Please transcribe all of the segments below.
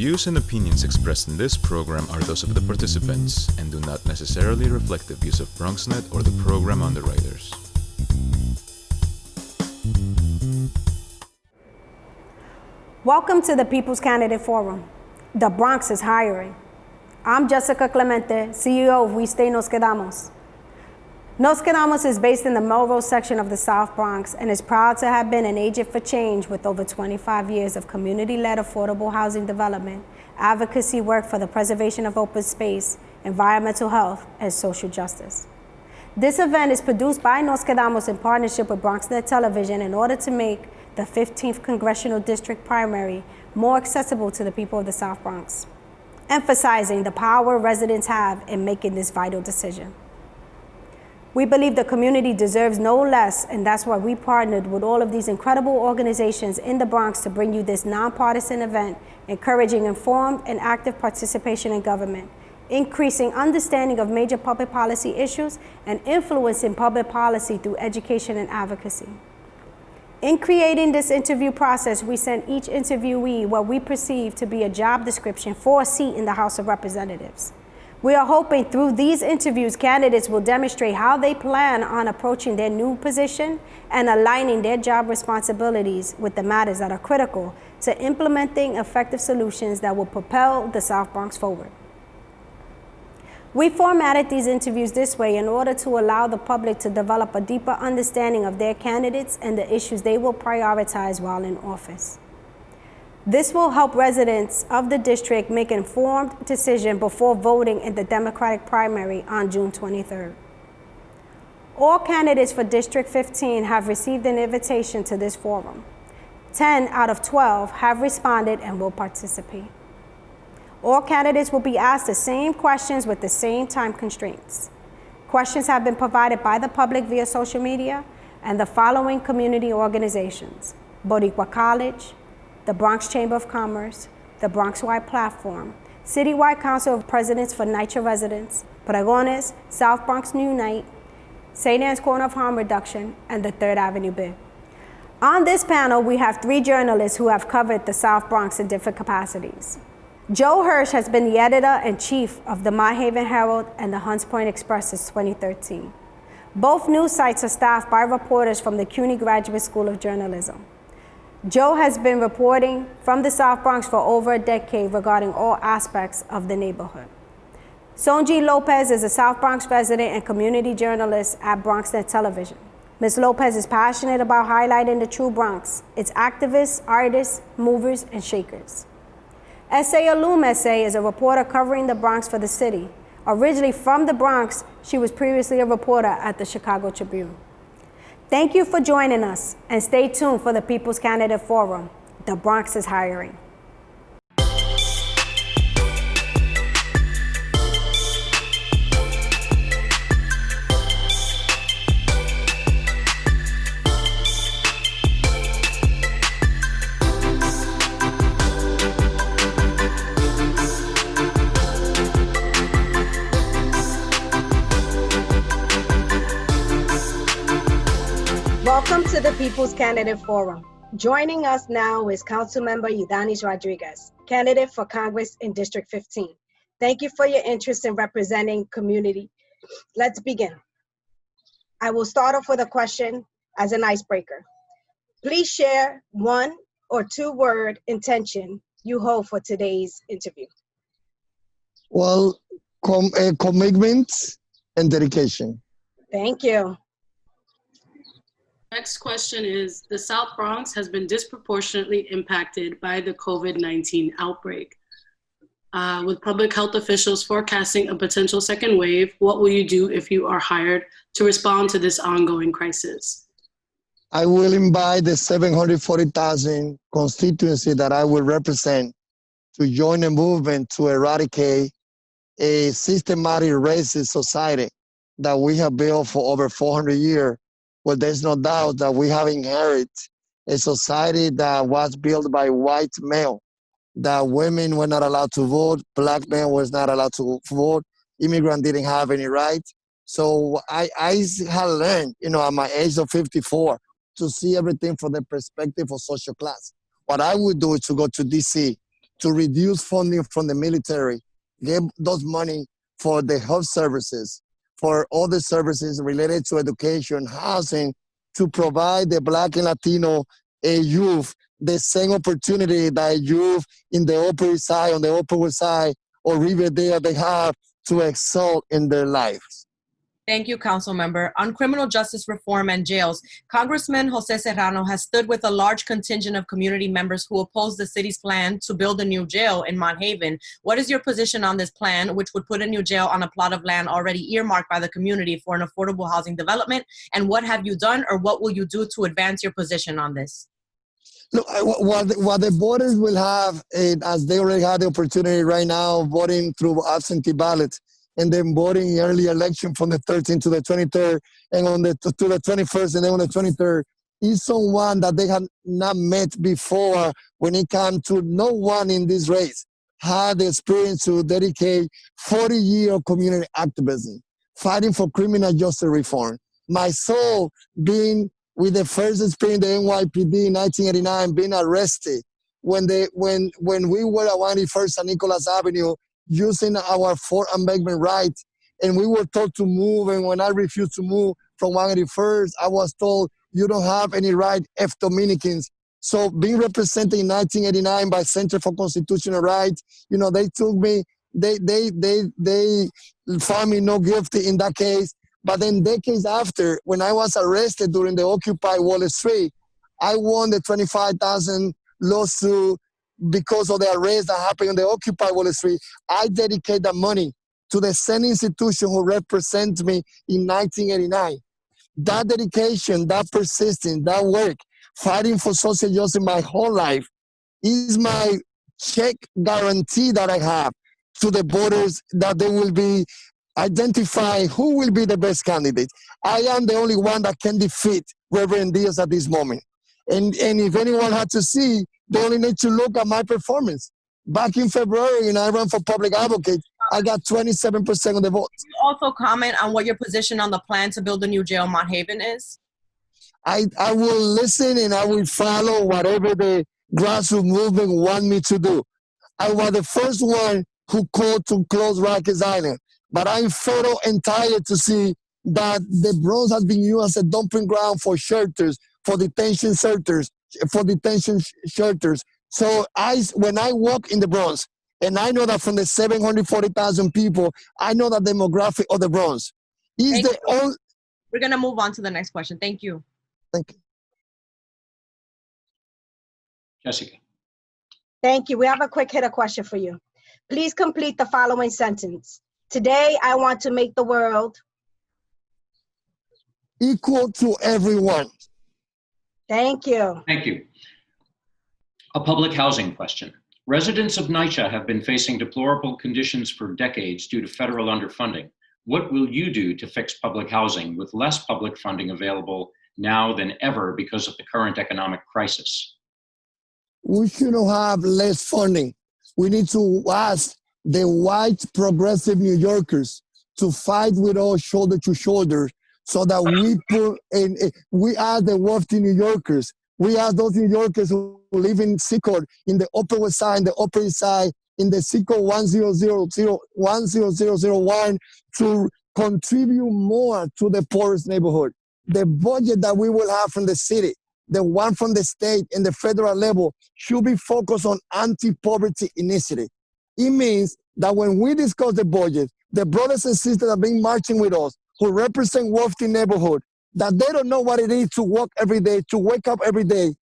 views and opinions expressed in this program are those of the participants and do not necessarily reflect the views of BronxNet or the program underwriters. Welcome to the People's Candidate Forum. The Bronx is hiring. I'm Jessica Clemente, CEO of We Stay Nos Quedamos. Nos Quedamos is based in the Melrose section of the South Bronx and is proud to have been an agent for change with over 25 years of community-led affordable housing development, advocacy work for the preservation of open space, environmental health, and social justice. This event is produced by Nos Quedamos in partnership with BronxNet Television in order to make the 15th Congressional District primary more accessible to the people of the South Bronx, emphasizing the power residents have in making this vital decision. We believe the community deserves no less, and that's why we partnered with all of these incredible organizations in the Bronx to bring you this nonpartisan event, encouraging informed and active participation in government, increasing understanding of major public policy issues, and influencing public policy through education and advocacy. In creating this interview process, we sent each interviewee what we perceive to be a job description for a seat in the House of Representatives. We are hoping through these interviews, candidates will demonstrate how they plan on approaching their new position and aligning their job responsibilities with the matters that are critical to implementing effective solutions that will propel the South Bronx forward. We formatted these interviews this way in order to allow the public to develop a deeper understanding of their candidates and the issues they will prioritize while in office. This will help residents of the district make an informed decision before voting in the Democratic primary on June 23rd. All candidates for District 15 have received an invitation to this forum. 10 out of 12 have responded and will participate. All candidates will be asked the same questions with the same time constraints. Questions have been provided by the public via social media and the following community organizations: Boricua College, the Bronx Chamber of Commerce, the Bronx-wide Platform, Citywide Council of Presidents for NYCHA Residents, Pregones, South Bronx New Unite, St. Anne's Corner of Harm Reduction, and the 3rd Avenue BID. On this panel, we have 3 journalists who have covered the South Bronx in different capacities. Joe Hirsch has been the editor-in-chief of the Mott Haven Herald and the Hunts Point Express since 2013. Both news sites are staffed by reporters from the CUNY Graduate School of Journalism. Joe has been reporting from the South Bronx for over a decade regarding all aspects of the neighborhood. Sonji Lopez is a South Bronx resident and community journalist at BronxNet Television. Ms. Lopez is passionate about highlighting the true Bronx, its activists, artists, movers, and shakers. S.A. Alum S.A. is a reporter covering the Bronx for the city. Originally from the Bronx, she was previously a reporter at the Chicago Tribune. Thank you for joining us, and stay tuned for the People's Candidate Forum. The Bronx is hiring. Welcome to the People's Candidate Forum. Joining us now is Councilmember Yudanis Rodriguez, candidate for Congress in District 15. Thank you for your interest in representing community. Let's begin. I will start off with a question as an icebreaker. Please share 1 or 2-word intention you hold for today's interview. Well, commitment and dedication. Thank you. Next question is, the South Bronx has been disproportionately impacted by the COVID-19 outbreak. With public health officials forecasting a potential second wave, what will you do if you are hired to respond to this ongoing crisis? I will invite the 740,000 constituency that I will represent to join a movement to eradicate a systematic racist society that we have built for over 400 years. Well, there's no doubt that we have inherited a society that was built by white male, that women were not allowed to vote, black men was not allowed to vote, immigrant didn't have any rights. So I have learned, at my age of 54, to see everything from the perspective of social class. What I would do is to go to DC to reduce funding from the military, give those money for the health services, for all the services related to education, housing, to provide the Black and Latino youth the same opportunity that youth in the Upper East Side, on the Upper West Side, or Riverdale, they have to excel in their lives. Thank you, Council Member. On criminal justice reform and jails, Congressman Jose Serrano has stood with a large contingent of community members who oppose the city's plan to build a new jail in Mont Haven. What is your position on this plan, which would put a new jail on a plot of land already earmarked by the community for an affordable housing development? And what have you done, or what will you do to advance your position on this? Look, what the voters will have, as they already had the opportunity right now, voting through absentee ballots, and then voting in early election from the 13th to the 23rd, and to the 21st, and then on the 23rd, is someone that they have not met before when it comes to no one in this race had the experience to dedicate 40 years of community activism, fighting for criminal justice reform. Myself being with the first experience in the NYPD in 1989, being arrested when we were at 181st San Nicolas Avenue, using our Fourth Amendment right, and we were told to move, and when I refused to move from 181st, I was told, you don't have any right, F Dominicans. So being represented in 1989 by Center for Constitutional Rights, you know, they took me, they found me no guilty in that case, but then decades after, when I was arrested during the Occupy Wall Street, I won the $25,000 lawsuit because of the arrest that happened on the Occupy Wall Street. I dedicate that money to the same institution who represents me in 1989. That dedication, that persistence, that work, fighting for social justice my whole life is my check guarantee that I have to the voters that they will be identifying who will be the best candidate. I am the only one that can defeat Reverend Diaz at this moment. And if anyone had to see, they only need to look at my performance. Back in February, when I ran for public advocate, I got 27% of the votes. Can you also comment on what your position on the plan to build a new jail in Mont Haven is? I will listen and I will follow whatever the grassroots movement want me to do. I was the first one who called to close Rikers Island, but I'm fed and tired to see that the Bronx has been used as a dumping ground for shelters, for detention shelters, So when I walk in the Bronx, and I know that from the 740,000 people, I know the demographic of the Bronx. We're going to move on to the next question. Thank you. Thank you. Jessica. Thank you. We have a quick hitter question for you. Please complete the following sentence. Today, I want to make the world equal to everyone. Thank you. Thank you. A public housing question. Residents of NYCHA have been facing deplorable conditions for decades due to federal underfunding. What will you do to fix public housing with less public funding available now than ever because of the current economic crisis? We shouldn't have less funding. We need to ask the white progressive New Yorkers to fight with us shoulder to shoulder so that we are the wealthy New Yorkers. We are those New Yorkers who live in Secord, in the Upper West Side, in the Upper East Side, in the Secord 10001 to contribute more to the poorest neighborhood. The budget that we will have from the city, the one from the state and the federal level, should be focused on anti-poverty initiative. It means that when we discuss the budget, the brothers and sisters that have been marching with us, who represent wealthy neighborhood, that they don't know what it is to work every day, to wake up every day.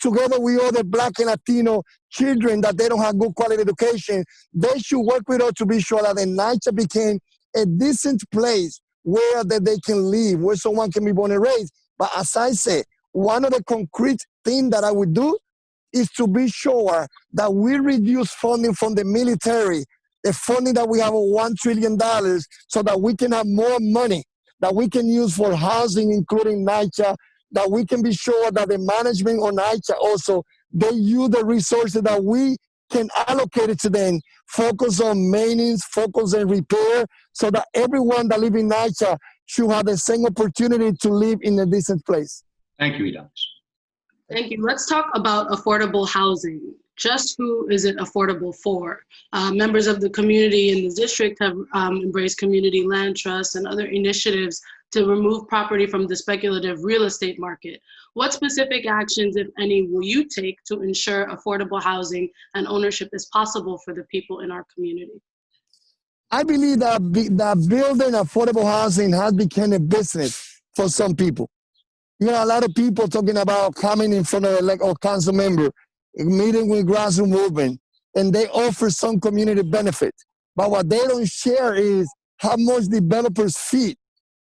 Together with all the Black and Latino children that they don't have good quality education, they should work with us to be sure that the NYCHA became a decent place where that they can live, where someone can be born and raised. But as I said, one of the concrete things that I would do is to be sure that we reduce funding from the military, the funding that we have of $1 trillion, so that we can have more money that we can use for housing, including NYCHA, that we can be sure that the management on NYCHA also, they use the resources that we can allocate it to them, focus on maintenance, focus on repair, so that everyone that lives in NYCHA should have the same opportunity to live in a decent place. Thank you, Idanis. Thank you. Let's talk about affordable housing. just who is it affordable for? Members of the community in the district have embraced community land trusts and other initiatives to remove property from the speculative real estate market. What specific actions, if any, will you take to ensure affordable housing and ownership is possible for the people in our community? I believe that building affordable housing has become a business for some people. You know, a lot of people talking about coming in front of a council member, meeting with grassroots movement, and they offer some community benefit. But what they don't share is how much developers' fee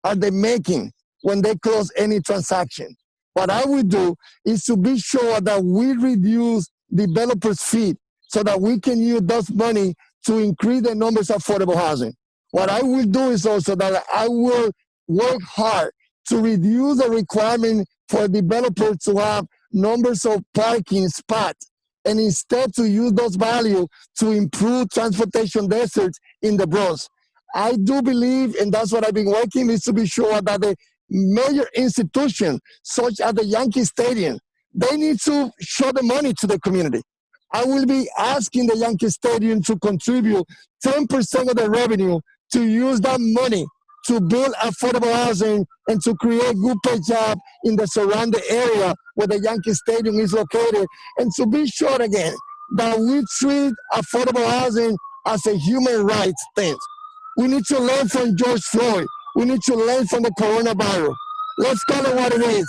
are they making when they close any transaction. What I would do is to be sure that we reduce developers' fee so that we can use those money to increase the numbers of affordable housing. What I will do is also that I will work hard to reduce the requirement for developers to have numbers of parking spots, and instead to use those values to improve transportation deserts in the Bronx. I do believe, and that's what I've been working, is to be sure that the major institutions, such as the Yankee Stadium, they need to show the money to the community. I will be asking the Yankee Stadium to contribute 10% of the revenue to use that money to build affordable housing and to create good pay jobs in the surrounding area where the Yankee Stadium is located, and to be sure again that we treat affordable housing as a human rights thing. We need to learn from George Floyd. We need to learn from the coronavirus. Let's call it what it is.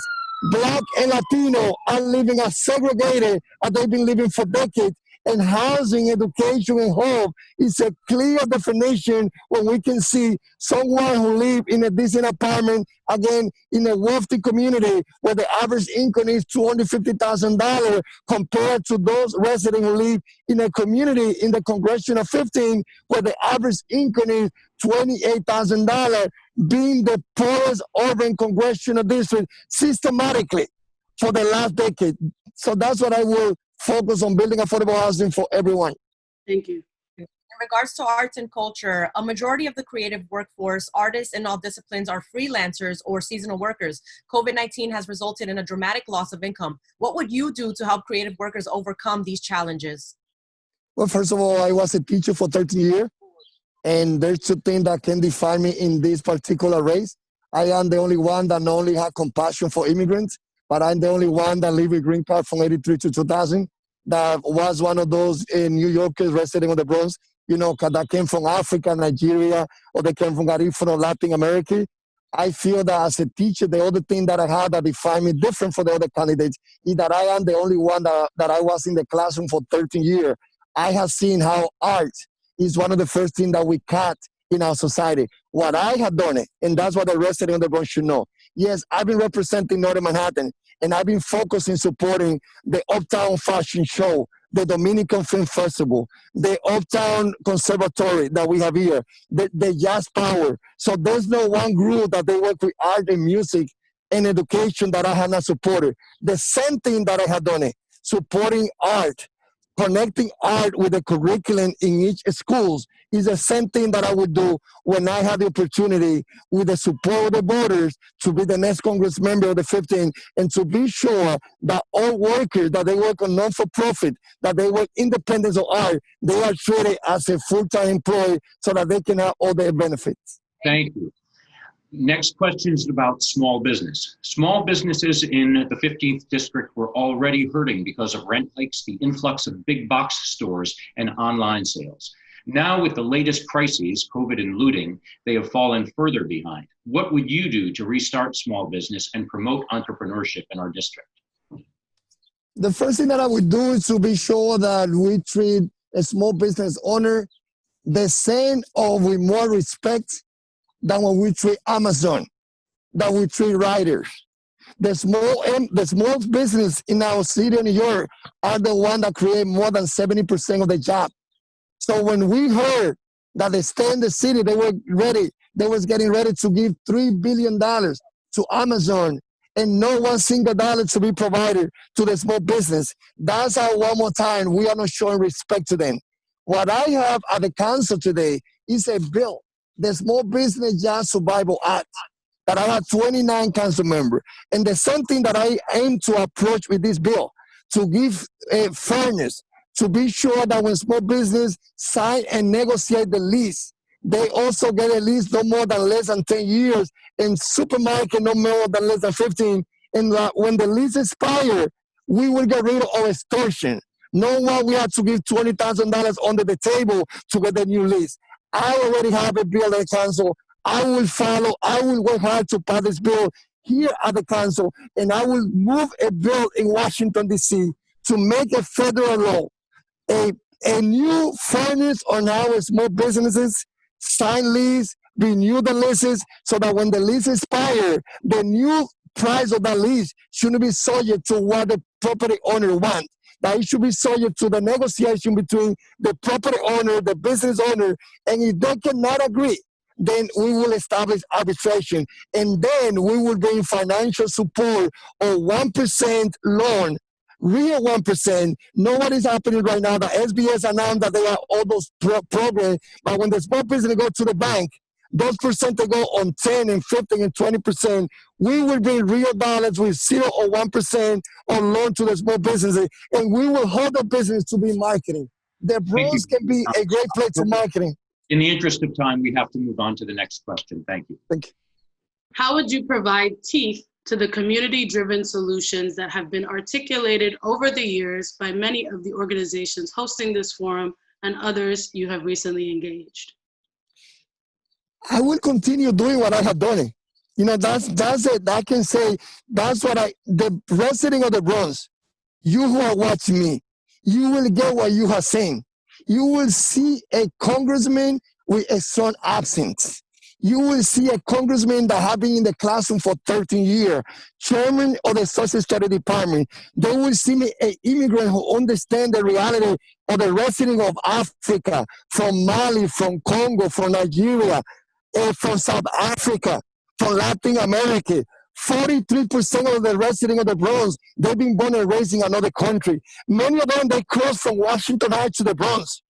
Black and Latino are living as segregated as they've been living for decades, and housing, education, and home is a clear definition when we can see someone who lives in a decent apartment, again, in a wealthy community where the average income is $250,000 compared to those residents who live in a community in the Congressional 15 where the average income is $28,000, being the poorest urban congressional district systematically for the last decade. So that's what I will focus on, building affordable housing for everyone. Thank you. In regards to arts and culture, a majority of the creative workforce, artists in all disciplines, are freelancers or seasonal workers. COVID-19 has resulted in a dramatic loss of income. What would you do to help creative workers overcome these challenges? Well, first of all, I was a teacher for 13 years, and there's two things that can define me in this particular race. I am the only one that not only have compassion for immigrants, but I'm the only one that lived with green card from 83 to 2000, that was one of those New Yorkers residing on the Bronx, you know, that came from Africa, Nigeria, or they came from Latin America. I feel that as a teacher, the other thing that I had that defined me different from the other candidates is that I am the only one that I was in the classroom for 13 years. I have seen how art is one of the first things that we cut in our society. What I have done it, and that's what the resident of the Bronx should know. Yes, I've been representing Northern Manhattan, and I've been focusing supporting the Uptown Fashion Show, the Dominican Film Festival, the Uptown Conservatory that we have here, the Jazz Power. So there's no one group that they work with art and music and education that I have not supported. The same thing that I have done it, supporting art, connecting art with the curriculum in each schools is the same thing that I would do when I had the opportunity with the support of the voters to be the next Congress member of the 15 and to be sure that all workers that they work on non-for-profit, that they work independent of art, they are treated as a full-time employee so that they can have all their benefits. Thank you. Next question is about small business. Small businesses in the 15th district were already hurting because of rent hikes, the influx of big box stores, and online sales. Now with the latest crises, COVID and looting, they have fallen further behind. What would you do to restart small business and promote entrepreneurship in our district? The first thing that I would do is to be sure that we treat a small business owner the same or with more respect than when we treat Amazon, that we treat riders. The small business in our city of New York are the ones that create more than 70% of the job. So when we heard that they stay in the city, they was getting ready to give $3 billion to Amazon and no one single dollar to be provided to the small business. That's how one more time we are not showing respect to them. What I have at the council today is a bill, the Small Business Job Survival Act, that I have 29 council members. And the same thing that I aim to approach with this bill, to give fairness to be sure that when small business sign and negotiate the lease, they also get a lease no more than less than 10 years, and supermarket no more than less than 15. And when the lease expires, we will get rid of extortion. No one we have to give $20,000 under the table to get the new lease. I already have a bill at the council. I will work hard to pass this bill here at the council, and I will move a bill in Washington, D.C. to make a federal law, a new fairness on our small businesses, sign lease, renew the leases, so that when the lease expires, the new price of that lease shouldn't be subject to what the property owner wants. That it should be subject to the negotiation between the property owner, the business owner, and if they cannot agree, then we will establish arbitration, and then we will bring financial support or 1% loan, real 1%. Know what is happening right now? The SBS announced that they are all those programs, but when the small business go to the bank, those percent they go on 10 and 15 and 20%. We will bring real dollars with 0 or 1% on loan to the small businesses, and we will hold the business to be marketing. The Bronx can be a great place to marketing. In the interest of time, we have to move on to the next question. Thank you. Thank you. How would you provide teeth to the community-driven solutions that have been articulated over the years by many of the organizations hosting this forum and others you have recently engaged? I will continue doing what I have done. You know, that's it. I can say that's what the resident of the Bronx, you who are watching me, you will get what you have seen. You will see a congressman with a strong accent. You will see a congressman that have been in the classroom for 13 years, chairman of the Social Studies Department. They will see me an immigrant who understands the reality of the resident of Africa, from Mali, from Congo, from Nigeria, from South Africa, from Latin America. 43% of the residents of the Bronx, they've been born and raised in another country. Many of them, they crossed from Washington Heights to the Bronx.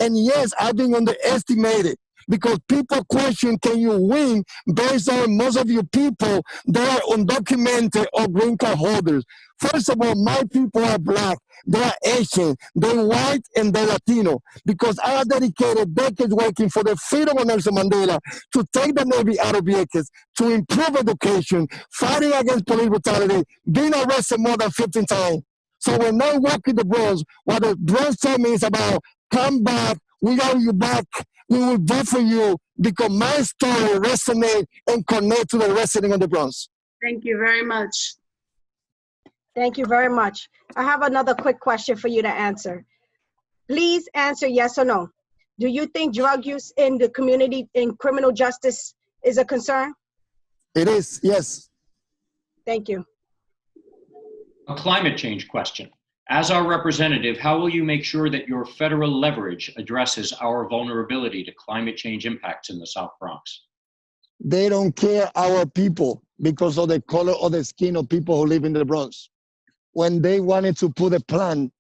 And yes, I've been underestimated because people question, can you win based on most of you people that are undocumented or green card holders? First of all, my people are Black, they are Asian, they're white, and they're Latino. Because I have dedicated decades working for the freedom of Nelson Mandela to take the Navy out of vehicles, to improve education, fighting against police brutality, being arrested more than 15 times. So when I walk in the Bronx, what the Bronx told me is about, come back, we got you back, we will vote for you, because my story resonates and connect to the resident of the Bronx. Thank you very much. Thank you very much. I have another quick question for you to answer. Please answer yes or no. Do you think drug use in the community in criminal justice is a concern? It is, yes. Thank you. A climate change question. As our representative, how will you make sure that your federal leverage addresses our vulnerability to climate change impacts in the South Bronx? They don't care our people because of the color of the skin of people who live in the Bronx. When they wanted to put a plant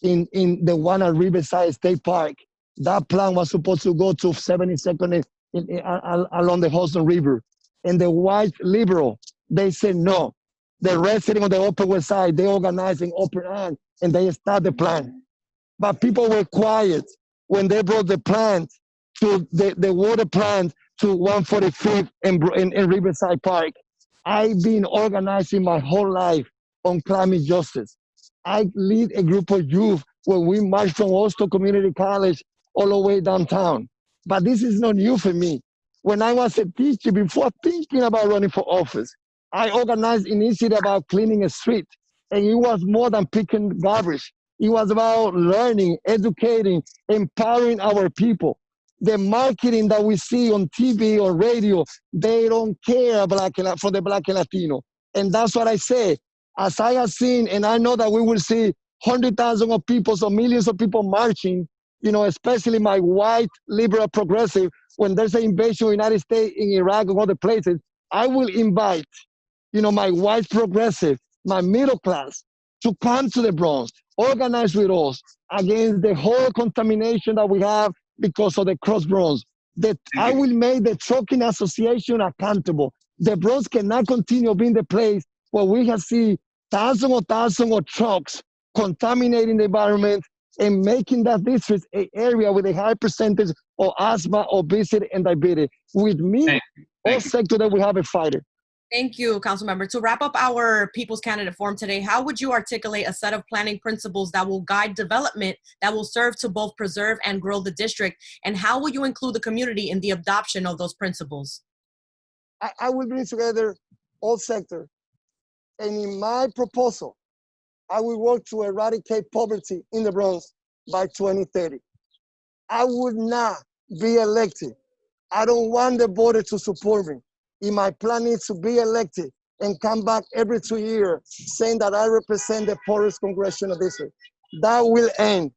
in the one at Riverside State Park, that plant was supposed to go to 72nd along the Hudson River. And the white liberal, they said no. The resident of the Upper West Side, they organized in Open Hand and they started the plant. But people were quiet when they brought the plant to the water plant to 145th in Riverside Park. I've been organizing my whole life on climate justice. I lead a group of youth when we march from Hosto Community College all the way downtown. But this is not new for me. When I was a teacher, before thinking about running for office, I organized an initiative about cleaning a street. And it was more than picking garbage. It was about learning, educating, empowering our people. The marketing that we see on TV or radio, they don't care for the Black and Latino. And that's what I say. As I have seen, and I know that we will see 100,000 of people, so millions of people marching, you know, especially my white liberal progressive, when there's an invasion of the United States in Iraq and other places, I will invite, you know, my white progressive, my middle class, to come to the Bronx, organize with us against the whole contamination that we have because of the Cross Bronx. I will make the Trucking Association accountable. The Bronx cannot continue being the place where we have seen thousands of trucks contaminating the environment, and making that district an area with a high percentage of asthma, obesity, and diabetes. With me, all sectors that we have a fighter. Thank you, Councilmember. To wrap up our People's Candidate Forum today, how would you articulate a set of planning principles that will guide development that will serve to both preserve and grow the district? And how will you include the community in the adoption of those principles? I will bring together all sectors. And in my proposal, I will work to eradicate poverty in the Bronx by 2030. I would not be elected. I don't want the voter to support me. In my plan is to be elected and come back every 2 years saying that I represent the poorest congressional district. That will end.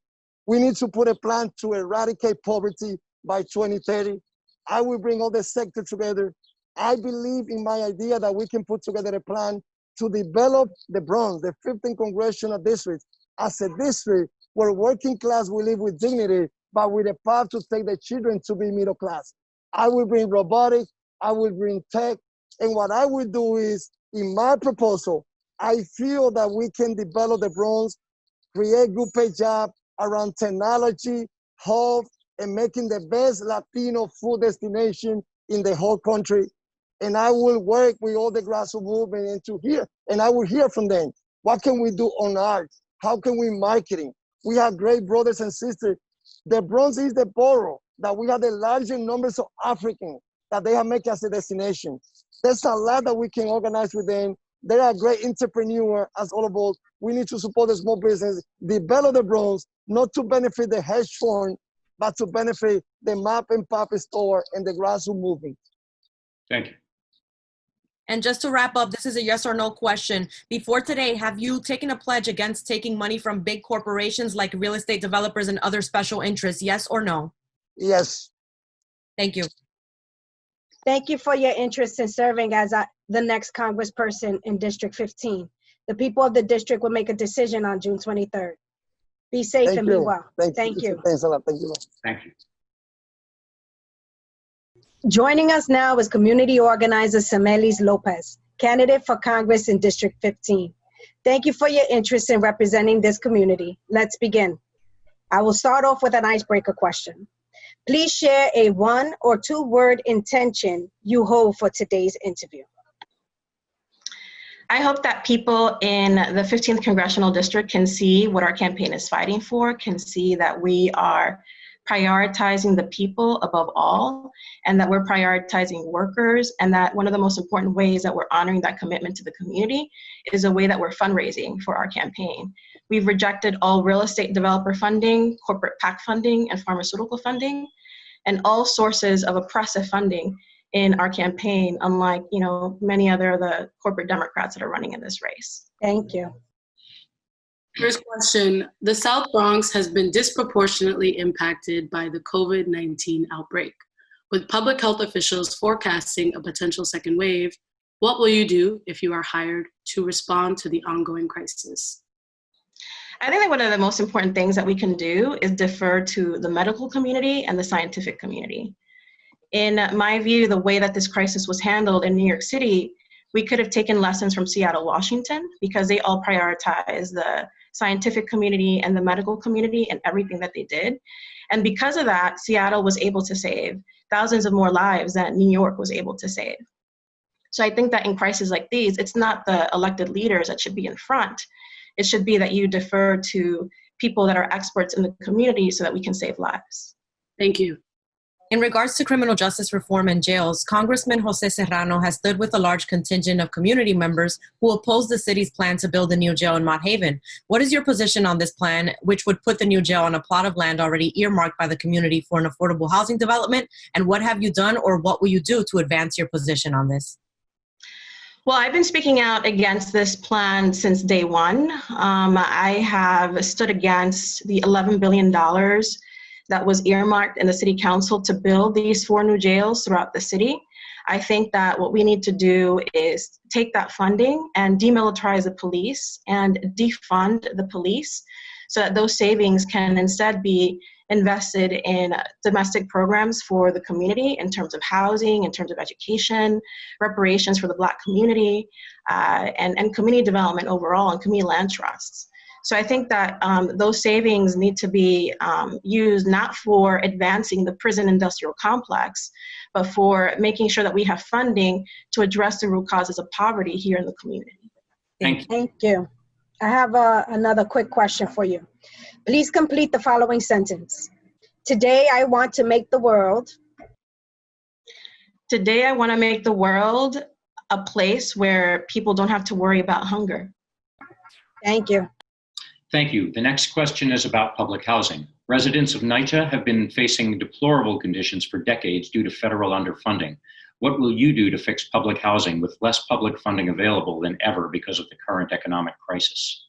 We need to put a plan to eradicate poverty by 2030. I will bring all the sectors together. I believe in my idea that we can put together a plan to develop the Bronx, the 15th congressional district, as a district where working class will live with dignity, but with a path to take the children to be middle class. I will bring robotics, I will bring tech, and what I will do is, in my proposal, I feel that we can develop the Bronx, create good paid jobs around technology, health, and making the best Latino food destination in the whole country. And I will work with all the grassroots movement and I will hear from them. What can we do on art? How can we marketing? We have great brothers and sisters. The Bronx is the borough that we have the largest numbers of Africans that they have made as a destination. There's a lot that we can organize with them. They are great entrepreneurs as all of us. We need to support the small business, develop the Bronx, not to benefit the hedge fund, but to benefit the map and pop store and the grassroots movement. Thank you. And just to wrap up, this is a yes or no question. Before today, have you taken a pledge against taking money from big corporations like real estate developers and other special interests? Yes or no? Yes. Thank you. Thank you for your interest in serving as the next congressperson in District 15. The people of the district will make a decision on June 23rd. Be safe and be well. Thank you. Thanks a lot. Thank you. Thank you. Joining us now is community organizer Semelis Lopez, candidate for Congress in District 15. Thank you for your interest in representing this community. Let's begin. I will start off with an icebreaker question. Please share a 1 or 2 word intention you hold for today's interview. I hope that people in the 15th Congressional District can see what our campaign is fighting for, can see that we are prioritizing the people above all, and that we're prioritizing workers, and that one of the most important ways that we're honoring that commitment to the community is a way that we're fundraising for our campaign. We've rejected all real estate developer funding, corporate PAC funding, and pharmaceutical funding, and all sources of oppressive funding in our campaign, unlike many other of the corporate Democrats that are running in this race. Thank you. First question, the South Bronx has been disproportionately impacted by the COVID-19 outbreak. With public health officials forecasting a potential second wave, what will you do if you are hired to respond to the ongoing crisis? I think that one of the most important things that we can do is defer to the medical community and the scientific community. In my view, the way that this crisis was handled in New York City, we could have taken lessons from Seattle, Washington, because they all prioritize the scientific community and the medical community and everything that they did. And because of that, Seattle was able to save thousands of more lives than New York was able to save. So I think that in crises like these, it's not the elected leaders that should be in front. It should be that you defer to people that are experts in the community so that we can save lives. Thank you. In regards to criminal justice reform and jails, Congressman Jose Serrano has stood with a large contingent of community members who oppose the city's plan to build a new jail in Mott Haven. What is your position on this plan, which would put the new jail on a plot of land already earmarked by the community for an affordable housing development? And what have you done or what will you do to advance your position on this? Well, I've been speaking out against this plan since day one. I have stood against the $11 billion that was earmarked in the city council to build these 4 new jails throughout the city. I think that what we need to do is take that funding and demilitarize the police and defund the police so that those savings can instead be invested in domestic programs for the community in terms of housing, in terms of education, reparations for the Black community, and community development overall, and community land trusts. So I think that those savings need to be used not for advancing the prison industrial complex, but for making sure that we have funding to address the root causes of poverty here in the community. Thank you. Thank you. I have another quick question for you. Please complete the following sentence. Today, I want to make the world. Today, I want to make the world a place where people don't have to worry about hunger. Thank you. Thank you. The next question is about public housing. Residents of NYCHA have been facing deplorable conditions for decades due to federal underfunding. What will you do to fix public housing with less public funding available than ever because of the current economic crisis?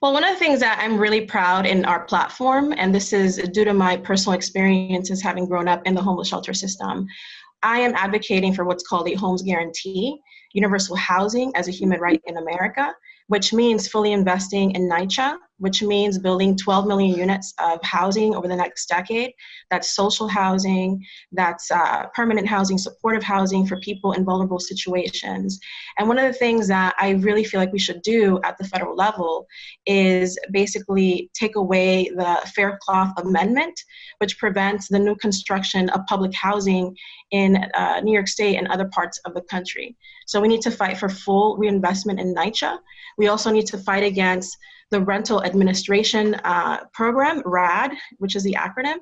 Well, one of the things that I'm really proud in our platform, and this is due to my personal experiences having grown up in the homeless shelter system, I am advocating for what's called a Homes Guarantee, universal housing as a human right in America, which means fully investing in NYCHA, which means building 12 million units of housing over the next decade. That's social housing, that's permanent housing, supportive housing for people in vulnerable situations. And one of the things that I really feel like we should do at the federal level is basically take away the Fair Cloth Amendment, which prevents the new construction of public housing in New York State and other parts of the country. So we need to fight for full reinvestment in NYCHA. We also need to fight against the Rental Administration Program, RAD, which is the acronym,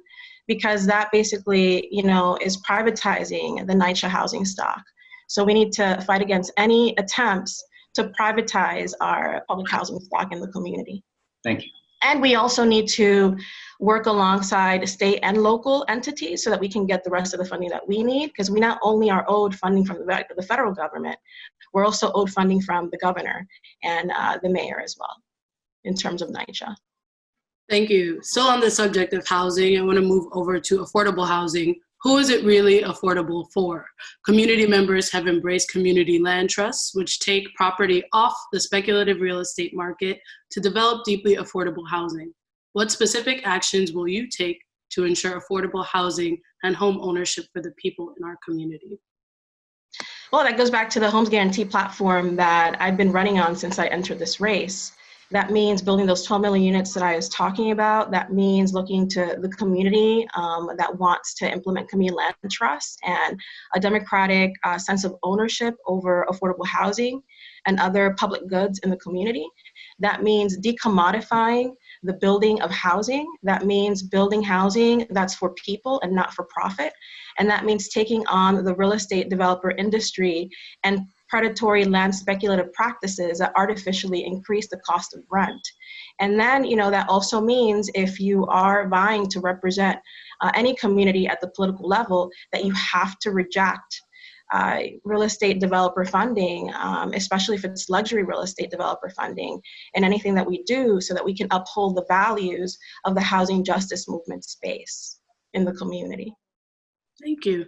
because that basically, is privatizing the NYCHA housing stock. So we need to fight against any attempts to privatize our public housing stock in the community. Thank you. And we also need to work alongside state and local entities so that we can get the rest of the funding that we need, because we not only are owed funding from the federal government, we're also owed funding from the governor and the mayor as well, in terms of NYCHA. Thank you. Still on the subject of housing, I want to move over to affordable housing. Who is it really affordable for? Community members have embraced community land trusts, which take property off the speculative real estate market to develop deeply affordable housing. What specific actions will you take to ensure affordable housing and home ownership for the people in our community? Well, that goes back to the Homes Guarantee platform that I've been running on since I entered this race. That means building those 12 million units that I was talking about. That means looking to the community that wants to implement community land trusts and a democratic sense of ownership over affordable housing and other public goods in the community. That means decommodifying the building of housing. That means building housing that's for people and not for profit. And that means taking on the real estate developer industry and predatory land speculative practices that artificially increase the cost of rent. And then, that also means if you are vying to represent any community at the political level, that you have to reject real estate developer funding, especially if it's luxury real estate developer funding, and anything that we do so that we can uphold the values of the housing justice movement space in the community. Thank you.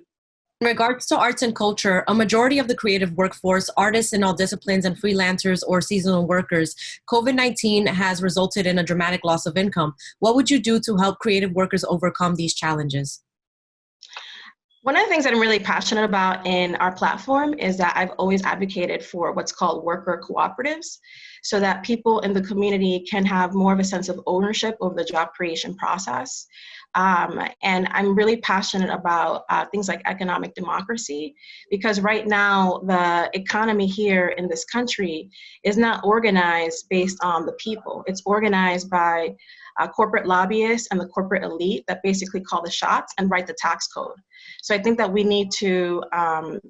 In regards to arts and culture, a majority of the creative workforce, artists in all disciplines and freelancers or seasonal workers, COVID-19 has resulted in a dramatic loss of income. What would you do to help creative workers overcome these challenges? One of the things that I'm really passionate about in our platform is that I've always advocated for what's called worker cooperatives, so that people in the community can have more of a sense of ownership over the job creation process. And I'm really passionate about things like economic democracy, because right now the economy here in this country is not organized based on the people. It's organized by corporate lobbyists and the corporate elite that basically call the shots and write the tax code. So I think that we need to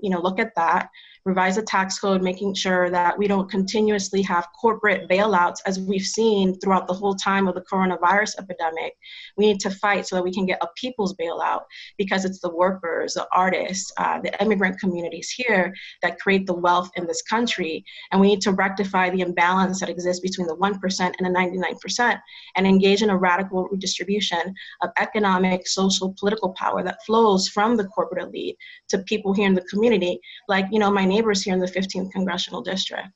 look at that, revise the tax code, making sure that we don't continuously have corporate bailouts as we've seen throughout the whole time of the coronavirus epidemic. We need to fight so that we can get a people's bailout, because it's the workers, the artists, the immigrant communities here that create the wealth in this country. And we need to rectify the imbalance that exists between the 1% and the 99% and engage in a radical redistribution of economic, social, political power that flows from the corporate elite to people here in the community, like, my neighbors here in the 15th Congressional District.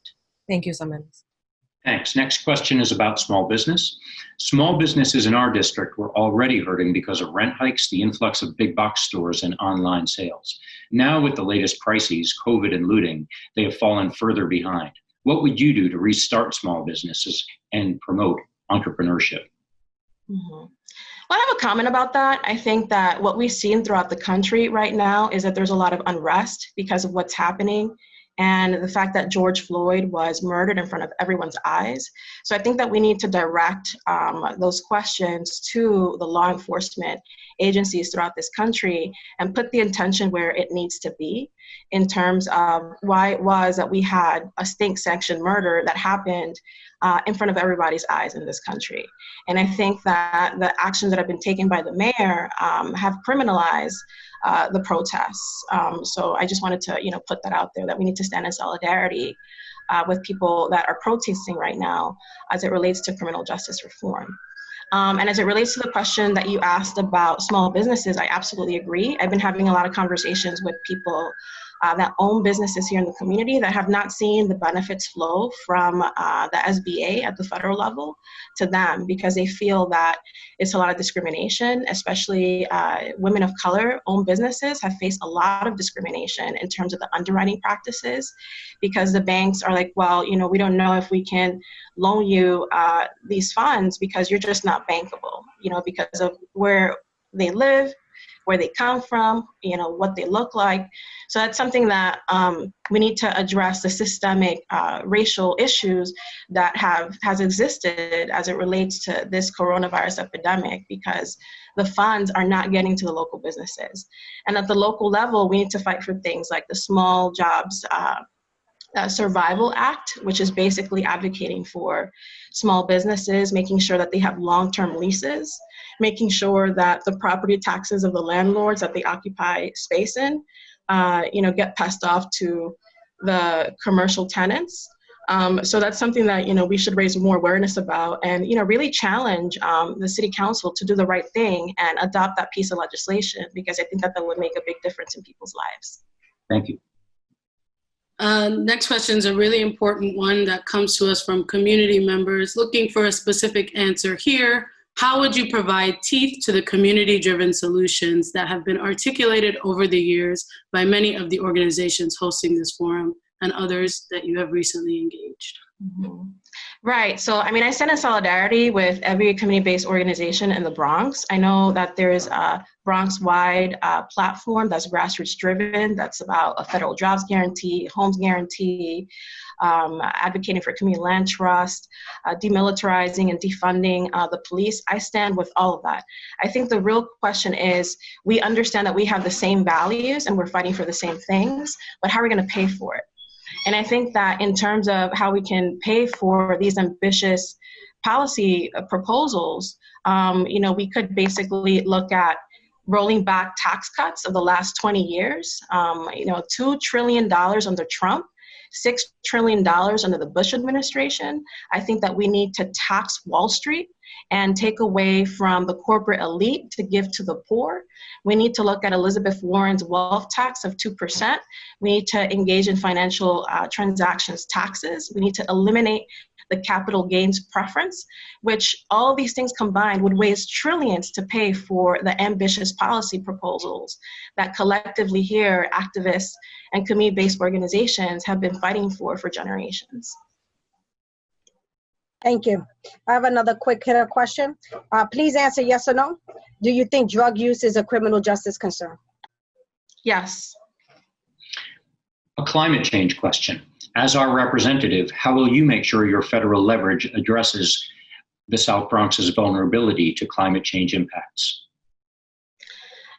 Thank you, Summons. Thanks. Next question is about small business. Small businesses in our district were already hurting because of rent hikes, the influx of big box stores, and online sales. Now with the latest crises, COVID and looting, they have fallen further behind. What would you do to restart small businesses and promote entrepreneurship? Mm-hmm. Well, I have a comment about that. I think that what we've seen throughout the country right now is that there's a lot of unrest because of what's happening and the fact that George Floyd was murdered in front of everyone's eyes. So I think that we need to direct those questions to the law enforcement agencies throughout this country and put the intention where it needs to be in terms of why it was that we had a state-sanctioned murder that happened in front of everybody's eyes in this country. And I think that the actions that have been taken by the mayor have criminalized the protests. So I just wanted to, put that out there, that we need to stand in solidarity with people that are protesting right now as it relates to criminal justice reform. And as it relates to the question that you asked about small businesses, I absolutely agree. I've been having a lot of conversations with people that own businesses here in the community that have not seen the benefits flow from the SBA at the federal level to them because they feel that it's a lot of discrimination, especially women of color owned businesses have faced a lot of discrimination in terms of the underwriting practices because the banks are like, well, we don't know if we can loan you these funds because you're just not bankable, because of where they live, where they come from, what they look like. So that's something that we need to address, the systemic racial issues that has existed as it relates to this coronavirus epidemic because the funds are not getting to the local businesses. And at the local level, we need to fight for things like the Small Jobs Survival Act, which is basically advocating for small businesses, making sure that they have long-term leases, making sure that the property taxes of the landlords that they occupy space in, get passed off to the commercial tenants. So that's something that, we should raise more awareness about and, really challenge the city council to do the right thing and adopt that piece of legislation because I think that would make a big difference in people's lives. Thank you. Next question is a really important one that comes to us from community members looking for a specific answer here. How would you provide teeth to the community-driven solutions that have been articulated over the years by many of the organizations hosting this forum and others that you have recently engaged? Mm-hmm. Right. So, I stand in solidarity with every community-based organization in the Bronx. I know that there's a Bronx-wide platform that's grassroots-driven, that's about a federal jobs guarantee, homes guarantee, advocating for community land trust, demilitarizing and defunding the police. I stand with all of that. I think the real question is, we understand that we have the same values and we're fighting for the same things, but how are we going to pay for it? And I think that in terms of how we can pay for these ambitious policy proposals, we could basically look at rolling back tax cuts of the last 20 years, $2 trillion under Trump, $6 trillion under the Bush administration. I think that we need to tax Wall Street and take away from the corporate elite to give to the poor. We need to look at Elizabeth Warren's wealth tax of 2%. We need to engage in financial transactions taxes. We need to eliminate the capital gains preference, which all these things combined would waste trillions to pay for the ambitious policy proposals that collectively here, activists and community-based organizations have been fighting for generations. Thank you. I have another quick hitter question. Please answer yes or no. Do you think drug use is a criminal justice concern? Yes. A climate change question. As our representative, how will you make sure your federal leverage addresses the South Bronx's vulnerability to climate change impacts?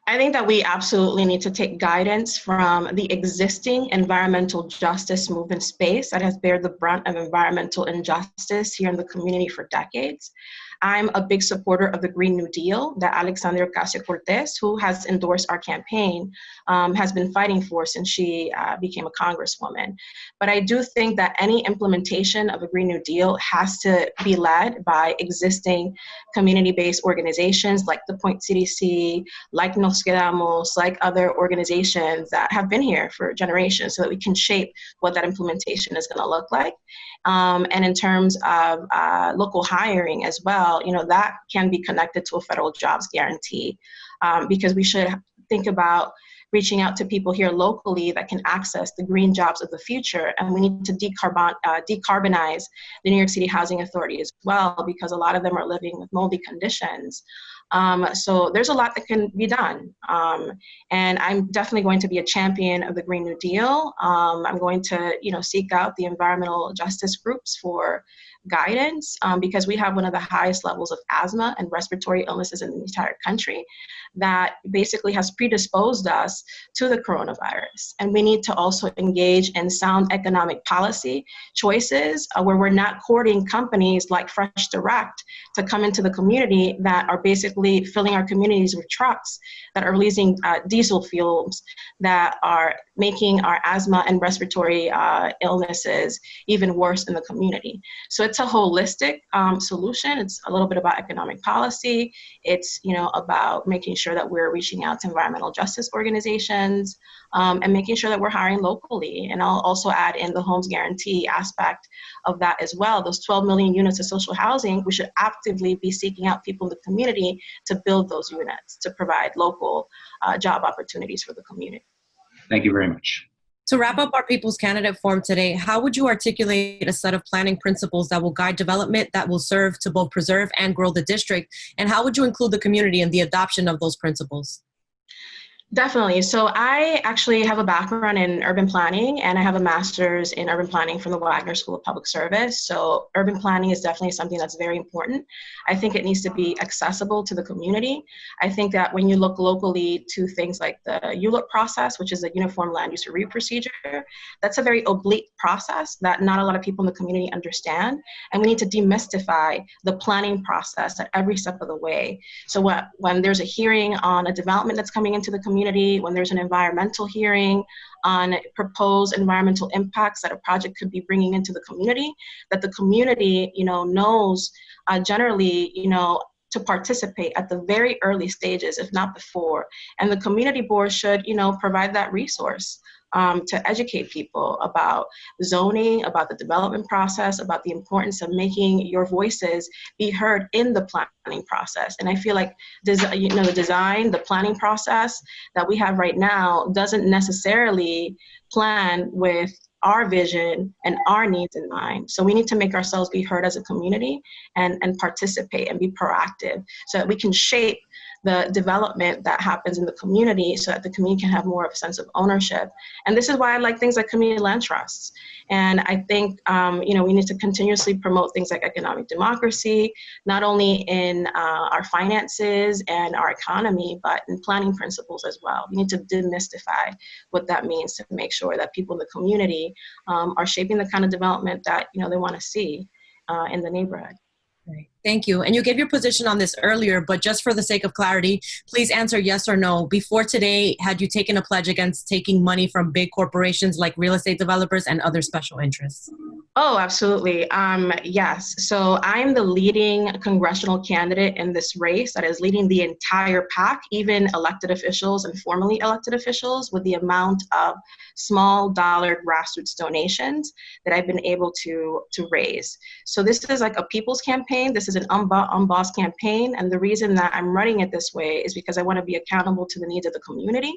I think that we absolutely need to take guidance from the existing environmental justice movement space that has bared the brunt of environmental injustice here in the community for decades. I'm a big supporter of the Green New Deal that Alexandria Ocasio-Cortez, who has endorsed our campaign, has been fighting for since she became a congresswoman. But I do think that any implementation of a Green New Deal has to be led by existing community-based organizations like the Point CDC, like Nos Quedamos, like other organizations that have been here for generations so that we can shape what that implementation is going to look like. And in terms of local hiring as well, that can be connected to a federal jobs guarantee because we should think about reaching out to people here locally that can access the green jobs of the future. And we need to decarbonize the New York City Housing Authority as well, because a lot of them are living with moldy conditions. So there's a lot that can be done. And I'm definitely going to be a champion of the Green New Deal. I'm going to, seek out the environmental justice groups for guidance, because we have one of the highest levels of asthma and respiratory illnesses in the entire country that basically has predisposed us to the coronavirus. And we need to also engage in sound economic policy choices where we're not courting companies like Fresh Direct to come into the community that are basically filling our communities with trucks that are releasing diesel fumes that are making our asthma and respiratory illnesses even worse in the community. So it's a holistic solution. It's a little bit about economic policy. It's about making sure that we're reaching out to environmental justice organizations and making sure that we're hiring locally. And I'll also add in the homes guarantee aspect of that as well. Those 12 million units of social housing, we should actively be seeking out people in the community to build those units, to provide local job opportunities for the community. Thank you very much. To wrap up our People's Candidate Forum today, how would you articulate a set of planning principles that will guide development that will serve to both preserve and grow the district? And how would you include the community in the adoption of those principles? Definitely. So I actually have a background in urban planning, and I have a master's in urban planning from the Wagner School of Public Service. So urban planning is definitely something that's very important. I think it needs to be accessible to the community. I think that when you look locally to things like the ULUP process, which is the Uniform Land Use Review Procedure, that's a very oblique process that not a lot of people in the community understand. And we need to demystify the planning process at every step of the way. So when there's a hearing on a development that's coming into the community, when there's an environmental hearing on proposed environmental impacts that a project could be bringing into the community, that the community, knows generally, to participate at the very early stages, if not before. And the community board should, provide that resource to educate people about zoning, about the development process, about the importance of making your voices be heard in the planning process. And I feel like the planning process that we have right now doesn't necessarily plan with our vision and our needs in mind. So we need to make ourselves be heard as a community and participate and be proactive so that we can shape the development that happens in the community so that the community can have more of a sense of ownership. And this is why I like things like community land trusts. And I think, we need to continuously promote things like economic democracy, not only in our finances and our economy, but in planning principles as well. We need to demystify what that means to make sure that people in the community are shaping the kind of development that, they want to see in the neighborhood. Right. Thank you. And you gave your position on this earlier, but just for the sake of clarity, please answer yes or no. Before today, had you taken a pledge against taking money from big corporations like real estate developers and other special interests? Oh, absolutely. Yes. So I'm the leading congressional candidate in this race that is leading the entire pack, even elected officials and formerly elected officials, with the amount of small dollar grassroots donations that I've been able to raise. So this is like a people's campaign. This is an unbossed campaign. And the reason that I'm running it this way is because I want to be accountable to the needs of the community.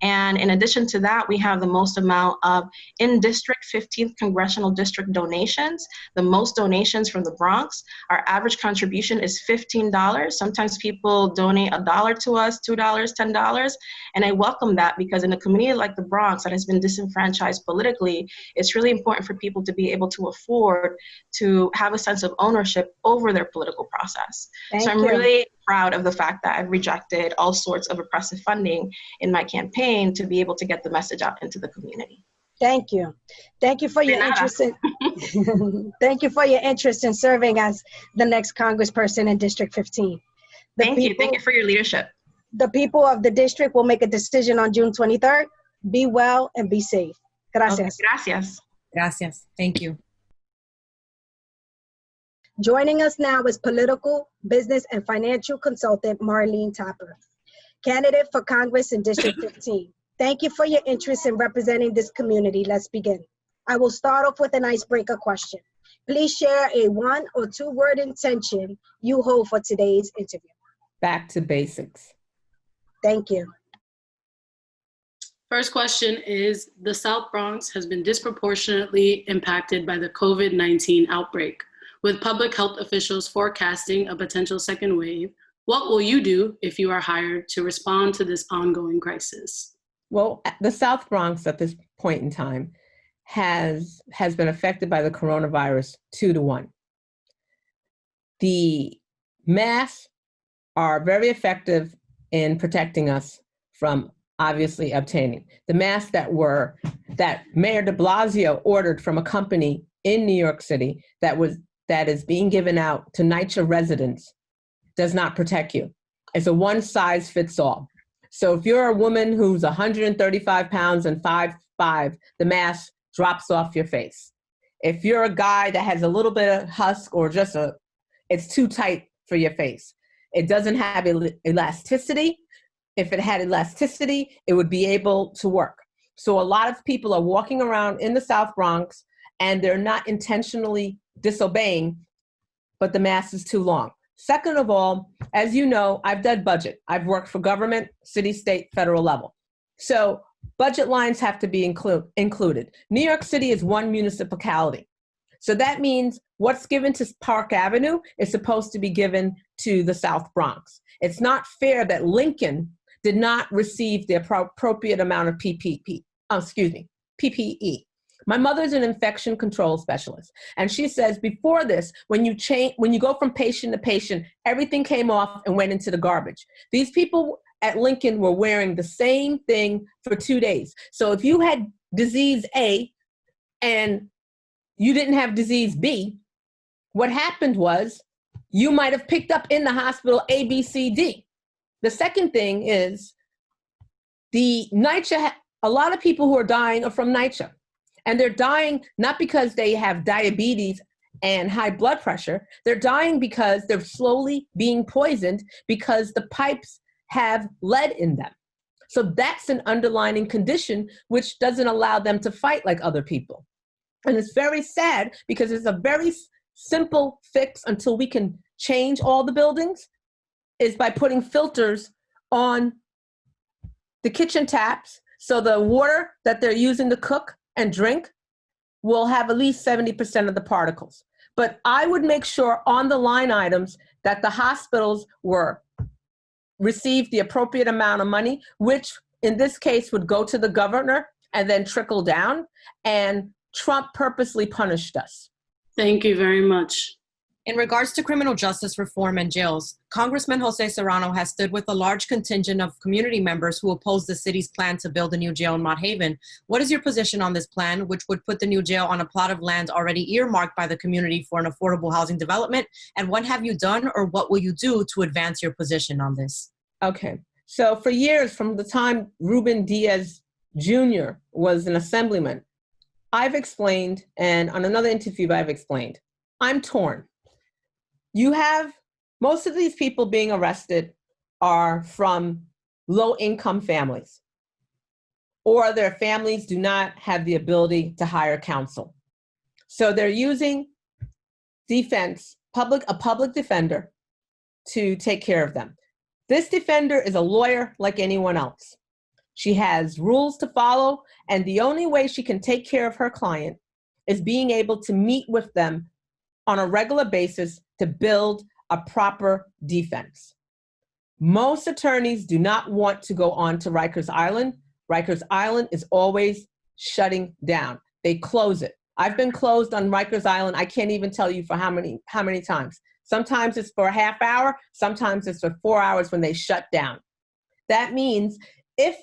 And in addition to that, we have the most amount of in-district 15th Congressional District donations, the most donations from the Bronx. Our average contribution is $15. Sometimes people donate $1 to us, $2, $10. And I welcome that because in a community like the Bronx that has been disenfranchised politically, it's really important for people to be able to afford to have a sense of ownership over their political process. So I'm really proud of the fact that I've rejected all sorts of oppressive funding in my campaign to be able to get the message out into the community. Thank you. Thank you for your interest in thank you for your interest in serving as the next congressperson in District 15. Thank you. Thank you for your leadership. The people of the district will make a decision on June 23rd. Be well and be safe. Gracias. Okay, gracias. Gracias. Thank you. Joining us now is political, business, and financial consultant Marlene Topper, candidate for Congress in District 15. Thank you for your interest in representing this community. Let's begin. I will start off with an icebreaker question. Please share a 1 or 2 word intention you hold for today's interview. Back to basics. Thank you. First question is, the South Bronx has been disproportionately impacted by the COVID-19 outbreak. With public health officials forecasting a potential second wave, what will you do if you are hired to respond to this ongoing crisis? Well, the South Bronx at this point in time has been affected by the coronavirus 2-to-1. The masks are very effective in protecting us from obviously obtaining. The masks that Mayor de Blasio ordered from a company in New York City that is being given out to NYCHA residents does not protect you. It's a one-size-fits-all. So if you're a woman who's 135 pounds and 5'5", the mask drops off your face. If you're a guy that has a little bit of husk or it's too tight for your face. It doesn't have elasticity. If it had elasticity, it would be able to work. So a lot of people are walking around in the South Bronx and they're not intentionally disobeying, but the mask is too long. Second of all, as you know, I've done budget. I've worked for government, city, state, federal level. So budget lines have to be included. New York City is one municipality. So that means what's given to Park Avenue is supposed to be given to the South Bronx. It's not fair that Lincoln did not receive the appropriate amount of PPE. My mother's an infection control specialist, and she says before this, when you go from patient to patient, everything came off and went into the garbage. These people at Lincoln were wearing the same thing for 2 days. So if you had disease A and you didn't have disease B, what happened was you might have picked up in the hospital A, B, C, D. The second thing is the NYCHA, a lot of people who are dying are from NYCHA. And they're dying not because they have diabetes and high blood pressure. They're dying because they're slowly being poisoned because the pipes have lead in them. So that's an underlying condition which doesn't allow them to fight like other people. And it's very sad because it's a very simple fix until we can change all the buildings is by putting filters on the kitchen taps so the water that they're using to cook and drink will have at least 70% of the particles. But I would make sure on the line items that the hospitals received the appropriate amount of money, which in this case would go to the governor and then trickle down, and Trump purposely punished us. Thank you very much. In regards to criminal justice reform and jails, Congressman Jose Serrano has stood with a large contingent of community members who oppose the city's plan to build a new jail in Mott Haven. What is your position on this plan, which would put the new jail on a plot of land already earmarked by the community for an affordable housing development? And what have you done or what will you do to advance your position on this? Okay, so for years, from the time Ruben Diaz Jr. was an assemblyman, I've explained, and on another interview I've explained, I'm torn. You have most of these people being arrested are from low-income families, or their families do not have the ability to hire counsel. So they're using a public defender to take care of them. This defender is a lawyer like anyone else. She has rules to follow, and the only way she can take care of her client is being able to meet with them on a regular basis to build a proper defense. Most attorneys do not want to go on to Rikers Island. Rikers Island is always shutting down. They close it. I've been closed on Rikers Island. I can't even tell you for how many times. Sometimes it's for a half hour. Sometimes it's for 4 hours when they shut down. That means if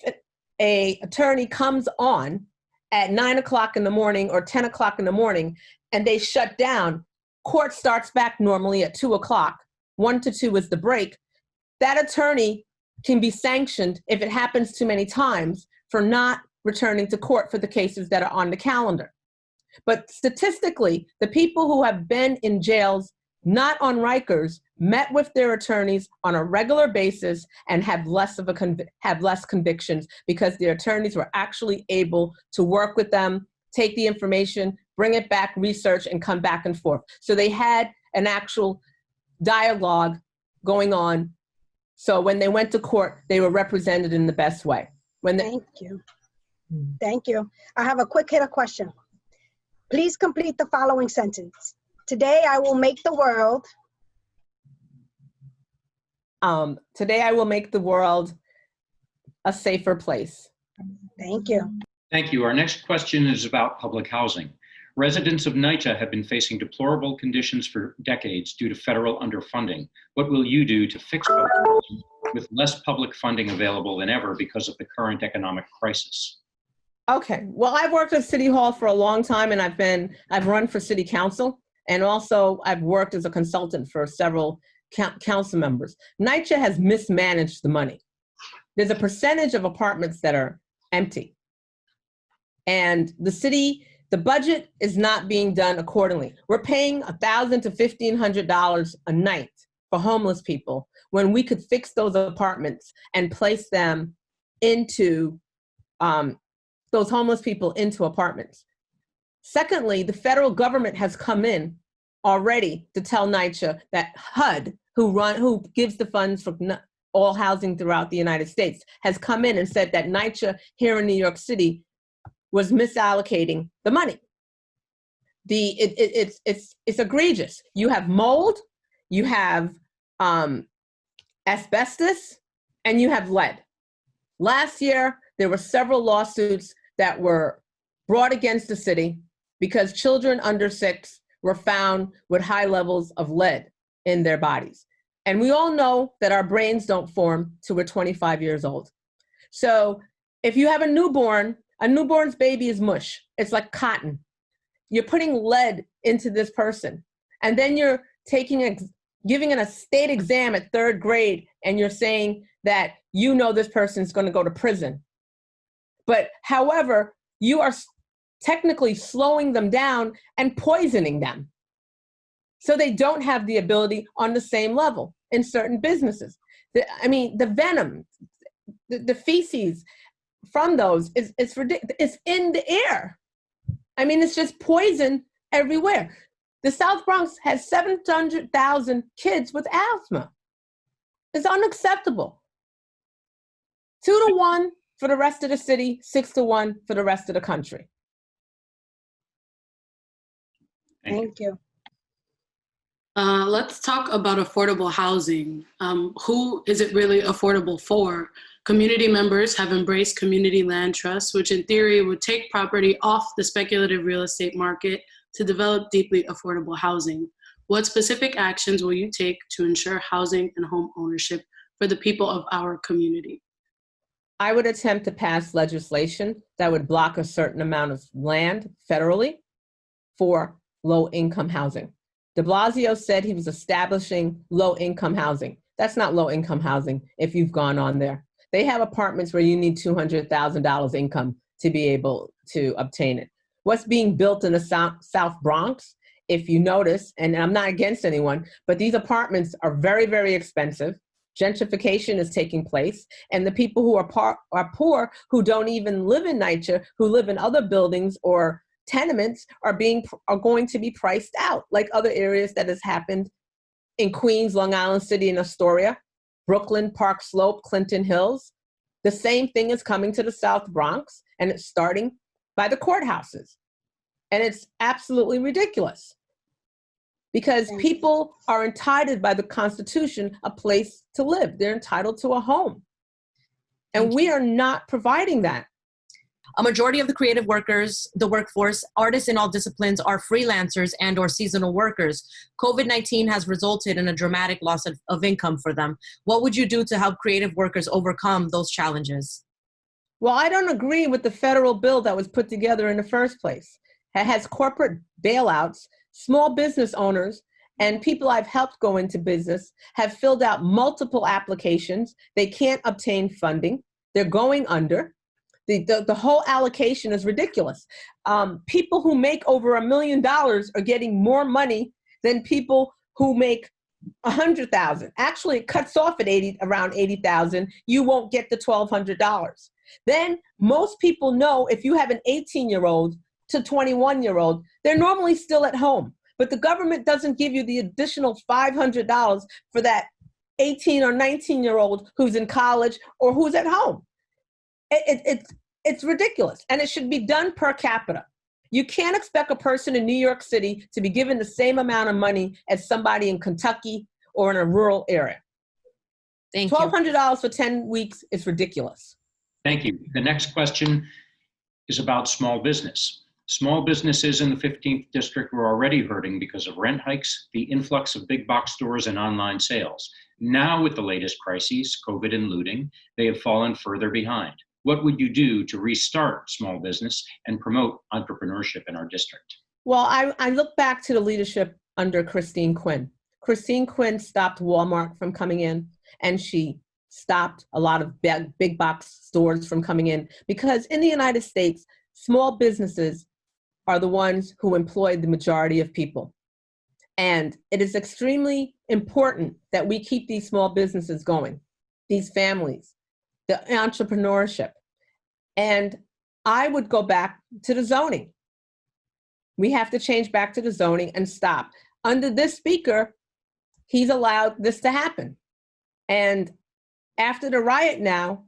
an attorney comes on at 9 o'clock in the morning or 10 o'clock in the morning and they shut down, court starts back normally at 2 o'clock. 1 to 2 is the break. That attorney can be sanctioned if it happens too many times for not returning to court for the cases that are on the calendar. But statistically, the people who have been in jails, not on Rikers, met with their attorneys on a regular basis and have less convictions because their attorneys were actually able to work with them, take the information, bring it back, research, and come back and forth. So they had an actual dialogue going on. So when they went to court, they were represented in the best way. Thank you. Thank you. I have a quick hitter question. Please complete the following sentence. Today I will make the world. Today I will make the world a safer place. Thank you. Thank you. Our next question is about public housing. Residents of NYCHA have been facing deplorable conditions for decades due to federal underfunding. What will you do to fix public housing with less public funding available than ever because of the current economic crisis? Okay, well, I've worked at City Hall for a long time, and I've run for City Council, and also I've worked as a consultant for several council members. NYCHA has mismanaged the money. There's a percentage of apartments that are empty, and the budget is not being done accordingly. We're paying $1,000 to $1,500 a night for homeless people when we could fix those apartments and place them into those homeless people into apartments. Secondly, the federal government has come in already to tell NYCHA that HUD, who gives the funds for all housing throughout the United States, has come in and said that NYCHA here in New York City was misallocating the money. It's egregious. You have mold, you have asbestos, and you have lead. Last year, there were several lawsuits that were brought against the city because children under 6 were found with high levels of lead in their bodies. And we all know that our brains don't form till we're 25 years old. So if you have a newborn's baby is mush. It's like cotton. You're putting lead into this person. And then you're giving it a state exam at 3rd grade, and you're saying that you know this person's going to go to prison. But however, you are technically slowing them down and poisoning them. So they don't have the ability on the same level in certain businesses. The venom, the feces from those it's ridiculous. It's in the air. It's just poison everywhere. The South Bronx has 700,000 kids with asthma. It's unacceptable. 2 to 1 for the rest of the city, 6 to 1 for the rest of the country. Thank you. Let's talk about affordable housing. Who is it really affordable for? Community members have embraced community land trusts, which in theory would take property off the speculative real estate market to develop deeply affordable housing. What specific actions will you take to ensure housing and home ownership for the people of our community? I would attempt to pass legislation that would block a certain amount of land federally for low-income housing. De Blasio said he was establishing low-income housing. That's not low-income housing if you've gone on there. They have apartments where you need $200,000 income to be able to obtain it. What's being built in the South Bronx, if you notice, and I'm not against anyone, but these apartments are very, very expensive. Gentrification is taking place, and the people who are poor, who don't even live in NYCHA, who live in other buildings or tenements, are going to be priced out, like other areas that has happened in Queens, Long Island City, and Astoria, Brooklyn, Park Slope, Clinton Hills. The same thing is coming to the South Bronx, and it's starting by the courthouses. And it's absolutely ridiculous, because people are entitled by the Constitution a place to live. They're entitled to a home. And we are not providing that. A majority of the creative workers, the workforce, artists in all disciplines are freelancers and or seasonal workers. COVID-19 has resulted in a dramatic loss of income for them. What would you do to help creative workers overcome those challenges? Well, I don't agree with the federal bill that was put together in the first place. It has corporate bailouts. Small business owners and people I've helped go into business have filled out multiple applications. They can't obtain funding. They're going under. The whole allocation is ridiculous. People who make over $1 million are getting more money than people who make $100,000. Actually, it cuts off at around $80,000. You won't get the $1,200. Then most people know if you have an 18-year-old to 21-year-old, they're normally still at home. But the government doesn't give you the additional $500 for that 18 or 19-year-old who's in college or who's at home. It's ridiculous, and it should be done per capita. You can't expect a person in New York City to be given the same amount of money as somebody in Kentucky or in a rural area. Thank you. $1,200 for 10 weeks is ridiculous. Thank you. The next question is about small business. Small businesses in the 15th district were already hurting because of rent hikes, the influx of big box stores, and online sales. Now, with the latest crises, COVID and looting, they have fallen further behind. What would you do to restart small business and promote entrepreneurship in our district? Well, I look back to the leadership under Christine Quinn. Christine Quinn stopped Walmart from coming in, and she stopped a lot of big box stores from coming in, because in the United States, small businesses are the ones who employ the majority of people. And it is extremely important that we keep these small businesses going, these families, the entrepreneurship. And I would go back to the zoning. We have to change back to the zoning and stop. Under this speaker, he's allowed this to happen. And after the riot now,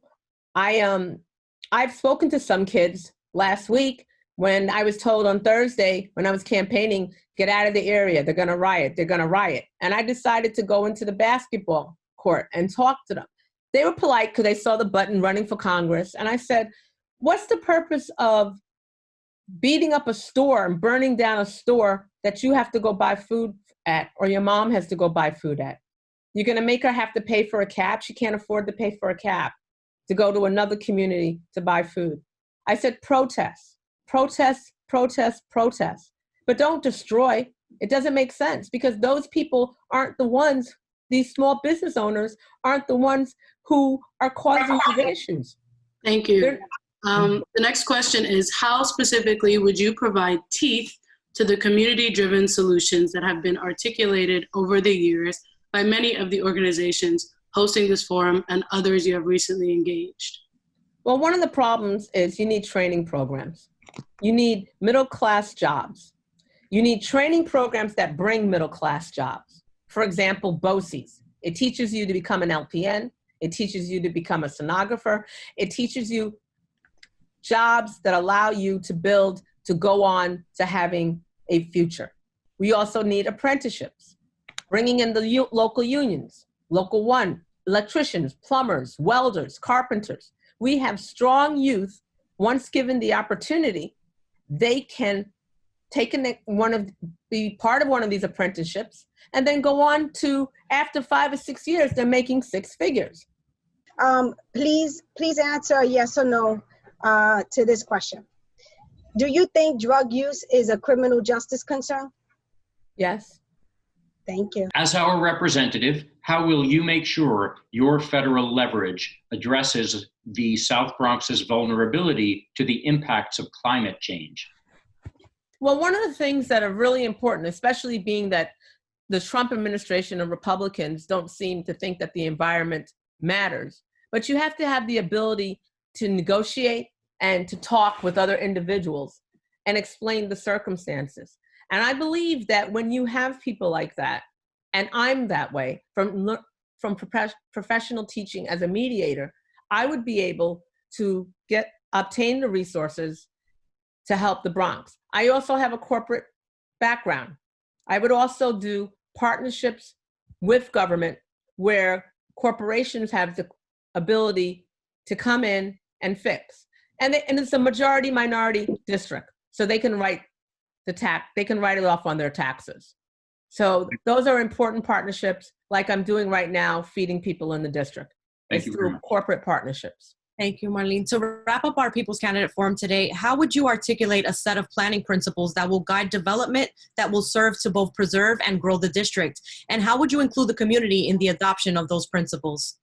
I've spoken to some kids last week when I was told on Thursday, when I was campaigning, get out of the area, they're gonna riot, they're gonna riot. And I decided to go into the basketball court and talk to them. They were polite because they saw the button running for Congress. And I said, what's the purpose of beating up a store and burning down a store that you have to go buy food at, or your mom has to go buy food at? You're gonna make her have to pay for a cab? She can't afford to pay for a cab to go to another community to buy food. I said, protest. Protest, protest, protest. But don't destroy. It doesn't make sense, because those people aren't the ones, these small business owners aren't the ones who are causing these issues. Thank you. The next question is, how specifically would you provide teeth to the community-driven solutions that have been articulated over the years by many of the organizations hosting this forum and others you have recently engaged? Well, one of the problems is you need training programs. You need middle-class jobs. You need training programs that bring middle-class jobs. For example, BOCES. It teaches you to become an LPN. It teaches you to become a sonographer. It teaches you jobs that allow you to build, to go on to having a future. We also need apprenticeships, bringing in the local unions, Local 1, electricians, plumbers, welders, carpenters. We have strong youth. Once given the opportunity, they can be part of one of these apprenticeships, and then go on to, after 5 or 6 years, they're making 6 figures. Please answer yes or no to this question. Do you think drug use is a criminal justice concern? Yes. Thank you. As our representative, how will you make sure your federal leverage addresses the South Bronx's vulnerability to the impacts of climate change? Well, one of the things that are really important, especially being that the Trump administration and Republicans don't seem to think that the environment matters, but you have to have the ability to negotiate and to talk with other individuals and explain the circumstances. And I believe that when you have people like that, and I'm that way, from professional teaching as a mediator, I would be able to obtain the resources to help the Bronx. I also have a corporate background. I would also do partnerships with government where corporations have the ability to come in and fix. And it's a majority minority district, so they can write they can write it off on their taxes. So those are important partnerships, like I'm doing right now, feeding people in the district. Thank you very much. Corporate partnerships. Thank you, Marlene. To wrap up our People's Candidate Forum today, how would you articulate a set of planning principles that will guide development that will serve to both preserve and grow the district? And how would you include the community in the adoption of those principles?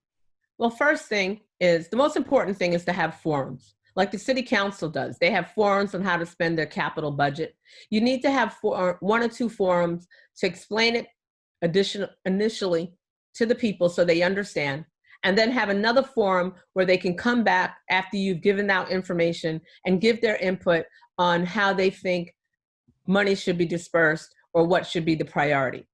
Well, first thing is, the most important thing is to have forums, like the city council does. They have forums on how to spend their capital budget. You need to have 1 or 2 forums to explain it initially to the people so they understand, and then have another forum where they can come back after you've given out information and give their input on how they think money should be dispersed or what should be the priority.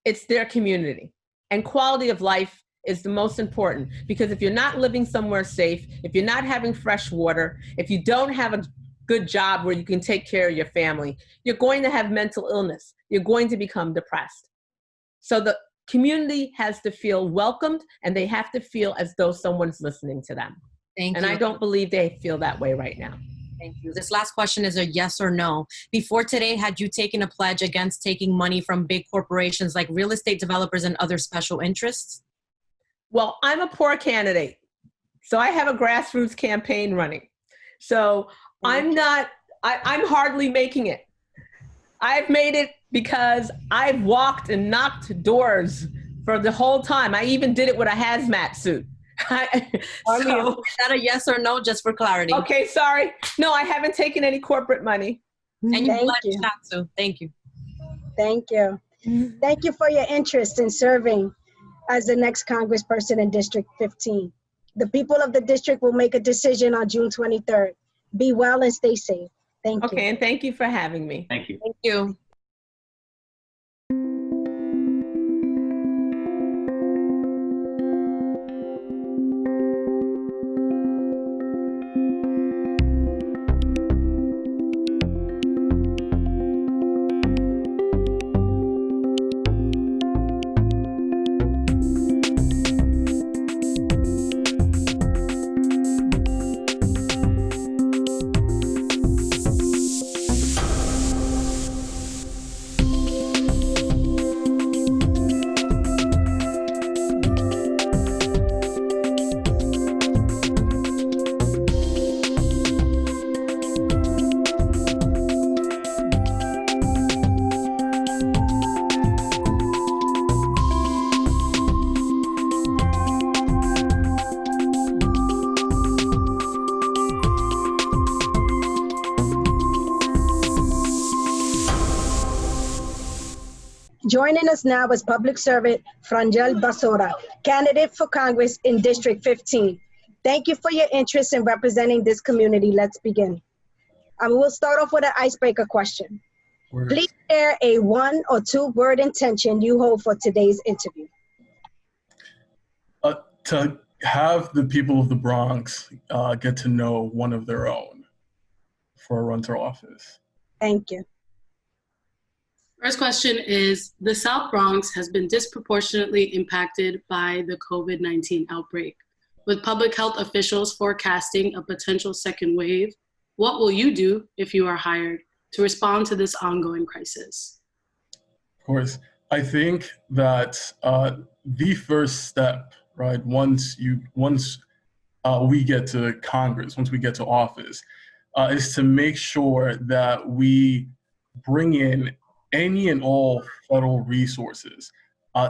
It's their community. And quality of life is the most important, because if you're not living somewhere safe, if you're not having fresh water, if you don't have a good job where you can take care of your family, you're going to have mental illness. You're going to become depressed. So the community has to feel welcomed, and they have to feel as though someone's listening to them. Thank you. And I don't believe they feel that way right now. Thank you. This last question is a yes or no. Before today, had you taken a pledge against taking money from big corporations like real estate developers and other special interests? Well, I'm a poor candidate, so I have a grassroots campaign running. So I'm hardly making it. I've made it because I've walked and knocked doors for the whole time. I even did it with a hazmat suit. Is that a yes or no, just for clarity? Okay, sorry. No, I haven't taken any corporate money. And you Thank pledged you. not to. Thank you. Thank you. Thank you for your interest in serving as the next congressperson in District 15. The people of the district will make a decision on June 23rd. Be well and stay safe. Thank you. Okay, and thank you for having me. Thank you. Thank you. Joining us now is public servant Frangel Basora, candidate for Congress in District 15. Thank you for your interest in representing this community. Let's begin. We'll start off with an icebreaker question. Please share a 1 or 2 word intention you hold for today's interview. To have the people of the Bronx get to know one of their own for a run for office. Thank you. First question is, the South Bronx has been disproportionately impacted by the COVID-19 outbreak. With public health officials forecasting a potential second wave, what will you do if you are hired to respond to this ongoing crisis? Of course, I think that the first step, right, once we get to Congress, once we get to office, is to make sure that we bring in any and all federal resources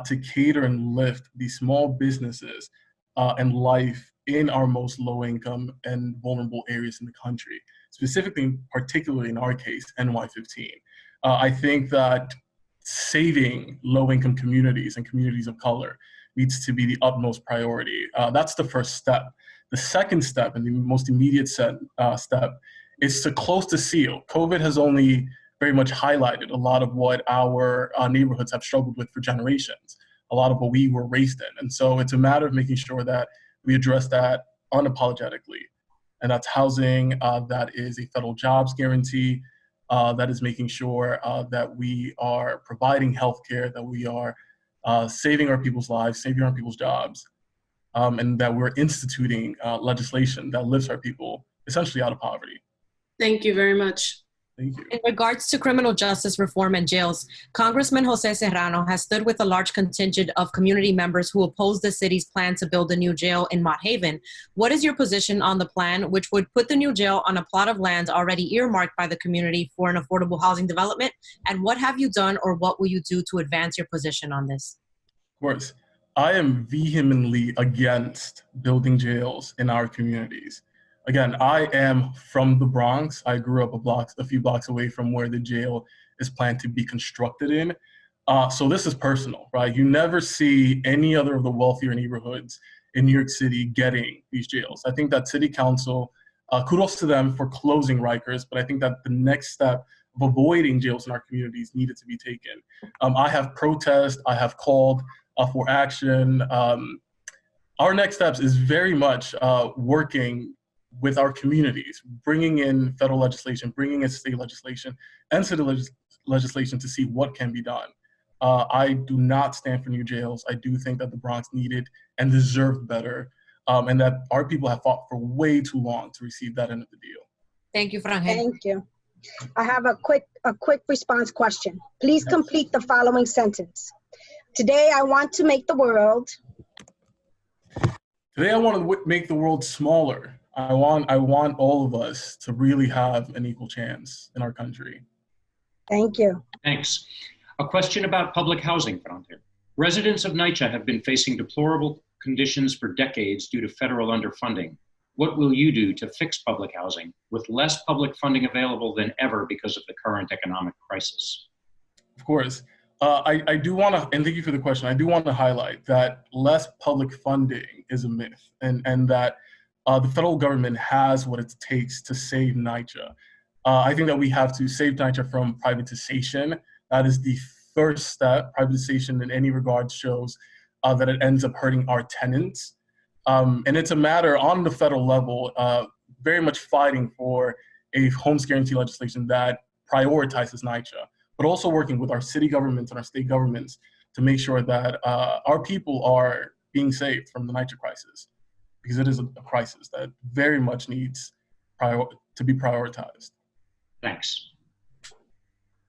to cater and lift the small businesses and life in our most low-income and vulnerable areas in the country, specifically, particularly in our case, NY15. I think that saving low-income communities and communities of color needs to be the utmost priority. That's the first step. The second step, and the most immediate step, is to close the seal. COVID has only very much highlighted a lot of what our neighborhoods have struggled with for generations, a lot of what we were raised in. And so it's a matter of making sure that we address that unapologetically. And that's housing, that is a federal jobs guarantee, that is making sure that we are providing healthcare, that we are saving our people's lives, saving our people's jobs, and that we're instituting legislation that lifts our people essentially out of poverty. Thank you very much. Thank you. In regards to criminal justice reform and jails, Congressman Jose Serrano has stood with a large contingent of community members who oppose the city's plan to build a new jail in Mott Haven. What is your position on the plan, which would put the new jail on a plot of land already earmarked by the community for an affordable housing development? And what have you done, or what will you do to advance your position on this? Of course, I am vehemently against building jails in our communities. Again, I am from the Bronx. I grew up a few blocks away from where the jail is planned to be constructed in. So this is personal, right? You never see any other of the wealthier neighborhoods in New York City getting these jails. I think that City Council, kudos to them for closing Rikers, but I think that the next step of avoiding jails in our communities needed to be taken. I have protested, I have called for action. our next steps is very much working with our communities, bringing in federal legislation, bringing in state legislation, and city legislation to see what can be done. I do not stand for new jails. I do think that the Bronx needed and deserved better, and that our people have fought for way too long to receive that end of the deal. Thank you, Franje. Thank you. I have a quick response question. Please complete the following sentence. Today, I want to make the world. Today, I want to make the world smaller. I want all of us to really have an equal chance in our country. Thank you. Thanks. A question about public housing, Franje. Residents of NYCHA have been facing deplorable conditions for decades due to federal underfunding. What will you do to fix public housing with less public funding available than ever because of the current economic crisis? Of course. I do want to, and thank you for the question, I do want to highlight that less public funding is a myth, and that the federal government has what it takes to save NYCHA. I think that we have to save NYCHA from privatization. That is the first step. Privatization in any regard shows that it ends up hurting our tenants. And it's a matter on the federal level, very much fighting for a homes guarantee legislation that prioritizes NYCHA, but also working with our city governments and our state governments to make sure that our people are being saved from the NYCHA crisis, because it is a crisis that very much needs to be prioritized. Thanks.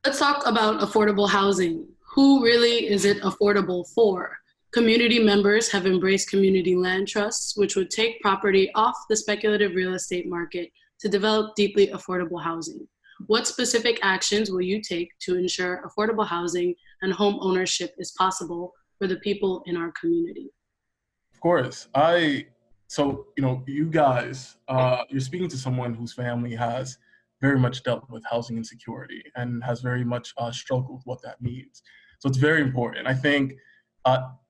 Let's talk about affordable housing. Who really is it affordable for? Community members have embraced community land trusts, which would take property off the speculative real estate market to develop deeply affordable housing. What specific actions will you take to ensure affordable housing and home ownership is possible for the people in our community? Of course. So, you guys, you're speaking to someone whose family has very much dealt with housing insecurity and has very much struggled with what that means. So it's very important. I think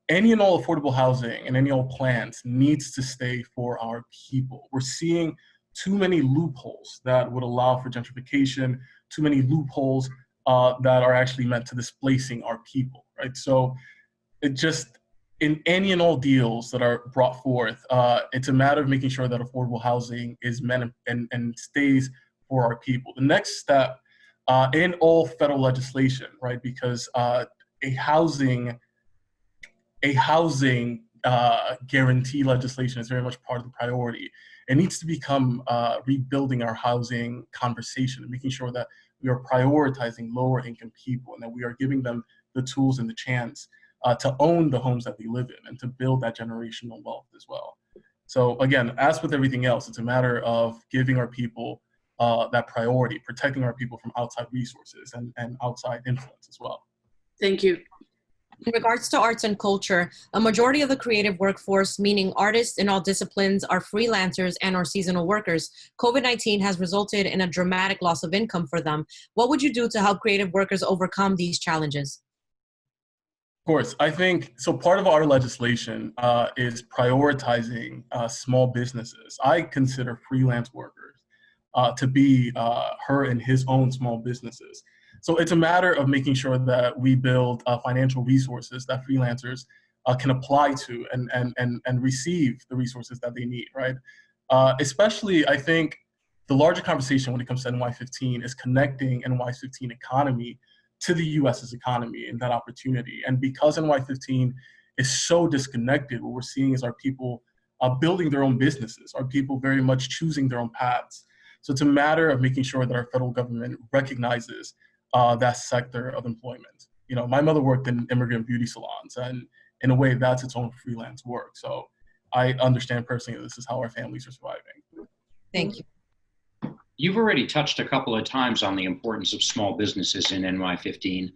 any and all affordable housing and any all plans needs to stay for our people. We're seeing too many loopholes that would allow for gentrification, too many loopholes that are actually meant to displacing our people, right? So it just, in any and all deals that are brought forth, it's a matter of making sure that affordable housing is meant and stays for our people. The next step in all federal legislation, right? Because a housing guarantee legislation is very much part of the priority. It needs to become rebuilding our housing conversation and making sure that we are prioritizing lower income people and that we are giving them the tools and the chance to own the homes that they live in and to build that generational wealth as well. So again, as with everything else, it's a matter of giving our people that priority, protecting our people from outside resources and outside influence as well. Thank you. In regards to arts and culture, a majority of the creative workforce, meaning artists in all disciplines, are freelancers and or seasonal workers. COVID-19 has resulted in a dramatic loss of income for them. What would you do to help creative workers overcome these challenges? Of course, I think, so part of our legislation is prioritizing small businesses. I consider freelance workers to be her and his own small businesses. So it's a matter of making sure that we build financial resources that freelancers can apply to and receive the resources that they need, right? Especially, I think, the larger conversation when it comes to NY15 is connecting NY15 economy to the US's economy and that opportunity. And because NY15 is so disconnected, what we're seeing is our people building their own businesses, our people very much choosing their own paths. So it's a matter of making sure that our federal government recognizes that sector of employment. My mother worked in immigrant beauty salons, and in a way that's its own freelance work. So I understand personally this is how our families are surviving. Thank you. You've already touched a couple of times on the importance of small businesses in NY15.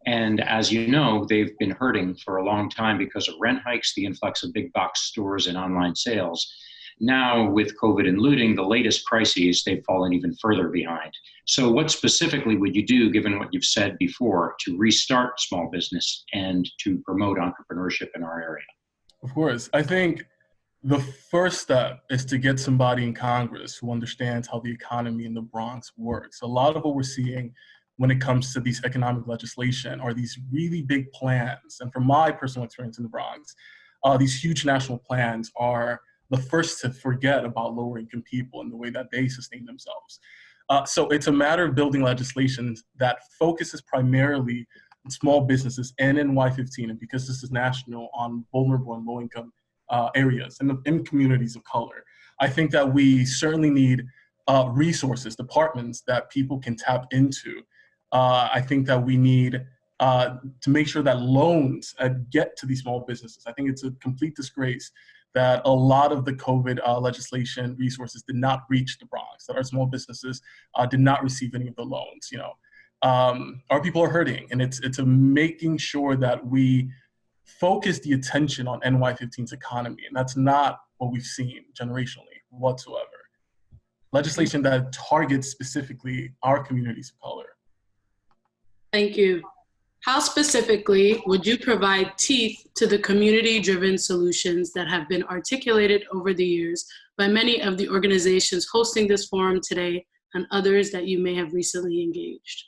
And as you know, they've been hurting for a long time because of rent hikes, the influx of big box stores and online sales. Now with COVID and looting, the latest crises, they've fallen even further behind. So what specifically would you do, given what you've said before, to restart small business and to promote entrepreneurship in our area? Of course, I think the first step is to get somebody in Congress who understands how the economy in the Bronx works. A lot of what we're seeing when it comes to these economic legislation are these really big plans. And from my personal experience in the Bronx, these huge national plans are the first to forget about lower income people and the way that they sustain themselves. So it's a matter of building legislation that focuses primarily on small businesses and in Y15, and because this is national, on vulnerable and low income areas and in communities of color. I think that we certainly need resources, departments that people can tap into. I think that we need to make sure that loans get to these small businesses. I think it's a complete disgrace that a lot of the COVID legislation resources did not reach the Bronx, that our small businesses did not receive any of the loans. Our people are hurting, and it's a making sure that we focus the attention on NY15's economy, and that's not what we've seen generationally whatsoever. Legislation that targets specifically our communities of color. Thank you. How specifically would you provide teeth to the community-driven solutions that have been articulated over the years by many of the organizations hosting this forum today and others that you may have recently engaged?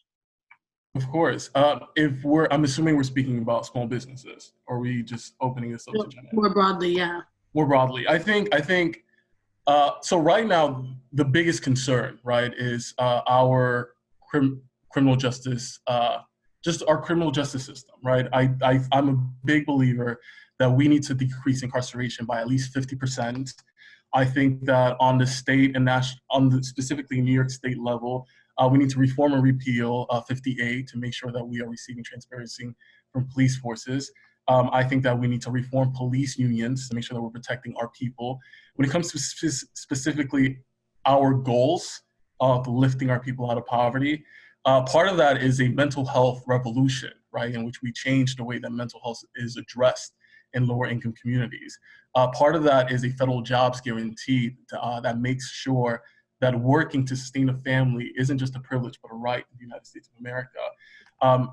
Of course. I'm assuming we're speaking about small businesses, or are we just opening this up to general? More broadly, yeah. More broadly. I think so right now, the biggest concern, right, is our criminal justice, just our criminal justice system, right? I'm a big believer that we need to decrease incarceration by at least 50%. I think that on the state and national, specifically New York State level, we need to reform and repeal 58 to make sure that we are receiving transparency from police forces. I think that we need to reform police unions to make sure that we're protecting our people. When it comes to specifically our goals of lifting our people out of poverty, part of that is a mental health revolution, right, in which we change the way that mental health is addressed in lower income communities. Part of that is a federal jobs guarantee that makes sure that working to sustain a family isn't just a privilege, but a right in the United States of America.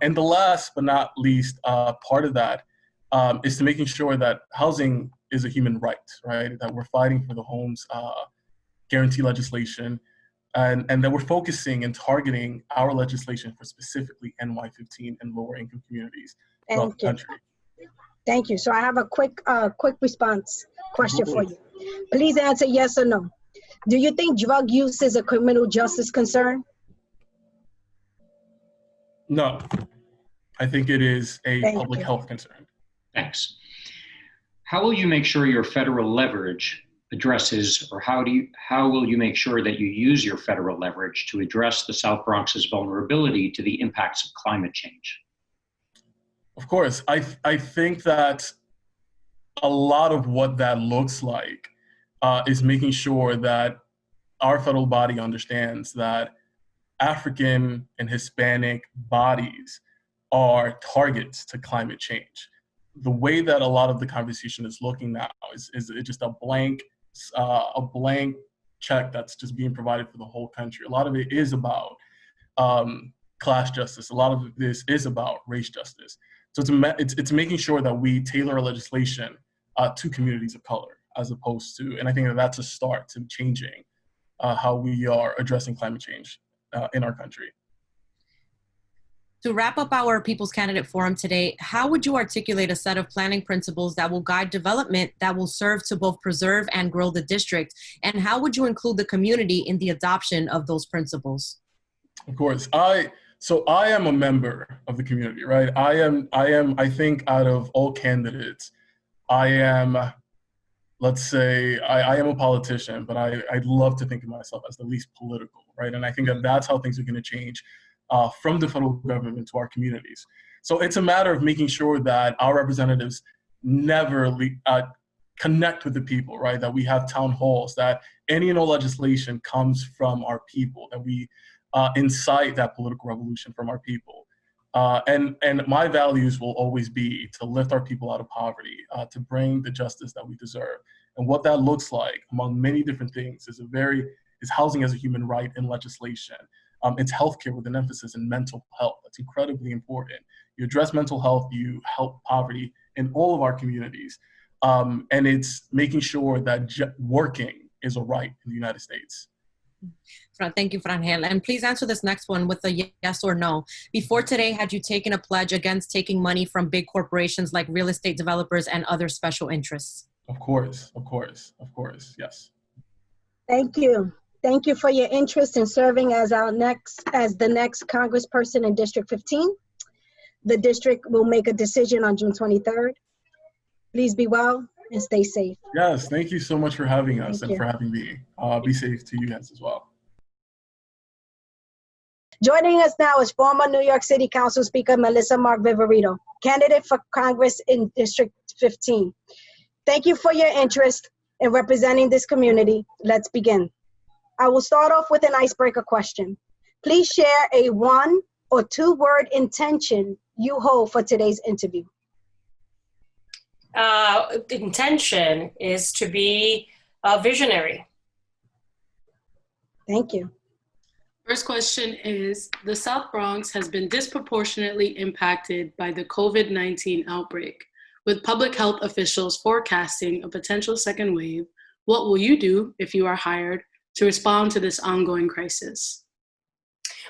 And the last but not least part of that is to making sure that housing is a human right, right? That we're fighting for the homes guarantee legislation, and that we're focusing and targeting our legislation for specifically NY15 and lower income communities throughout the country. Thank you. So I have a quick response question for you. Please answer yes or no. Do you think drug use is a criminal justice concern? No, I think it is a public health concern. Thanks. How will you make sure your federal leverage addresses, or how will you make sure that you use your federal leverage to address the South Bronx's vulnerability to the impacts of climate change? Of course, I think that a lot of what that looks like is making sure that our federal body understands that African and Hispanic bodies are targets to climate change. The way that a lot of the conversation is looking now is just a blank check that's just being provided for the whole country. A lot of it is about class justice. A lot of this is about race justice. So it's making sure that we tailor our legislation to communities of color, as opposed to, and I think that that's a start to changing how we are addressing climate change in our country. To wrap up our People's Candidate Forum today, how would you articulate a set of planning principles that will guide development that will serve to both preserve and grow the district? And how would you include the community in the adoption of those principles? Of course. So I am a member of the community, right? I think out of all candidates, I am, let's say, I am a politician, but I'd love to think of myself as the least political, right? And I think that that's how things are going to change from the federal government to our communities. So it's a matter of making sure that our representatives never connect with the people, right? That we have town halls, that any and all legislation comes from our people, that we incite that political revolution from our people. And my values will always be to lift our people out of poverty, to bring the justice that we deserve. And what that looks like, among many different things, is housing as a human right in legislation. It's healthcare with an emphasis in mental health. That's incredibly important. You address mental health, you help poverty in all of our communities. And it's making sure that working is a right in the United States. Thank you, Frangel. And please answer this next one with a yes or no. Before today, had you taken a pledge against taking money from big corporations like real estate developers and other special interests? Of course, yes. Thank you. Thank you for your interest in serving as the next congressperson in District 15. The district will make a decision on June 23rd. Please be well and stay safe. Yes, thank you so much for having us Thank you. for having me. Be safe to you guys as well. Joining us now is former New York City Council Speaker Melissa Mark Viverito, candidate for Congress in District 15. Thank you for your interest in representing this community. Let's begin. I will start off with an icebreaker question. Please share a 1 or 2 word intention you hold for today's interview. The intention is to be visionary. Thank you. First question is, the South Bronx has been disproportionately impacted by the COVID-19 outbreak. With public health officials forecasting a potential second wave, what will you do if you are hired to respond to this ongoing crisis?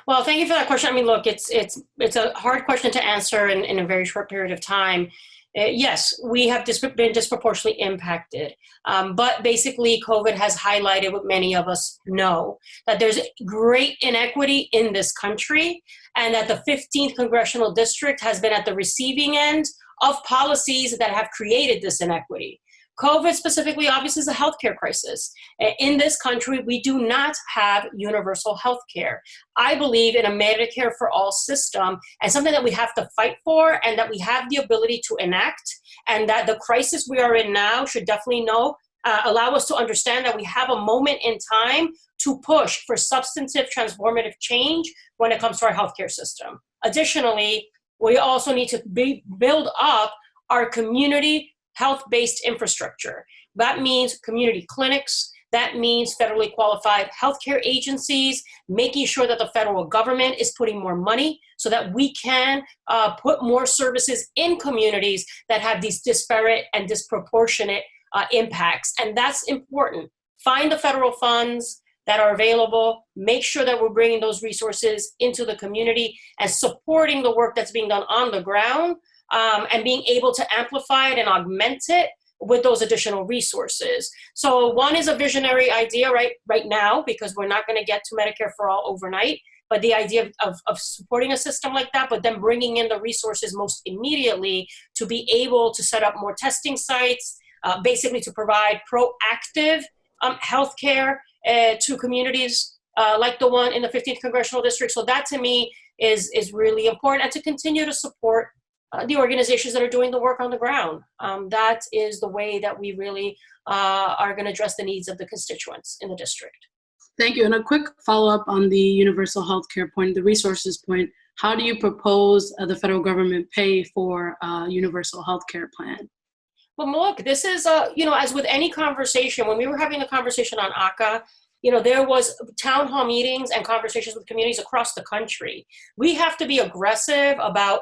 Well, thank you for that question. I mean, look, it's a hard question to answer in a very short period of time. Yes, we have been disproportionately impacted, but basically COVID has highlighted what many of us know, that there's great inequity in this country and that the 15th Congressional District has been at the receiving end of policies that have created this inequity. COVID specifically, obviously, is a healthcare crisis. In this country, we do not have universal healthcare. I believe in a Medicare for all system and something that we have to fight for and that we have the ability to enact, and that the crisis we are in now should definitely allow us to understand that we have a moment in time to push for substantive transformative change when it comes to our healthcare system. Additionally, we also need to build up our community health-based infrastructure. That means community clinics. That means federally qualified healthcare agencies, making sure that the federal government is putting more money so that we can put more services in communities that have these disparate and disproportionate impacts. And that's important. Find the federal funds that are available, make sure that we're bringing those resources into the community and supporting the work that's being done on the ground, and being able to amplify it and augment it with those additional resources. So one is a visionary idea right now, because we're not going to get to Medicare for all overnight, but the idea of supporting a system like that, but then bringing in the resources most immediately to be able to set up more testing sites, basically to provide proactive healthcare to communities like the one in the 15th Congressional District. So that to me is really important, and to continue to support the organizations that are doing the work on the ground. That is the way that we really are going to address the needs of the constituents in the district. Thank you. And a quick follow-up on the universal health care point, the resources point. How do you propose the federal government pay for a universal health care plan? Well, look, this is, as with any conversation, when we were having the conversation on ACA, there was town hall meetings and conversations with communities across the country. We have to be aggressive about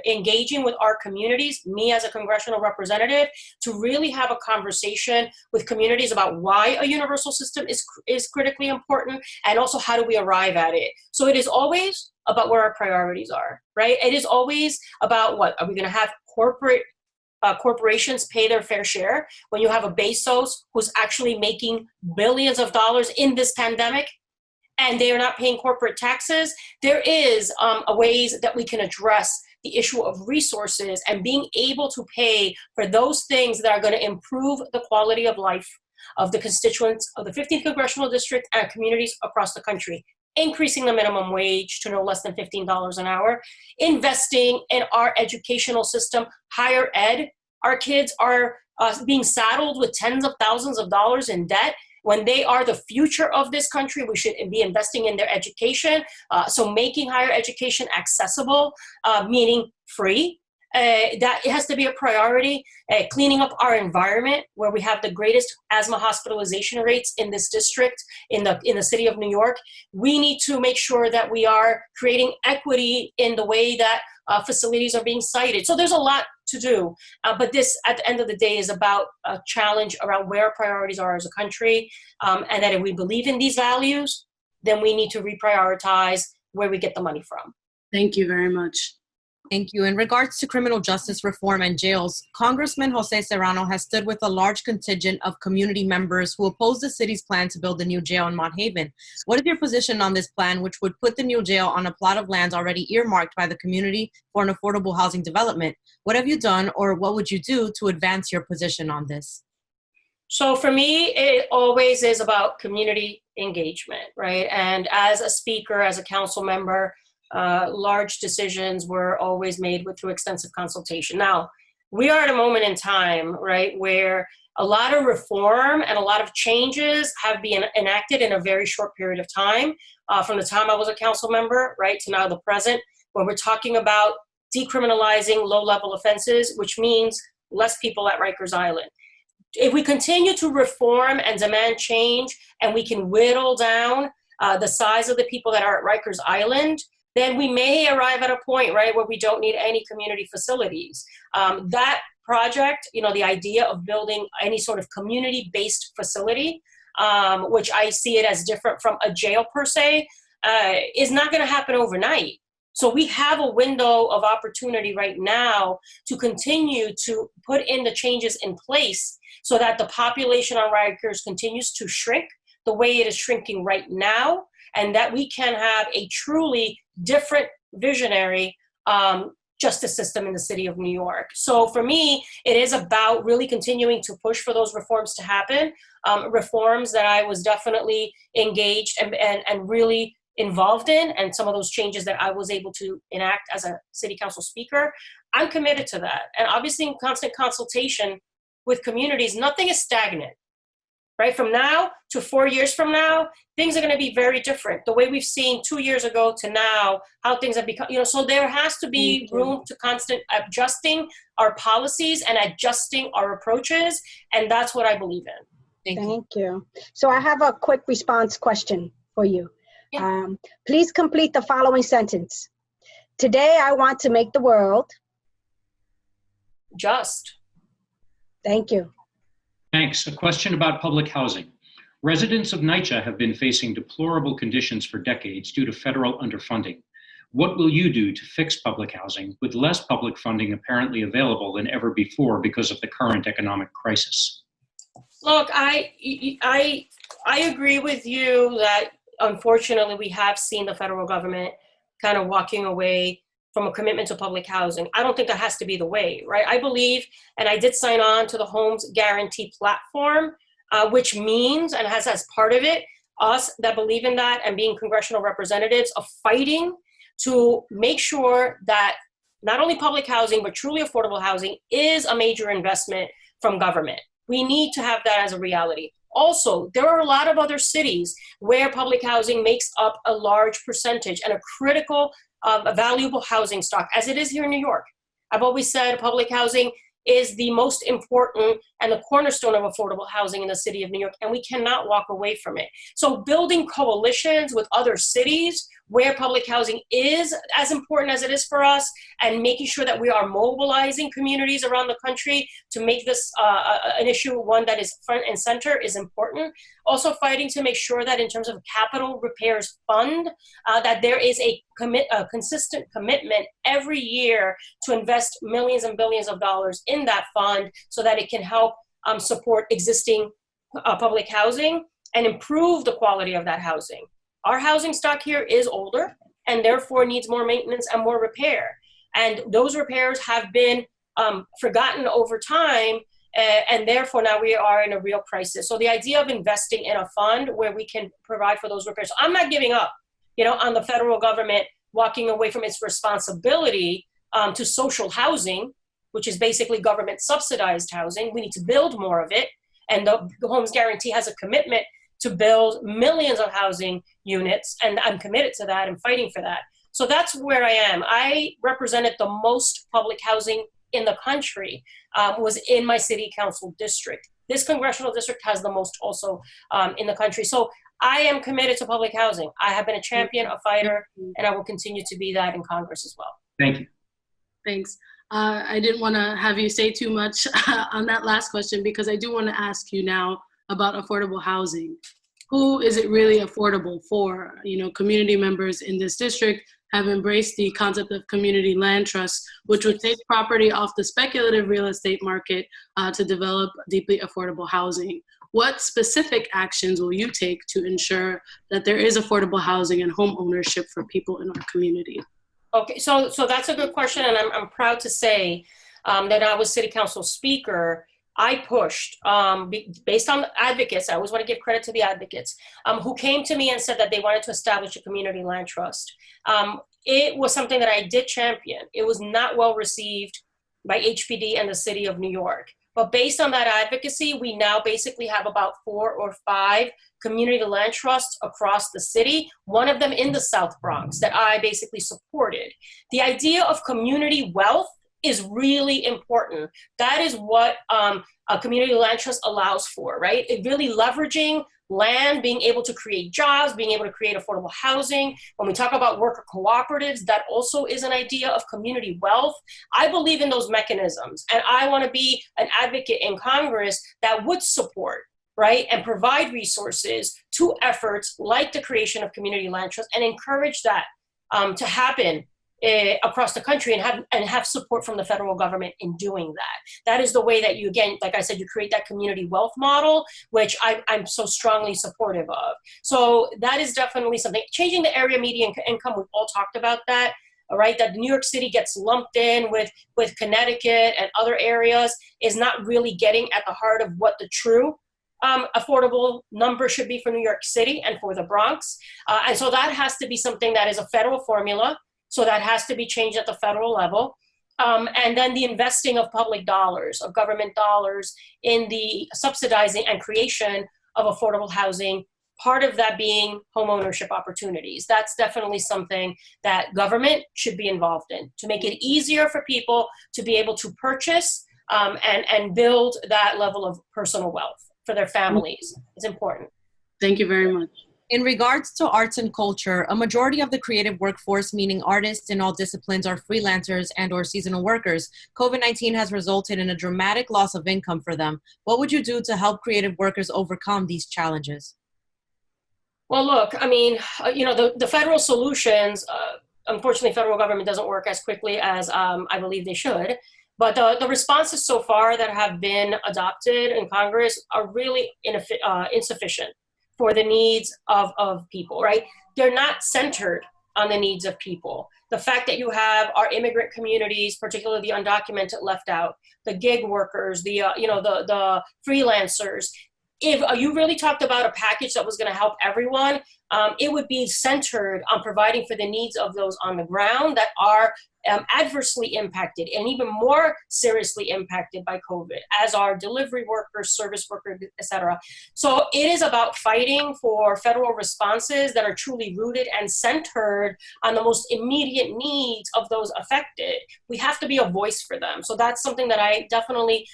engaging with our communities, me as a congressional representative, to really have a conversation with communities about why a universal system is critically important, and also how do we arrive at it. So it is always about where our priorities are, right? It is always about what, are we gonna have corporations pay their fair share when you have a Bezos who's actually making billions of dollars in this pandemic and they are not paying corporate taxes? There is ways that we can address the issue of resources and being able to pay for those things that are going to improve the quality of life of the constituents of the 15th Congressional District and communities across the country. Increasing the minimum wage to no less than $15 an hour, investing in our educational system, higher ed. Our kids are being saddled with tens of thousands of dollars in debt when they are the future of this country. We should be investing in their education. So making higher education accessible, meaning free, that it has to be a priority. Cleaning up our environment, where we have the greatest asthma hospitalization rates in this district, in the city of New York. We need to make sure that we are creating equity in the way that facilities are being sited. So there's a lot to do, but this, at the end of the day, is about a challenge around where our priorities are as a country, and that if we believe in these values, then we need to reprioritize where we get the money from. Thank you very much. Thank you. In regards to criminal justice reform and jails, Congressman Jose Serrano has stood with a large contingent of community members who oppose the city's plan to build a new jail in Mont Haven. What is your position on this plan, which would put the new jail on a plot of land already earmarked by the community for an affordable housing development? What have you done, or what would you do to advance your position on this? So for me, it always is about community engagement, right? And as a speaker, as a council member, large decisions were always made through extensive consultation. Now, we are at a moment in time, right, where a lot of reform and a lot of changes have been enacted in a very short period of time, from the time I was a council member, right, to now the present, when we're talking about decriminalizing low-level offenses, which means less people at Rikers Island. If we continue to reform and demand change, and we can whittle down the size of the people that are at Rikers Island, then we may arrive at a point, right, where we don't need any community facilities. That project, the idea of building any sort of community-based facility, which I see it as different from a jail per se, is not going to happen overnight. So we have a window of opportunity right now to continue to put in the changes in place so that the population on Rikers continues to shrink the way it is shrinking right now, and that we can have a truly different visionary justice system in the city of New York. So for me, it is about really continuing to push for those reforms to happen, reforms that I was definitely engaged and really involved in, and some of those changes that I was able to enact as a city council speaker. I'm committed to that. And obviously in constant consultation with communities, nothing is stagnant. Right? From now to 4 years from now, things are going to be very different. The way we've seen 2 years ago to now, how things have become, so there has to be room to constant adjusting our policies and adjusting our approaches. And that's what I believe in. Thank you. So I have a quick response question for you. Yeah. Please complete the following sentence. Today, I want to make the world just. Thank you. Thanks. A question about public housing. Residents of NYCHA have been facing deplorable conditions for decades due to federal underfunding. What will you do to fix public housing with less public funding apparently available than ever before because of the current economic crisis? Look, I agree with you that unfortunately we have seen the federal government kind of walking away from a commitment to public housing. I don't think that has to be the way, right? I believe, and I did sign on to the Homes Guarantee platform, which means, and has as part of it, us that believe in that and being congressional representatives of fighting to make sure that not only public housing, but truly affordable housing is a major investment from government. We need to have that as a reality. Also, there are a lot of other cities where public housing makes up a large percentage and a critical, a valuable housing stock, as it is here in New York. I've always said public housing is the most important and the cornerstone of affordable housing in the city of New York, and we cannot walk away from it. So building coalitions with other cities where public housing is as important as it is for us, and making sure that we are mobilizing communities around the country to make this an issue, one that is front and center, is important. Also fighting to make sure that in terms of capital repairs fund, that there is a consistent commitment every year to invest millions and billions of dollars in that fund so that it can help support existing public housing and improve the quality of that housing. Our housing stock here is older and therefore needs more maintenance and more repair. And those repairs have been forgotten over time, and therefore now we are in a real crisis. So the idea of investing in a fund where we can provide for those repairs. So I'm not giving up, on the federal government walking away from its responsibility to social housing, which is basically government subsidized housing. We need to build more of it. And the Homes Guarantee has a commitment to build millions of housing units, and I'm committed to that and fighting for that. So that's where I am. I represented the most public housing in the country, was in my city council district. This congressional district has the most also in the country. So I am committed to public housing. I have been a champion, a fighter, and I will continue to be that in Congress as well. Thank you. Thanks. I didn't want to have you say too much on that last question, because I do want to ask you now about affordable housing. Who is it really affordable for? You know, community members in this district have embraced the concept of community land trusts, which would take property off the speculative real estate market to develop deeply affordable housing. What specific actions will you take to ensure that there is affordable housing and home ownership for people in our community? Okay, so that's a good question, and I'm proud to say that I was city council speaker. I pushed, based on advocates, I always want to give credit to the advocates, who came to me and said that they wanted to establish a community land trust. It was something that I did champion. It was not well received by HPD and the city of New York. But based on that advocacy, we now basically have about 4 or 5 community land trusts across the city, one of them in the South Bronx that I basically supported. The idea of community wealth is really important. That is what a community land trust allows for, right? It really leveraging land, being able to create jobs, being able to create affordable housing. When we talk about worker cooperatives, that also is an idea of community wealth. I believe in those mechanisms, and I want to be an advocate in Congress that would support, right, and provide resources to efforts like the creation of community land trusts and encourage that to happen across the country and have support from the federal government in doing that. That is the way that you, again, like I said, you create that community wealth model, which I'm so strongly supportive of. So that is definitely something. Changing the area median income, we've all talked about that, all right? That New York City gets lumped in with Connecticut and other areas is not really getting at the heart of what the true affordable number should be for New York City and for the Bronx. And so that has to be something that is a federal formula. So that has to be changed at the federal level. And then the investing of public dollars, of government dollars in the subsidizing and creation of affordable housing, part of that being homeownership opportunities. That's definitely something that government should be involved in to make it easier for people to be able to purchase and build that level of personal wealth for their families. It's important. Thank you very much. In regards to arts and culture, a majority of the creative workforce, meaning artists in all disciplines, are freelancers and or seasonal workers. COVID-19 has resulted in a dramatic loss of income for them. What would you do to help creative workers overcome these challenges? Well, look, I mean, you know, the federal solutions, unfortunately, federal government doesn't work as quickly as I believe they should. But the responses so far that have been adopted in Congress are really insufficient for the needs of people, right? They're not centered on the needs of people. The fact that you have our immigrant communities, particularly the undocumented, left out, the gig workers, the the freelancers. If you really talked about a package that was going to help everyone, it would be centered on providing for the needs of those on the ground that are adversely impacted and even more seriously impacted by COVID, as are delivery workers, service workers, et cetera. So it is about fighting for federal responses that are truly rooted and centered on the most immediate needs of those affected. We have to be a voice for them. So that's something that I definitely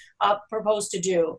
propose to do.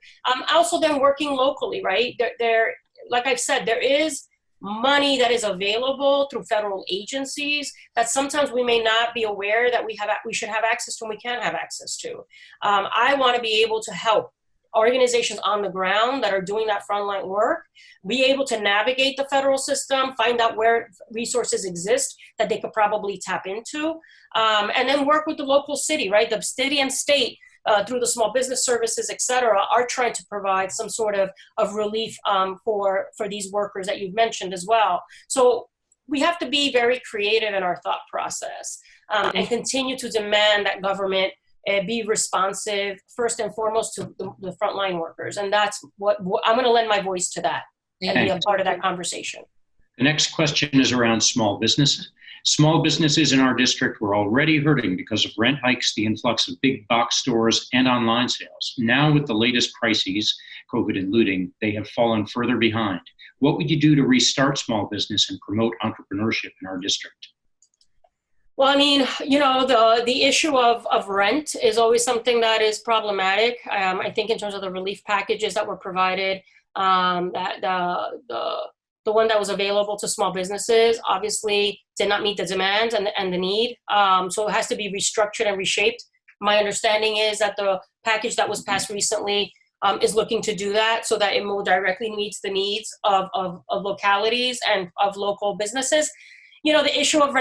Also then working locally, right? There, like I've said, there is money that is available through federal agencies that sometimes we may not be aware that we should have access to and we can't have access to. I want to be able to help organizations on the ground that are doing that frontline work be able to navigate the federal system, find out where resources exist that they could probably tap into, and then work with the local city, right? The city and state through the small business services, et cetera, are trying to provide some sort of relief for these workers that you've mentioned as well. So we have to be very creative in our thought process and continue to demand that government be responsive, first and foremost, to the frontline workers. And that's what I'm going to lend my voice to that and be a part of that conversation. The next question is around small businesses. Small businesses in our district were already hurting because of rent hikes, the influx of big box stores, and online sales. Now with the latest crises, COVID and looting, they have fallen further behind. What would you do to restart small business and promote entrepreneurship in our district? Well, I mean, you know, the issue of rent is always something that is problematic. I think in terms of the relief packages that were provided, that the one that was available to small businesses obviously did not meet the demands and the need. So it has to be restructured and reshaped. My understanding is that the package that was passed recently is looking to do that so that it more directly meets the needs of localities and of local businesses. You know, the issue of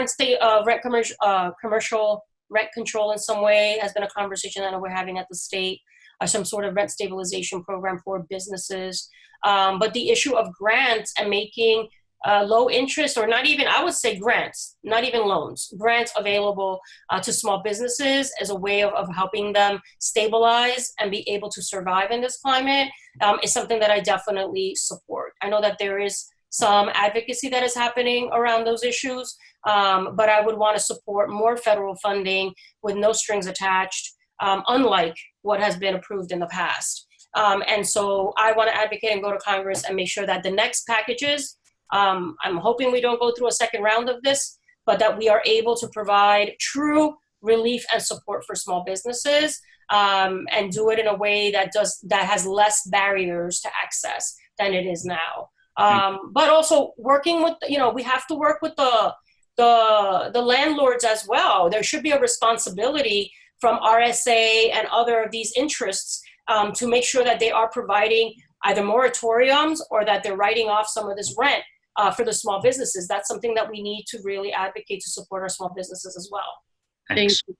commercial rent control in some way has been a conversation that we're having at the state, some sort of rent stabilization program for businesses. But the issue of grants and making low interest, or not even, I would say grants, not even loans, grants available to small businesses as a way of helping them stabilize and be able to survive in this climate is something that I definitely support. I know that there is some advocacy that is happening around those issues, but I would want to support more federal funding with no strings attached, unlike what has been approved in the past. And so I want to advocate and go to Congress and make sure that the next packages, I'm hoping we don't go through a second round of this, but that we are able to provide true relief and support for small businesses, and do it in a way that has less barriers to access than it is now. But also working with, you know, we have to work with the landlords as well. There should be a responsibility from RSA and other of these interests to make sure that they are providing either moratoriums or that they're writing off some of this rent for the small businesses. That's something that we need to really advocate to support our small businesses as well. Thank you.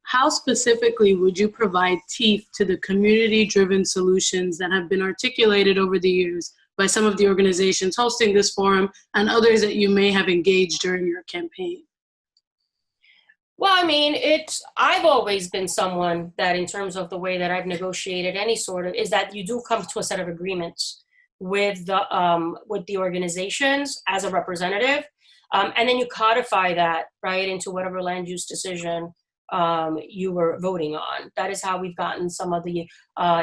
How specifically would you provide teeth to the community-driven solutions that have been articulated over the years by some of the organizations hosting this forum and others that you may have engaged during your campaign? Well, I mean, I've always been someone that, in terms of the way that I've negotiated any sort of, is that you do come to a set of agreements with the organizations as a representative, and then you codify that right into whatever land use decision you were voting on. That is how we've gotten some of the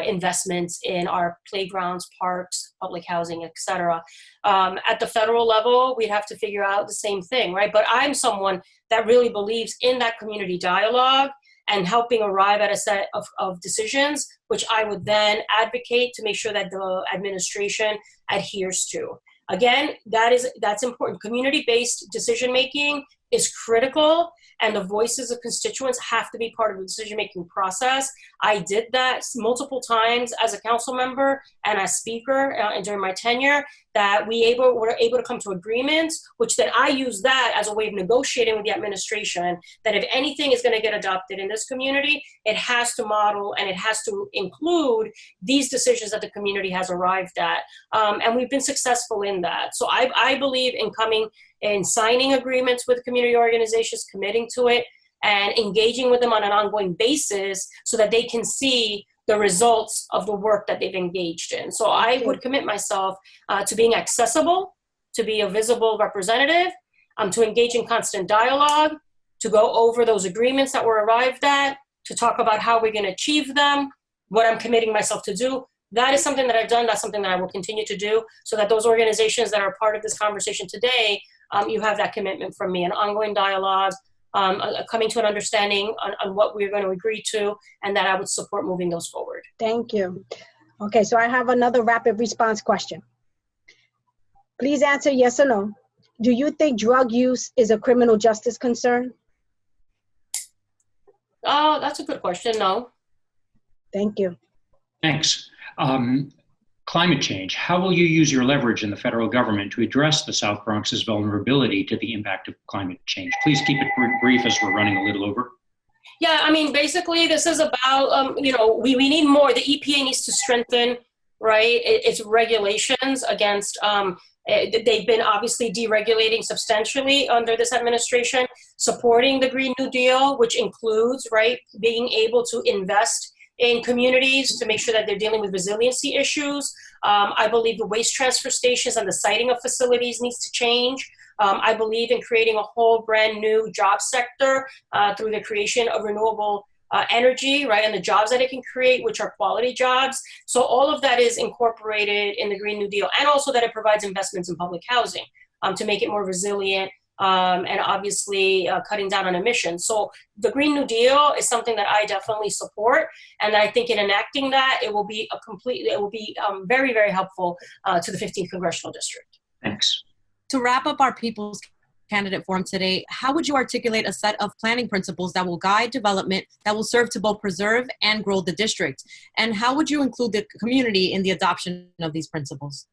investments in our playgrounds, parks, public housing, et cetera. At the federal level, we'd have to figure out the same thing, right? But I'm someone that really believes in that community dialogue and helping arrive at a set of decisions, which I would then advocate to make sure that the administration adheres to. Again, that's important. Community-based decision-making is critical, and the voices of constituents have to be part of the decision-making process. I did that multiple times as a council member and as speaker during my tenure, that were able to come to agreements, which then I use that as a way of negotiating with the administration, that if anything is going to get adopted in this community, it has to model and it has to include these decisions that the community has arrived at. And we've been successful in that. So I believe in coming and signing agreements with community organizations, committing to it, and engaging with them on an ongoing basis so that they can see the results of the work that they've engaged in. So I would commit myself to being accessible, to be a visible representative, to engage in constant dialogue, to go over those agreements that were arrived at, to talk about how we're going to achieve them, what I'm committing myself to do. That is something that I've done. That's something that I will continue to do, so that those organizations that are part of this conversation today, you have that commitment from me, an ongoing dialogue, coming to an understanding on what we're going to agree to, and that I would support moving those forward. Thank you. Okay, so I have another rapid response question. Please answer yes or no. Do you think drug use is a criminal justice concern? Oh, that's a good question. No. Thank you. Thanks. Climate change. How will you use your leverage in the federal government to address the South Bronx's vulnerability to the impact of climate change? Please keep it brief as we're running a little over. Yeah, I mean, basically this is about, we need more. The EPA needs to strengthen, right, its regulations against, they've been obviously deregulating substantially under this administration, supporting the Green New Deal, which includes, right, being able to invest in communities to make sure that they're dealing with resiliency issues. I believe the waste transfer stations and the siting of facilities needs to change. I believe in creating a whole brand new job sector through the creation of renewable energy, right, and the jobs that it can create, which are quality jobs. So all of that is incorporated in the Green New Deal, and also that it provides investments in public housing to make it more resilient and obviously cutting down on emissions. So the Green New Deal is something that I definitely support, and I think in enacting that, it will be very, very helpful to the 15th Congressional District. Thanks. To wrap up our People's Candidate Forum today, how would you articulate a set of planning principles that will guide development that will serve to both preserve and grow the district? And how would you include the community in the adoption of these principles?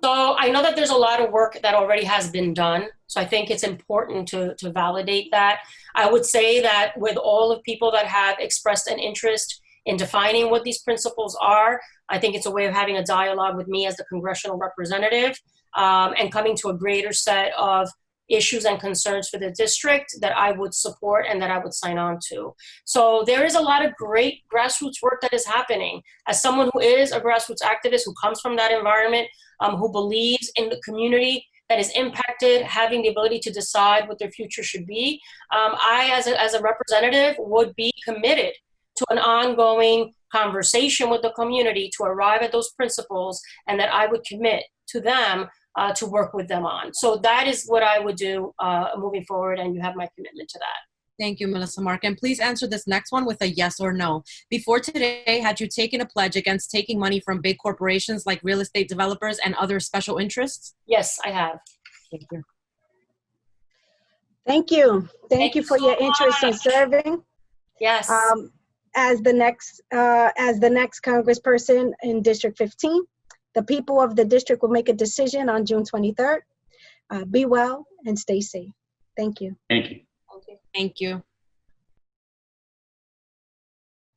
So I know that there's a lot of work that already has been done. So I think it's important to validate that. I would say that with all of people that have expressed an interest in defining what these principles are, I think it's a way of having a dialogue with me as the congressional representative and coming to a greater set of issues and concerns for the district that I would support and that I would sign on to. So there is a lot of great grassroots work that is happening. As someone who is a grassroots activist, who comes from that environment, who believes in the community that is impacted, having the ability to decide what their future should be, I, as a representative, would be committed to an ongoing conversation with the community to arrive at those principles, and that I would commit to them to work with them on. So that is what I would do moving forward, and you have my commitment to that. Thank you, Melissa Mark. And please answer this next one with a yes or no. Before today, had you taken a pledge against taking money from big corporations like real estate developers and other special interests? Yes, I have. Thank you. Thank you. Thank you for your interest in serving. Yes. As the next congressperson in District 15, the people of the district will make a decision on June 23rd. Be well and stay safe. Thank you. Thank you. Thank you.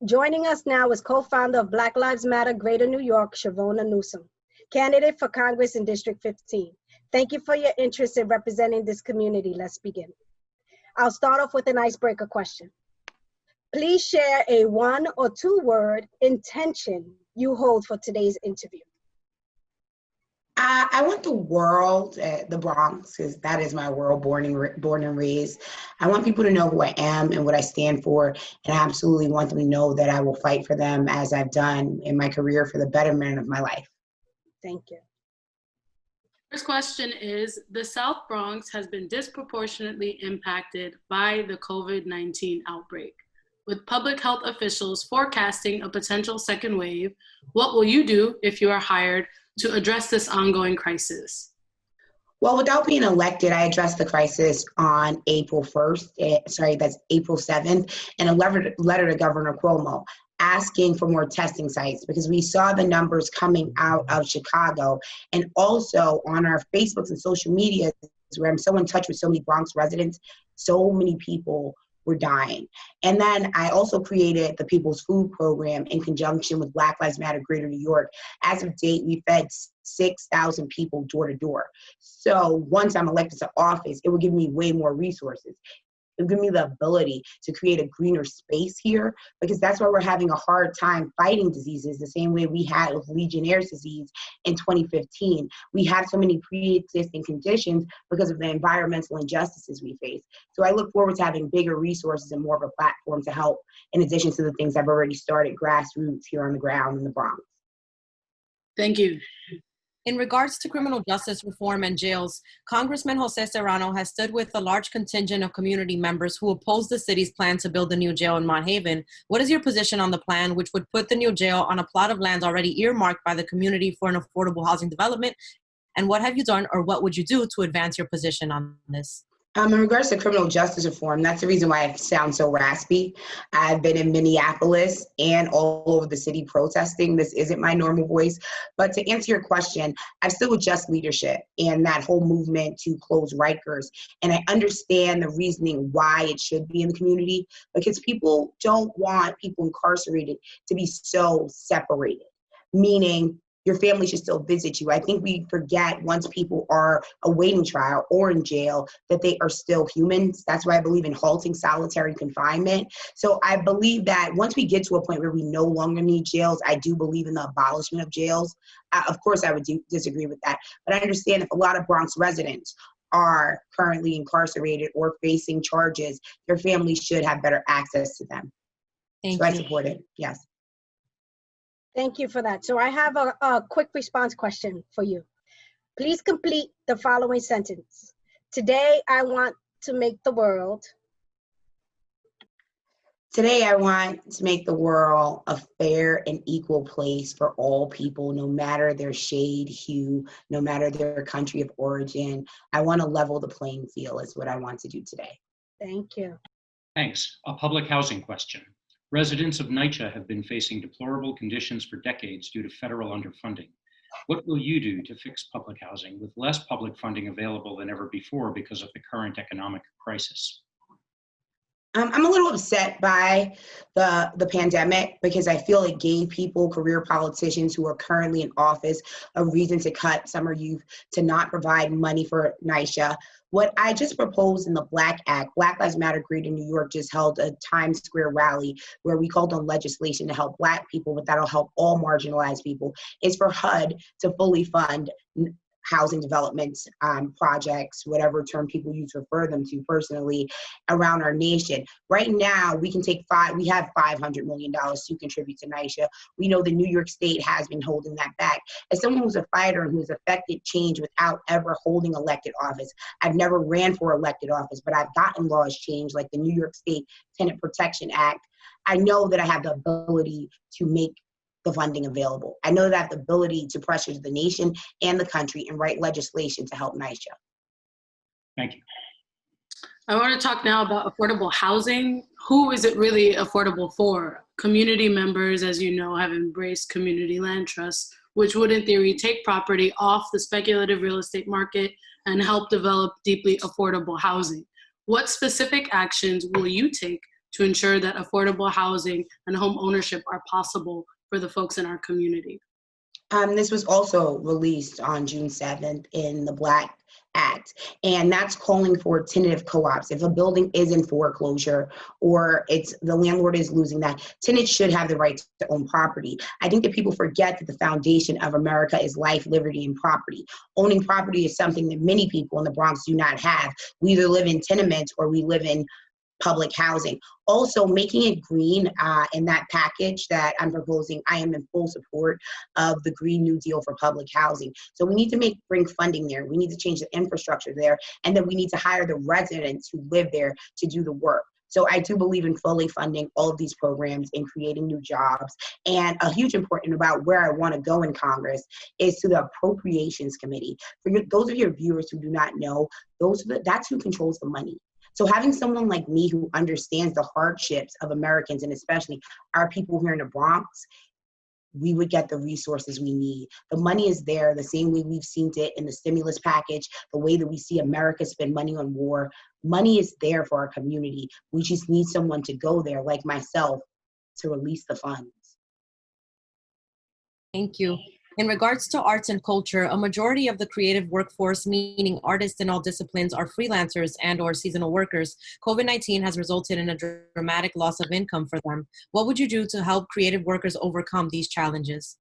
Joining us now is co-founder of Black Lives Matter Greater New York, Shavona Newsom, candidate for Congress in District 15. Thank you for your interest in representing this community. Let's begin. I'll start off with an icebreaker question. Please share a 1 or 2 word intention you hold for today's interview. I want the world, the Bronx, because that is my world, born and raised. I want people to know who I am and what I stand for, and I absolutely want them to know that I will fight for them as I've done in my career for the betterment of my life. Thank you. First question is, the South Bronx has been disproportionately impacted by the COVID-19 outbreak. With public health officials forecasting a potential second wave, what will you do if you are hired to address this ongoing crisis? Well, without being elected, I addressed the crisis on April 1st, that's April 7th, in a letter to Governor Cuomo asking for more testing sites, because we saw the numbers coming out of Chicago, and also on our Facebooks and social media, where I'm so in touch with so many Bronx residents, so many people were dying. And then I also created the People's Food Program in conjunction with Black Lives Matter Greater New York. As of date, we fed 6,000 people door to door. So once I'm elected to office, it will give me way more resources. It will give me the ability to create a greener space here, because that's why we're having a hard time fighting diseases the same way we had with Legionnaire's disease in 2015. We have so many pre-existing conditions because of the environmental injustices we face. So I look forward to having bigger resources and more of a platform to help, in addition to the things I've already started grassroots here on the ground in the Bronx. Thank you. In regards to criminal justice reform and jails, Congressman Jose Serrano has stood with a large contingent of community members who oppose the city's plan to build a new jail in Mont Haven. What is your position on the plan, which would put the new jail on a plot of land already earmarked by the community for an affordable housing development? And what have you done, or what would you do to advance your position on this? In regards to criminal justice reform, that's the reason why I sound so raspy. I've been in Minneapolis and all over the city protesting. This isn't my normal voice. But to answer your question, I'm still with Just Leadership and that whole movement to close Rikers. And I understand the reasoning why it should be in the community, because people don't want people incarcerated to be so separated, meaning your family should still visit you. I think we forget once people are awaiting trial or in jail that they are still humans. That's why I believe in halting solitary confinement. So I believe that once we get to a point where we no longer need jails, I do believe in the abolishment of jails. Of course, I would disagree with that. But I understand if a lot of Bronx residents are currently incarcerated or facing charges, their families should have better access to them. Thank you. I support it, yes. Thank you for that. So I have a quick response question for you. Please complete the following sentence. Today, I want to make the world Today, I want to make the world a fair and equal place for all people, no matter their shade, hue, no matter their country of origin. I want to level the playing field is what I want to do today. Thank you. Thanks. A public housing question. Residents of NYCHA have been facing deplorable conditions for decades due to federal underfunding. What will you do to fix public housing with less public funding available than ever before because of the current economic crisis? I'm a little upset by the pandemic because I feel it gave people, career politicians who are currently in office, a reason to cut summer youth, to not provide money for NYCHA. What I just proposed in the Black Act, Black Lives Matter Greater New York just held a Times Square rally where we called on legislation to help Black people, but that'll help all marginalized people, is for HUD to fully fund housing developments, projects, whatever term people use to refer them to personally around our nation. Right now, we have $500 million to contribute to NYCHA. We know the New York State has been holding that back. As someone who's a fighter and who's affected change without ever holding elected office, I've never ran for elected office, but I've gotten laws changed like the New York State Tenant Protection Act. I know that I have the ability to make the funding available. I know that I have the ability to pressure the nation and the country and write legislation to help NYCHA. Thank you. I want to talk now about affordable housing. Who is it really affordable for? Community members, as you know, have embraced community land trusts, which would in theory take property off the speculative real estate market and help develop deeply affordable housing. What specific actions will you take to ensure that affordable housing and home ownership are possible for the folks in our community? This was also released on June 7th in the Black Act, and that's calling for tentative co-ops. If a building is in foreclosure or the landlord is losing that, tenants should have the right to own property. I think that people forget that the foundation of America is life, liberty, and property. Owning property is something that many people in the Bronx do not have. We either live in tenements or we live in public housing. Also, making it green in that package that I'm proposing, I am in full support of the Green New Deal for public housing. So we need to bring funding there. We need to change the infrastructure there. And then we need to hire the residents who live there to do the work. So I do believe in fully funding all of these programs and creating new jobs. And a huge important about where I want to go in Congress is to the Appropriations Committee. For those of your viewers who do not know, that's who controls the money. So having someone like me who understands the hardships of Americans, and especially our people here in the Bronx, we would get the resources we need. The money is there, the same way we've seen it in the stimulus package, the way that we see America spend money on war. Money is there for our community. We just need someone to go there, like myself, to release the funds. Thank you. In regards to arts and culture, a majority of the creative workforce, meaning artists in all disciplines, are freelancers and/or seasonal workers. COVID-19 has resulted in a dramatic loss of income for them. What would you do to help creative workers overcome these challenges?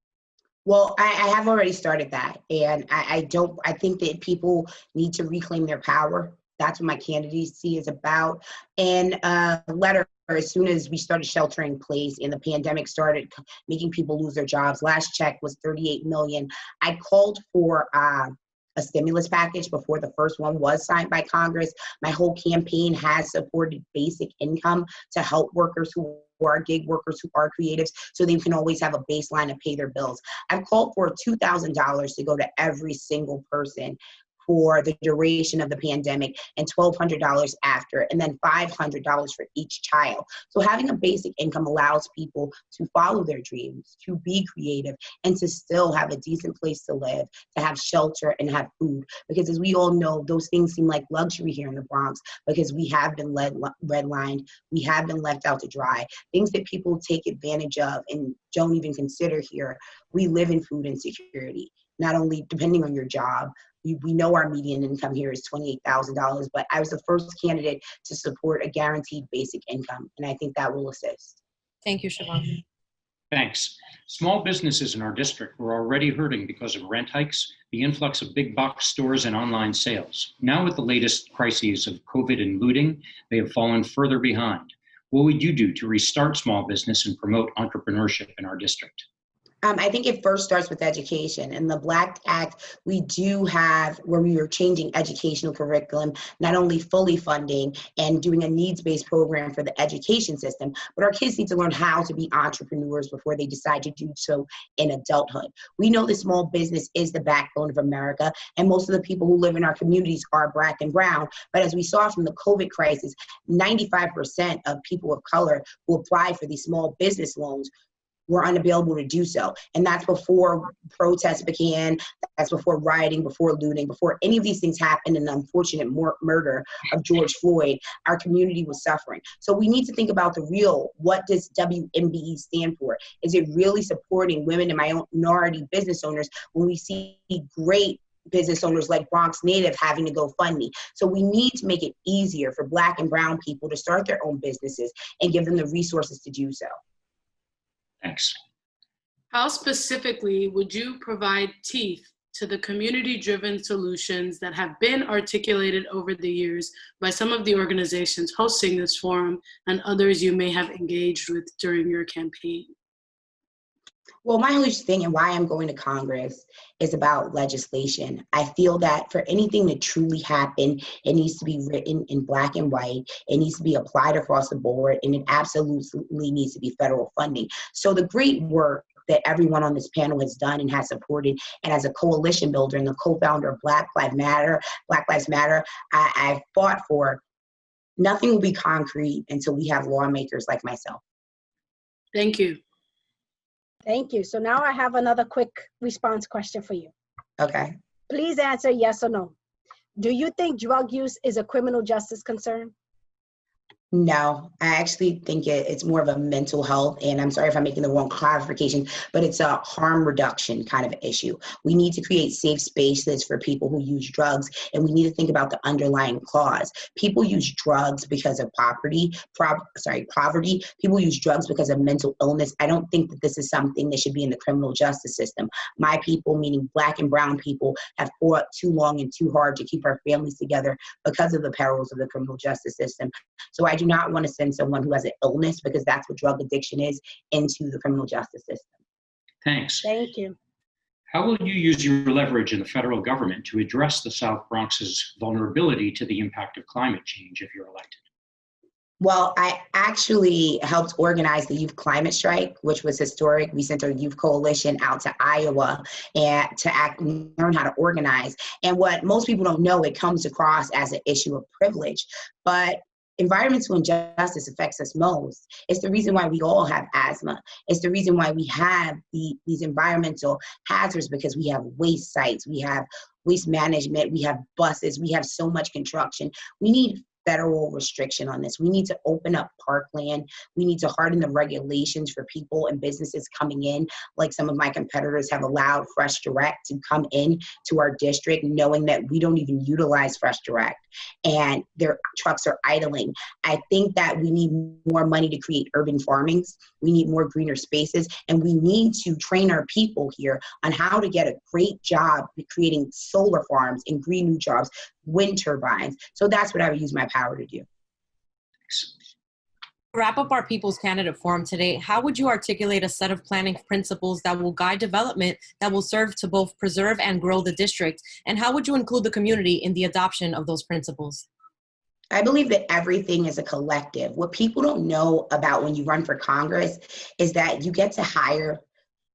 Well, I have already started that, and I think that people need to reclaim their power. That's what my candidacy is about. And a letter, as soon as we started sheltering in place and the pandemic started making people lose their jobs, last check was $38 million. I called for a stimulus package before the first one was signed by Congress. My whole campaign has supported basic income to help workers who are gig workers, who are creatives, so they can always have a baseline to pay their bills. I've called for $2,000 to go to every single person for the duration of the pandemic, and $1,200 after, and then $500 for each child. So having a basic income allows people to follow their dreams, to be creative, and to still have a decent place to live, to have shelter and have food. Because as we all know, those things seem like luxury here in the Bronx because we have been redlined, we have been left out to dry. Things that people take advantage of and don't even consider here. We live in food insecurity, not only depending on your job. We know our median income here is $28,000, but I was the first candidate to support a guaranteed basic income, and I think that will assist. Thank you, Siobhan. Thanks. Small businesses in our district were already hurting because of rent hikes, the influx of big box stores, and online sales. Now with the latest crises of COVID and looting, they have fallen further behind. What would you do to restart small business and promote entrepreneurship in our district? I think it first starts with education. In the Black Act, we do have where we are changing educational curriculum, not only fully funding and doing a needs-based program for the education system, but our kids need to learn how to be entrepreneurs before they decide to do so in adulthood. We know that small business is the backbone of America, and most of the people who live in our communities are Black and brown. But as we saw from the COVID crisis, 95% of people of color who apply for these small business loans were unavailable to do so. And that's before protests began, that's before rioting, before looting, before any of these things happened and the unfortunate murder of George Floyd, our community was suffering. So we need to think about the real, what does WMBE stand for? Is it really supporting women and minority business owners when we see great business owners like Bronx Native having to go fund me? So we need to make it easier for Black and brown people to start their own businesses and give them the resources to do so. Thanks. How specifically would you provide teeth to the community-driven solutions that have been articulated over the years by some of the organizations hosting this forum and others you may have engaged with during your campaign? Well, my huge thing and why I'm going to Congress is about legislation. I feel that for anything to truly happen, it needs to be written in Black and white. It needs to be applied across the board, and it absolutely needs to be federal funding. So the great work that everyone on this panel has done and has supported, and as a coalition builder and the co-founder of Black Lives Matter, I fought for, nothing will be concrete until we have lawmakers like myself. Thank you. Thank you. So now I have another quick response question for you. Okay. Please answer yes or no. Do you think drug use is a criminal justice concern? No, I actually think it's more of a mental health, and I'm sorry if I'm making the wrong clarification, but it's a harm reduction kind of issue. We need to create safe spaces for people who use drugs, and we need to think about the underlying cause. People use drugs because of poverty. People use drugs because of mental illness. I don't think that this is something that should be in the criminal justice system. My people, meaning Black and brown people, have fought too long and too hard to keep our families together because of the perils of the criminal justice system. So I do not want to send someone who has an illness, because that's what drug addiction is, into the criminal justice system. Thanks. Thank you. How will you use your leverage in the federal government to address the South Bronx's vulnerability to the impact of climate change if you're elected? Well, I actually helped organize the Youth Climate Strike, which was historic. We sent our youth coalition out to Iowa and to learn how to organize. And what most people don't know, it comes across as an issue of privilege, but environmental injustice affects us most. It's the reason why we all have asthma. It's the reason why we have these environmental hazards, because we have waste sites, we have waste management, we have buses, we have so much construction. We need federal restriction on this. We need to open up parkland. We need to harden the regulations for people and businesses coming in, like some of my competitors have allowed Fresh Direct to come in to our district, knowing that we don't even utilize Fresh Direct and their trucks are idling. I think that we need more money to create urban farmings. We need more greener spaces, and we need to train our people here on how to get a great job creating solar farms and green new jobs, wind turbines. So that's what I would use my power to do. Thanks. To wrap up our People's Candidate Forum today, how would you articulate a set of planning principles that will guide development that will serve to both preserve and grow the district? And how would you include the community in the adoption of those principles? I believe that everything is a collective. What people don't know about when you run for Congress is that you get to hire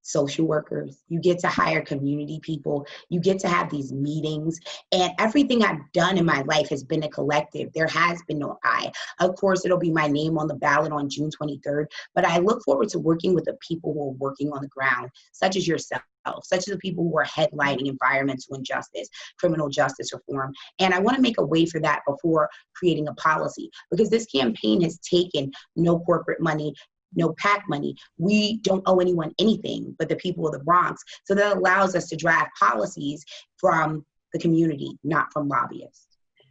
social workers, you get to hire community people, you get to have these meetings, and everything I've done in my life has been a collective. There has been no I. Of course, it'll be my name on the ballot on June 23rd, but I look forward to working with the people who are working on the ground, such as yourself, such as the people who are headlining environmental injustice, criminal justice reform. And I want to make a way for that before creating a policy, because this campaign has taken no corporate money, no PAC money. We don't owe anyone anything but the people of the Bronx. So that allows us to draft policies from the community, not from lobbyists.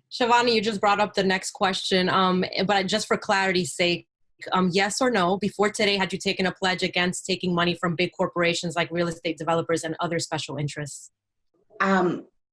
Shivani, you just brought up the next question, but just for clarity's sake, yes or no, before today, had you taken a pledge against taking money from big corporations like real estate developers and other special interests?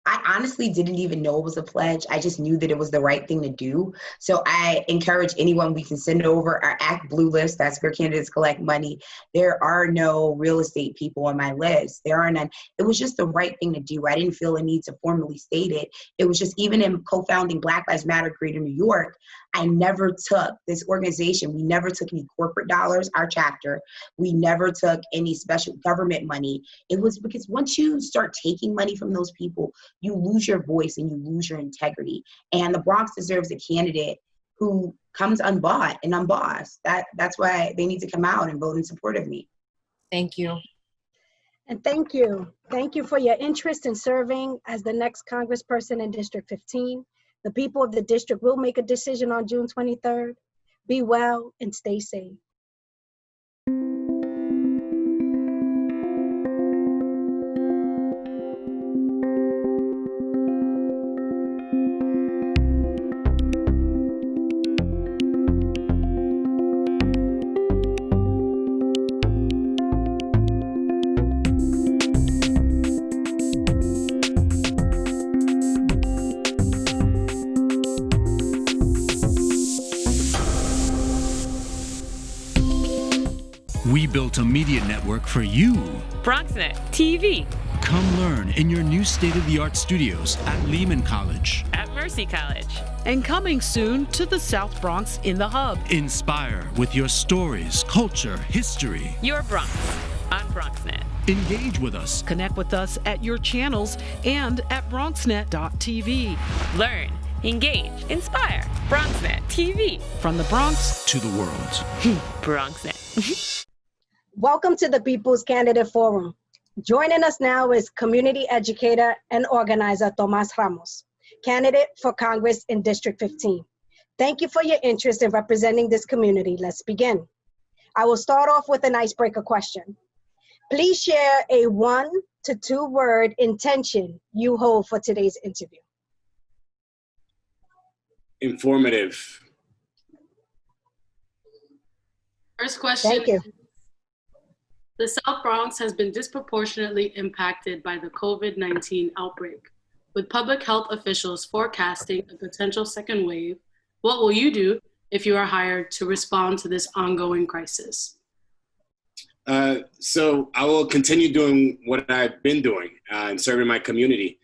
I honestly didn't even know it was a pledge. I just knew that it was the right thing to do. So I encourage anyone, we can send over our Act Blue list. That's where candidates collect money. There are no real estate people on my list. There are none. It was just the right thing to do. I didn't feel a need to formally state it. It was just, even in co-founding Black Lives Matter Greater New York, I never took this organization. We never took any corporate dollars, our chapter. We never took any special government money. It was because once you start taking money from those people, you lose your voice and you lose your integrity. And the Bronx deserves a candidate who comes unbought and unbossed. That's why they need to come out and vote in support of me. Thank you. And thank you. Thank you for your interest in serving as the next congressperson in District 15. The people of the district will make a decision on June 23rd. Be well and stay safe. We built a media network for you. BronxNet TV. Come learn in your new state-of-the-art studios at Lehman College. At Mercy College. And coming soon to the South Bronx in the Hub. Inspire with your stories, culture, history. Your Bronx on BronxNet. Engage with us. Connect with us at your channels and at BronxNet.tv. Learn, engage, inspire. BronxNet TV. From the Bronx to the world. BronxNet. Welcome to the People's Candidate Forum. Joining us now is community educator and organizer Tomas Ramos, candidate for Congress in District 15. Thank you for your interest in representing this community. Let's begin. I will start off with an icebreaker question. Please share a 1 to 2 word intention you hold for today's interview. Informative. First question. Thank you. The South Bronx has been disproportionately impacted by the COVID-19 outbreak. With public health officials forecasting a potential second wave, what will you do if you are hired to respond to this ongoing crisis? So I will continue doing what I've been doing and serving my community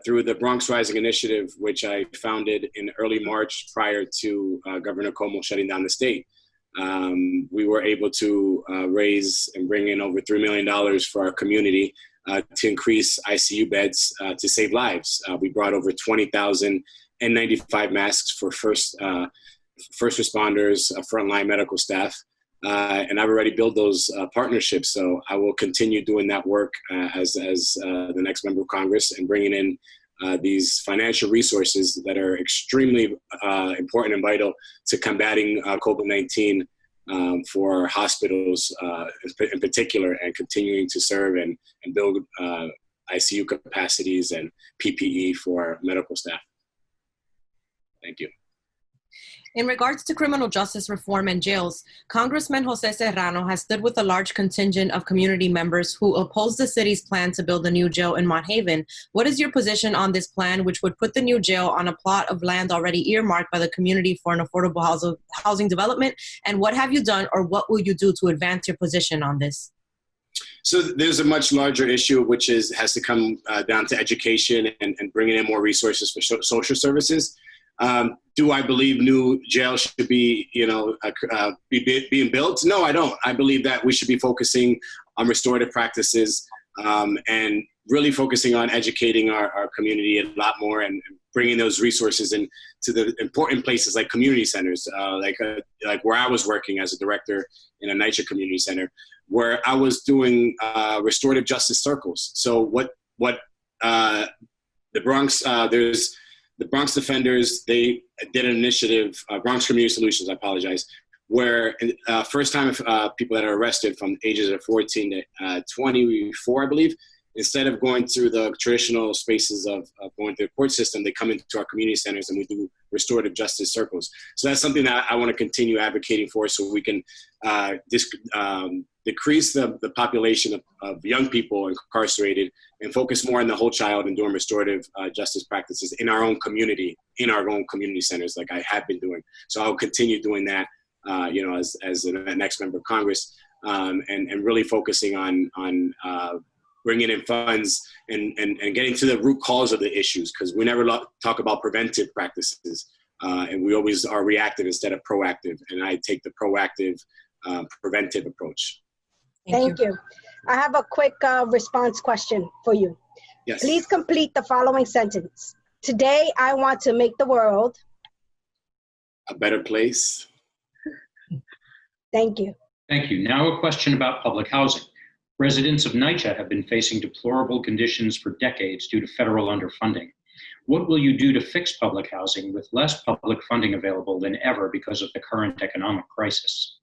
through the Bronx Rising Initiative, which I founded in early March prior to Governor Cuomo shutting down the state. We were able to raise and bring in over $3 million for our community to increase ICU beds to save lives. We brought over 20,000 N95 masks for first responders, frontline medical staff, and I've already built those partnerships. So I will continue doing that work as the next member of Congress and bringing in these financial resources that are extremely important and vital to combating COVID-19 for hospitals in particular, and continuing to serve and build ICU capacities and PPE for medical staff. Thank you. In regards to criminal justice reform and jails, Congressman Jose Serrano has stood with a large contingent of community members who oppose the city's plan to build a new jail in Mont Haven. What is your position on this plan, which would put the new jail on a plot of land already earmarked by the community for an affordable housing development? And what have you done, or what will you do to advance your position on this? So there's a much larger issue, which has to come down to education and bringing in more resources for social services. Do I believe new jails should be, being built? No, I don't. I believe that we should be focusing on restorative practices and really focusing on educating our community a lot more and bringing those resources into the important places like community centers, like where I was working as a director in a NYCHA community center, where I was doing restorative justice circles. So what the Bronx, there's the Bronx Defenders, they did an initiative, Bronx Community Solutions, I apologize, where first time people that are arrested from ages of 14 to 24, I believe, instead of going through the traditional spaces of going through the court system, they come into our community centers and we do restorative justice circles. So that's something that I want to continue advocating for, so we can decrease the population of young people incarcerated and focus more on the whole child and doing restorative justice practices in our own community, in our own community centers, like I have been doing. So I'll continue doing that, as the next member of Congress, and really focusing on bringing in funds and getting to the root cause of the issues, because we never talk about preventive practices, and we always are reactive instead of proactive. And I take the proactive, preventive approach. Thank you. I have a quick response question for you. Yes. Please complete the following sentence. Today, I want to make the world a better place. Thank you. Thank you. Now a question about public housing. Residents of NYCHA have been facing deplorable conditions for decades due to federal underfunding. What will you do to fix public housing with less public funding available than ever because of the current economic crisis?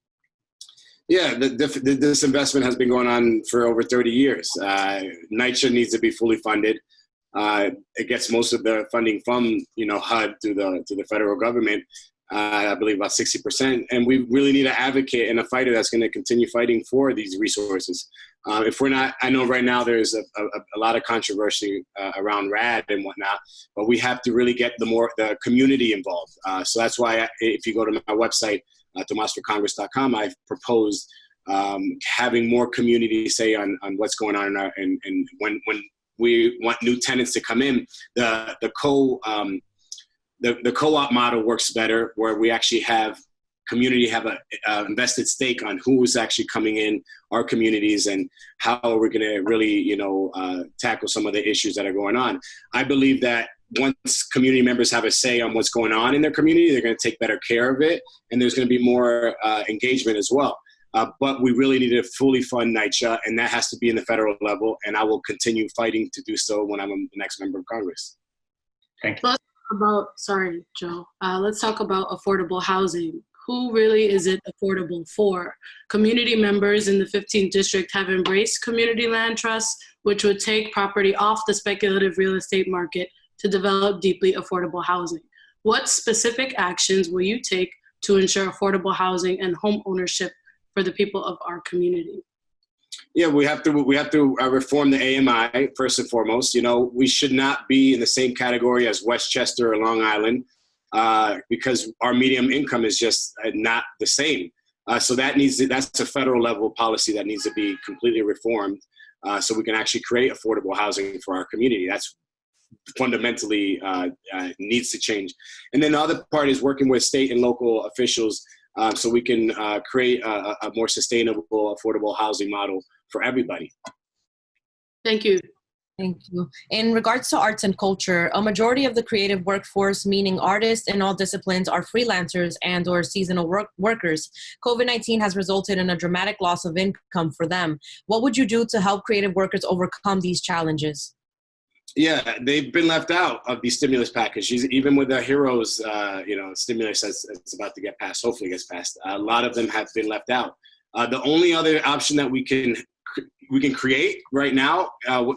Yeah, this investment has been going on for over 30 years. NYCHA needs to be fully funded. It gets most of the funding from, HUD to the federal government. I believe about 60%. And we really need an advocate and a fighter that's going to continue fighting for these resources. If we're not, I know right now there's a lot of controversy around RAD and whatnot, but we have to really get the community involved. So that's why if you go to my website, tomasforcongress.com, I've proposed having more community say on what's going on and when we want new tenants to come in, the co-op model works better, where we actually have community have a invested stake on who's actually coming in our communities and how we're going to really, tackle some of the issues that are going on. I believe that once community members have a say on what's going on in their community, they're going to take better care of it, and there's going to be more engagement as well. But we really need to fully fund NYCHA, and that has to be in the federal level, and I will continue fighting to do so when I'm the next member of Congress. Thank you. Sorry, Joe. Let's talk about affordable housing. Who really is it affordable for? Community members in the 15th district have embraced community land trusts, which would take property off the speculative real estate market to develop deeply affordable housing. What specific actions will you take to ensure affordable housing and home ownership for the people of our community? Yeah, we have to reform the AMI first and foremost. We should not be in the same category as Westchester or Long Island because our median income is just not the same. So that's a federal level policy that needs to be completely reformed so we can actually create affordable housing for our community. That's fundamentally needs to change. And then the other part is working with state and local officials so we can create a more sustainable, affordable housing model for everybody. Thank you. Thank you. In regards to arts and culture, a majority of the creative workforce, meaning artists in all disciplines, are freelancers and or seasonal workers. COVID-19 has resulted in a dramatic loss of income for them. What would you do to help creative workers overcome these challenges? Yeah, they've been left out of the stimulus package. Even with the HEROES, stimulus that's about to get passed, hopefully gets passed. A lot of them have been left out. The only other option that we can create right now,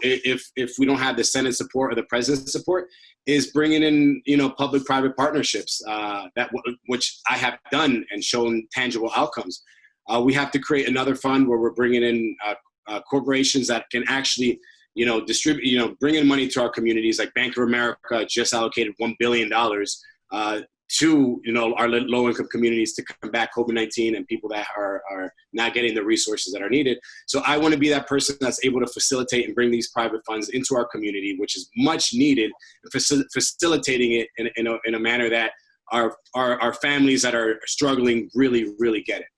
if we don't have the Senate support or the President's support, is bringing in public-private partnerships which I have done and shown tangible outcomes. We have to create another fund where we're bringing in corporations that can actually distribute, bring in money to our communities. Like Bank of America just allocated $1 billion to, our low-income communities to combat COVID-19 and people that are not getting the resources that are needed. So I want to be that person that's able to facilitate and bring these private funds into our community, which is much needed, facilitating it in a manner that our families that are struggling really, really get it.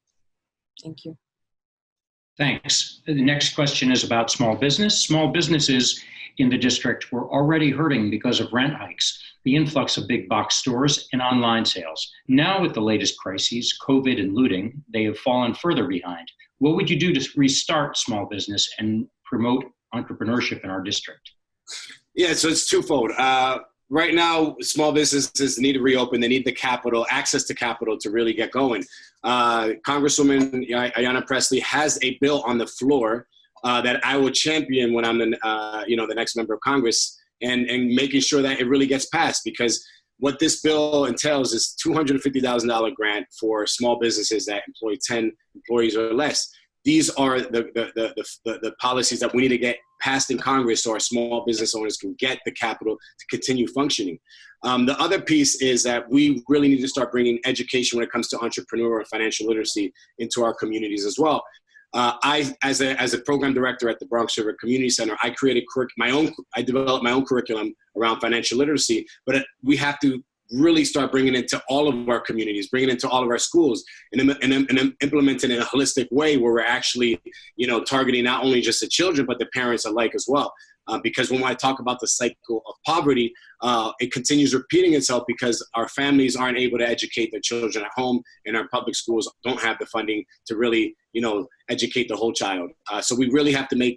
Thank you. Thanks. The next question is about small business. Small businesses in the district were already hurting because of rent hikes, the influx of big box stores, and online sales. Now with the latest crises, COVID and looting, they have fallen further behind. What would you do to restart small business and promote entrepreneurship in our district? Yeah, so it's twofold. Right now, small businesses need to reopen. They need the capital, access to capital to really get going. Congresswoman Ayanna Pressley has a bill on the floor that I will champion when I'm the next member of Congress, and making sure that it really gets passed, because what this bill entails is $250,000 grant for small businesses that employ 10 employees or less. these are the policies that we need to get passed in Congress so our small business owners can get the capital to continue functioning. The other piece is that we really need to start bringing education when it comes to entrepreneur and financial literacy into our communities as well. I, as a program director at the Bronx River Community Center, I developed my own curriculum around financial literacy, but we have to really start bringing it to all of our communities, bringing it to all of our schools, and implement it in a holistic way where we're actually, targeting not only just the children, but the parents alike as well. Because when I talk about the cycle of poverty, it continues repeating itself because our families aren't able to educate their children at home, and our public schools don't have the funding to really, educate the whole child. So we really have to make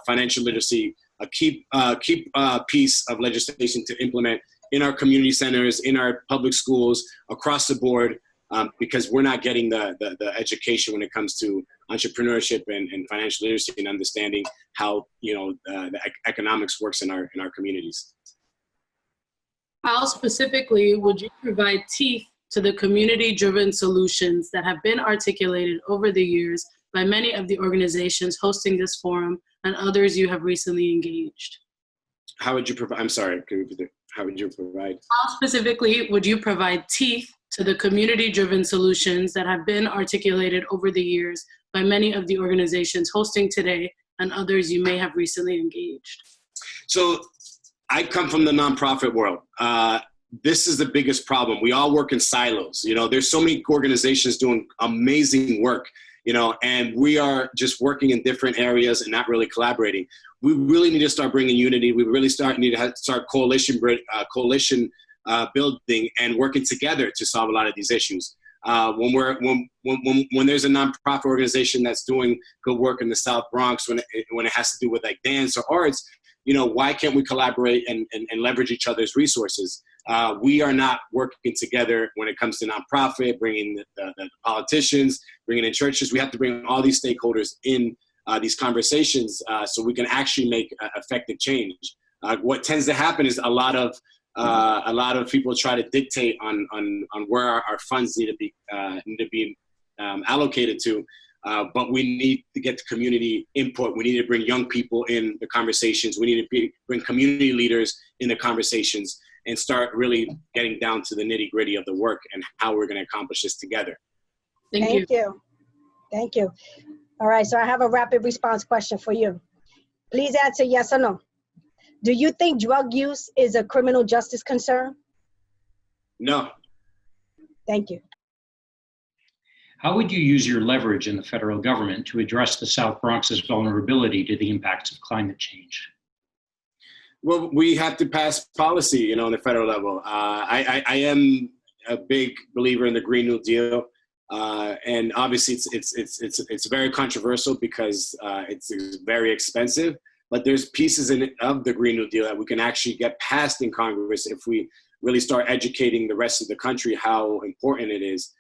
financial literacy a key piece of legislation to implement in our community centers, in our public schools, across the board, because we're not getting the education when it comes to entrepreneurship and financial literacy and understanding how the economics works in our communities. How specifically would you provide teeth to the community-driven solutions that have been articulated over the years by many of the organizations hosting this forum and others you have recently engaged? How would you provide? I'm sorry. Can you repeat it? How would you provide? How specifically would you provide teeth to the community-driven solutions that have been articulated over the years by many of the organizations hosting today and others you may have recently engaged? So I come from the nonprofit world. This is the biggest problem. We all work in silos. There's so many organizations doing amazing work, and we are just working in different areas and not really collaborating. We really need to start bringing unity. We really need to start coalition building and working together to solve a lot of these issues. When there's a nonprofit organization that's doing good work in the South Bronx, when it has to do with like dance or arts, why can't we collaborate and leverage each other's resources? We are not working together when it comes to nonprofit, bringing the politicians, bringing in churches. We have to bring all these stakeholders in these conversations so we can actually make effective change. What tends to happen is a lot of people try to dictate on where our funds need to be allocated to. But we need to get the community input. We need to bring young people in the conversations. We need to bring community leaders in the conversations and start really getting down to the nitty gritty of the work and how we're going to accomplish this together. Thank you. Thank you. All right, so I have a rapid response question for you. Please answer yes or no. Do you think drug use is a criminal justice concern? No. Thank you. How would you use your leverage in the federal government to address the South Bronx's vulnerability to the impacts of climate change? Well, we have to pass policy, on the federal level. I am a big believer in the Green New Deal, and obviously it's very controversial because it's very expensive. But there's pieces of the Green New Deal that we can actually get passed in Congress if we really start educating the rest of the country how important it is.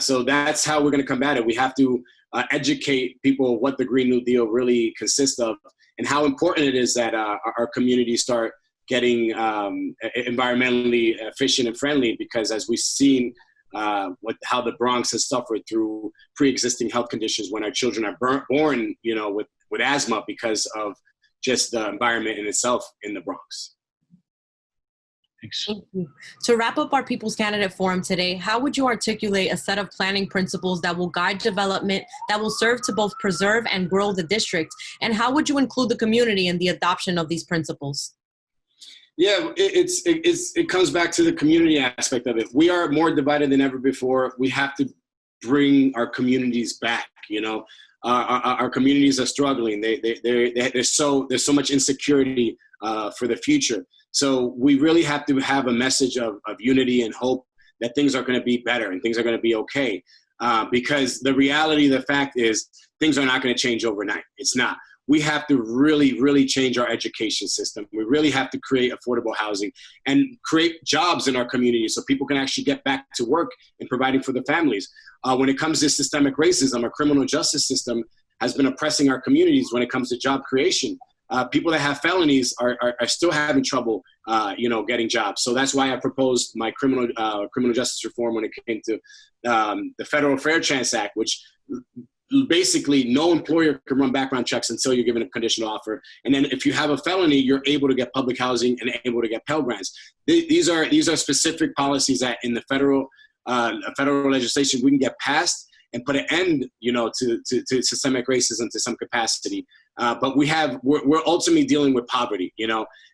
So that's how we're going to combat it. We have to educate people what the Green New Deal really consists of and how important it is that our communities start getting environmentally efficient and friendly, because as we've seen how the Bronx has suffered through pre-existing health conditions when our children are born, with asthma because of just the environment in itself in the Bronx. Thanks. Thank you. To wrap up our People's Candidate Forum today, how would you articulate a set of planning principles that will guide development, that will serve to both preserve and grow the district? And how would you include the community in the adoption of these principles? Yeah, it comes back to the community aspect of it. We are more divided than ever before. We have to bring our communities back, Our communities are struggling. There's so much insecurity for the future. So we really have to have a message of unity and hope that things are going to be better and things are going to be okay. Because the reality, the fact is, things are not going to change overnight. It's not. We have to really, really change our education system. We really have to create affordable housing and create jobs in our community so people can actually get back to work and providing for the families. When it comes to systemic racism, our criminal justice system has been oppressing our communities when it comes to job creation. People that have felonies are still having trouble, getting jobs. So that's why I proposed my criminal justice reform when it came to the Federal Fair Chance Act, which basically no employer can run background checks until you're given a conditional offer. And then if you have a felony, you're able to get public housing and able to get Pell Grants. These are specific policies that in the federal legislation we can get passed and put an end, to systemic racism to some capacity. But we're ultimately dealing with poverty, and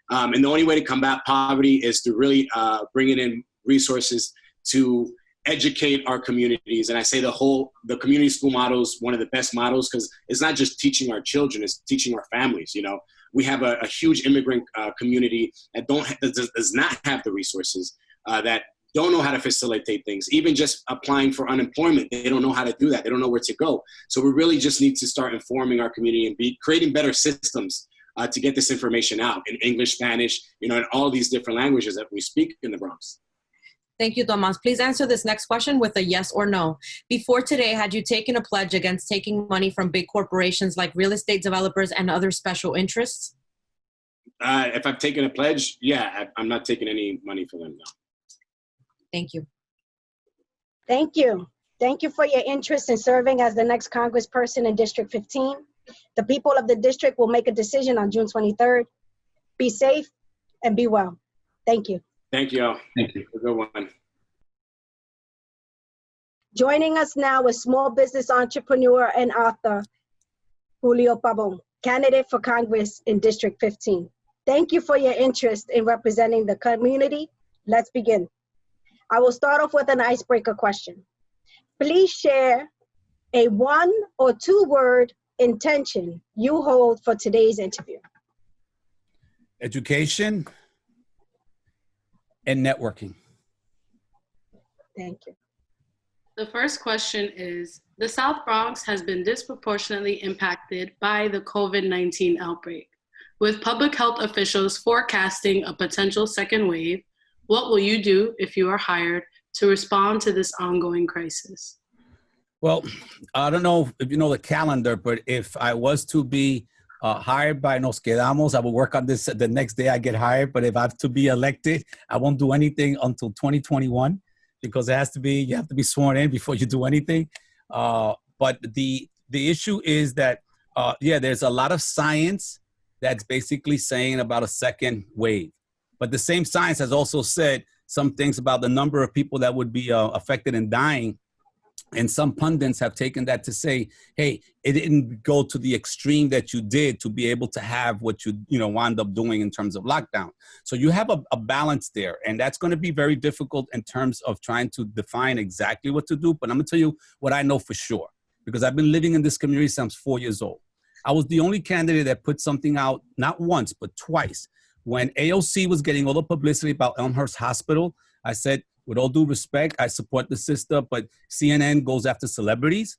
the only way to combat poverty is to really bring in resources to educate our communities. And I say the community school model is one of the best models because it's not just teaching our children, it's teaching our families. We have a huge immigrant community that does not have the resources, that don't know how to facilitate things. Even just applying for unemployment, they don't know how to do that. They don't know where to go. So we really just need to start informing our community and creating better systems to get this information out in English, Spanish, in all these different languages that we speak in the Bronx. Thank you, Tomas. Please answer this next question with a yes or no. Before today, had you taken a pledge against taking money from big corporations like real estate developers and other special interests? If I've taken a pledge, yeah, I'm not taking any money from them, no. Thank you. Thank you. Thank you for your interest in serving as the next congressperson in District 15. The people of the district will make a decision on June 23rd. Be safe and be well. Thank you. Thank you all. Thank you. A good one. Joining us now is small business entrepreneur and author Julio Pabon, candidate for Congress in District 15. Thank you for your interest in representing the community. Let's begin. I will start off with an icebreaker question. Please share a 1 or 2 word intention you hold for today's interview. Education and networking. Thank you. The first question is, the South Bronx has been disproportionately impacted by the COVID-19 outbreak. With public health officials forecasting a potential second wave, what will you do if you are hired to respond to this ongoing crisis? Well, I don't know if you know the calendar, but if I was to be hired by Nos Quedamos, I will work on this the next day I get hired. But if I have to be elected, I won't do anything until 2021 because you have to be sworn in before you do anything. But the issue is that, there's a lot of science that's basically saying about a second wave. But the same science has also said some things about the number of people that would be affected and dying. And some pundits have taken that to say, hey, it didn't go to the extreme that you did to be able to have what you wound up doing in terms of lockdown. So you have a balance there. And that's going to be very difficult in terms of trying to define exactly what to do. But I'm going to tell you what I know for sure, because I've been living in this community since 4 years old. I was the only candidate that put something out, not once, but twice. When AOC was getting all the publicity about Elmhurst Hospital, I said, with all due respect, I support the sister, but CNN goes after celebrities.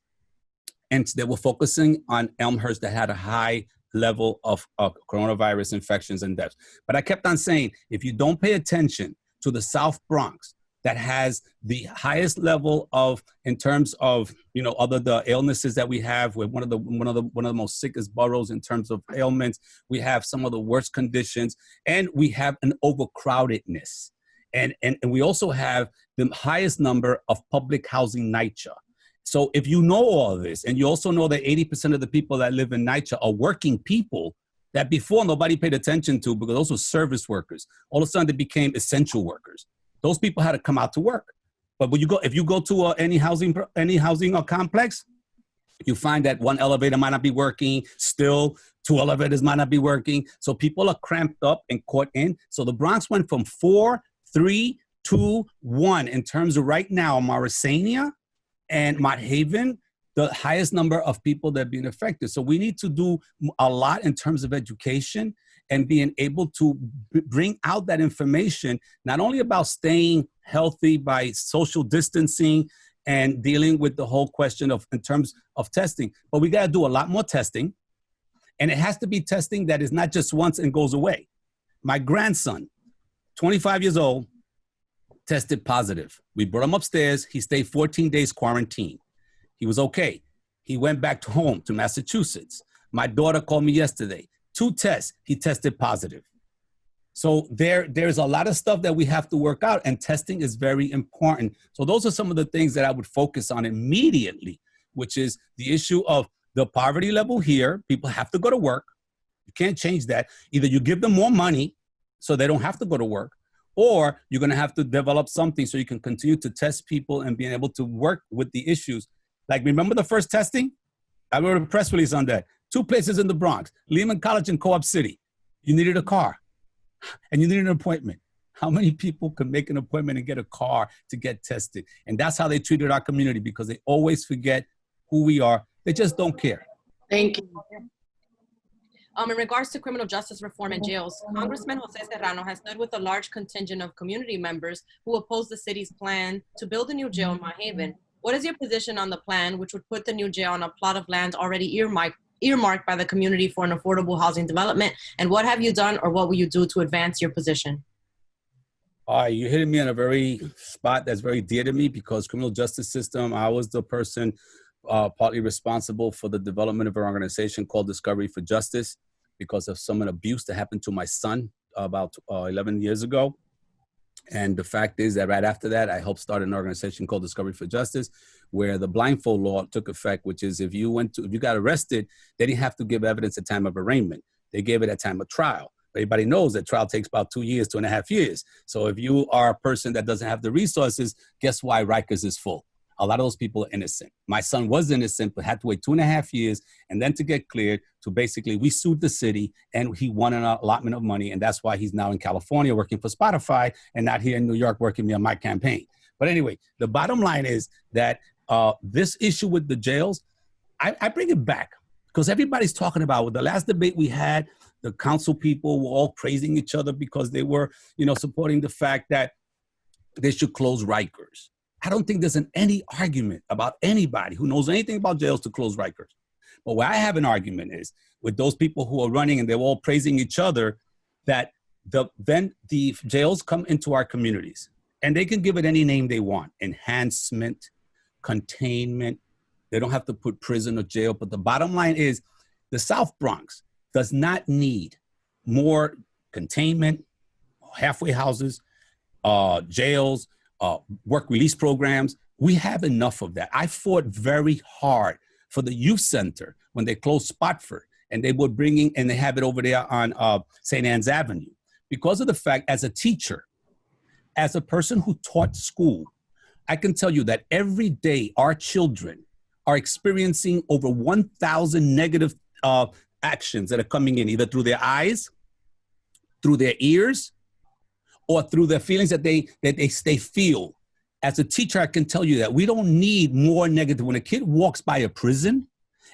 And they were focusing on Elmhurst that had a high level of coronavirus infections and deaths. But I kept on saying, if you don't pay attention to the South Bronx, that has the highest level of, in terms of, other the illnesses that we have, we're one of the most sickest boroughs in terms of ailments. We have some of the worst conditions, and we have an overcrowdedness. And we also have the highest number of public housing NYCHA. So if you know all of this, and you also know that 80% of the people that live in NYCHA are working people that before nobody paid attention to because those were service workers. All of a sudden they became essential workers. Those people had to come out to work. But if you go to any housing complex, you find that one elevator might not be working, still 2 elevators might not be working. So people are cramped up and caught in. So the Bronx went from 4, 3, 2, 1 in terms of right now, Morrisania and Mott Haven, the highest number of people that are being affected. So we need to do a lot in terms of education and being able to bring out that information, not only about staying healthy by social distancing and dealing with the whole question of in terms of testing, but we got to do a lot more testing. And it has to be testing that is not just once and goes away. My grandson, 25 years old, tested positive. We brought him upstairs. He stayed 14 days quarantined. He was okay. He went back to home to Massachusetts. My daughter called me yesterday. 2 tests, he tested positive. So there's a lot of stuff that we have to work out, and testing is very important. So those are some of the things that I would focus on immediately which is the issue of the poverty level here. People have to go to work. You can't change that. Either you give them more money so they don't have to go to work, or you're going to have to develop something so you can continue to test people and being able to work with the issues. Like, remember the first testing? I wrote a press release on that. 2 places in the Bronx, Lehman College and Co-op City. You needed a car and you needed an appointment. How many people could make an appointment and get a car to get tested? And that's how they treated our community, because they always forget who we are. They just don't care. Thank you. In regards to criminal justice reform and jails, Congressman Jose Serrano has stood with a large contingent of community members who oppose the city's plan to build a new jail in Mount Haven. What is your position on the plan, which would put the new jail on a plot of land already earmarked by the community for an affordable housing development? And what have you done, or what will you do to advance your position? You're hitting me on a very spot that's very dear to me, because criminal justice system, I was the person partly responsible for the development of an organization called Discovery for Justice, because of some abuse that happened to my son about 11 years ago. And the fact is that right after that, I helped start an organization called Discovery for Justice, where the blindfold law took effect, which is if you got arrested, they didn't have to give evidence at time of arraignment. They gave it at time of trial. Everybody knows that trial takes about 2 years, 2.5 years. So if you are a person that doesn't have the resources, guess why Rikers is full? A lot of those people are innocent. My son was innocent, but had to wait 2.5 years and then to get cleared to basically, we sued the city and he won an allotment of money. And that's why he's now in California working for Spotify and not here in New York working on my campaign. But anyway, the bottom line is that this issue with the jails, I bring it back because everybody's talking about, with the last debate we had, the council people were all praising each other because they were, supporting the fact that they should close Rikers. I don't think there's any argument about anybody who knows anything about jails to close Rikers. But where I have an argument is with those people who are running and they're all praising each other, that then the jails come into our communities and they can give it any name they want: enhancement, containment. They don't have to put prison or jail. But the bottom line is the South Bronx does not need more containment, halfway houses, jails, work release programs. We have enough of that. I fought very hard for the youth center when they closed Spotford, and they were bringing, and they have it over there on St. Anne's Avenue. Because of the fact, as a teacher, as a person who taught school, I can tell you that every day our children are experiencing over 1,000 negative actions that are coming in, either through their eyes, through their ears, or through the feelings that they feel. As a teacher, I can tell you that we don't need more negative. When a kid walks by a prison,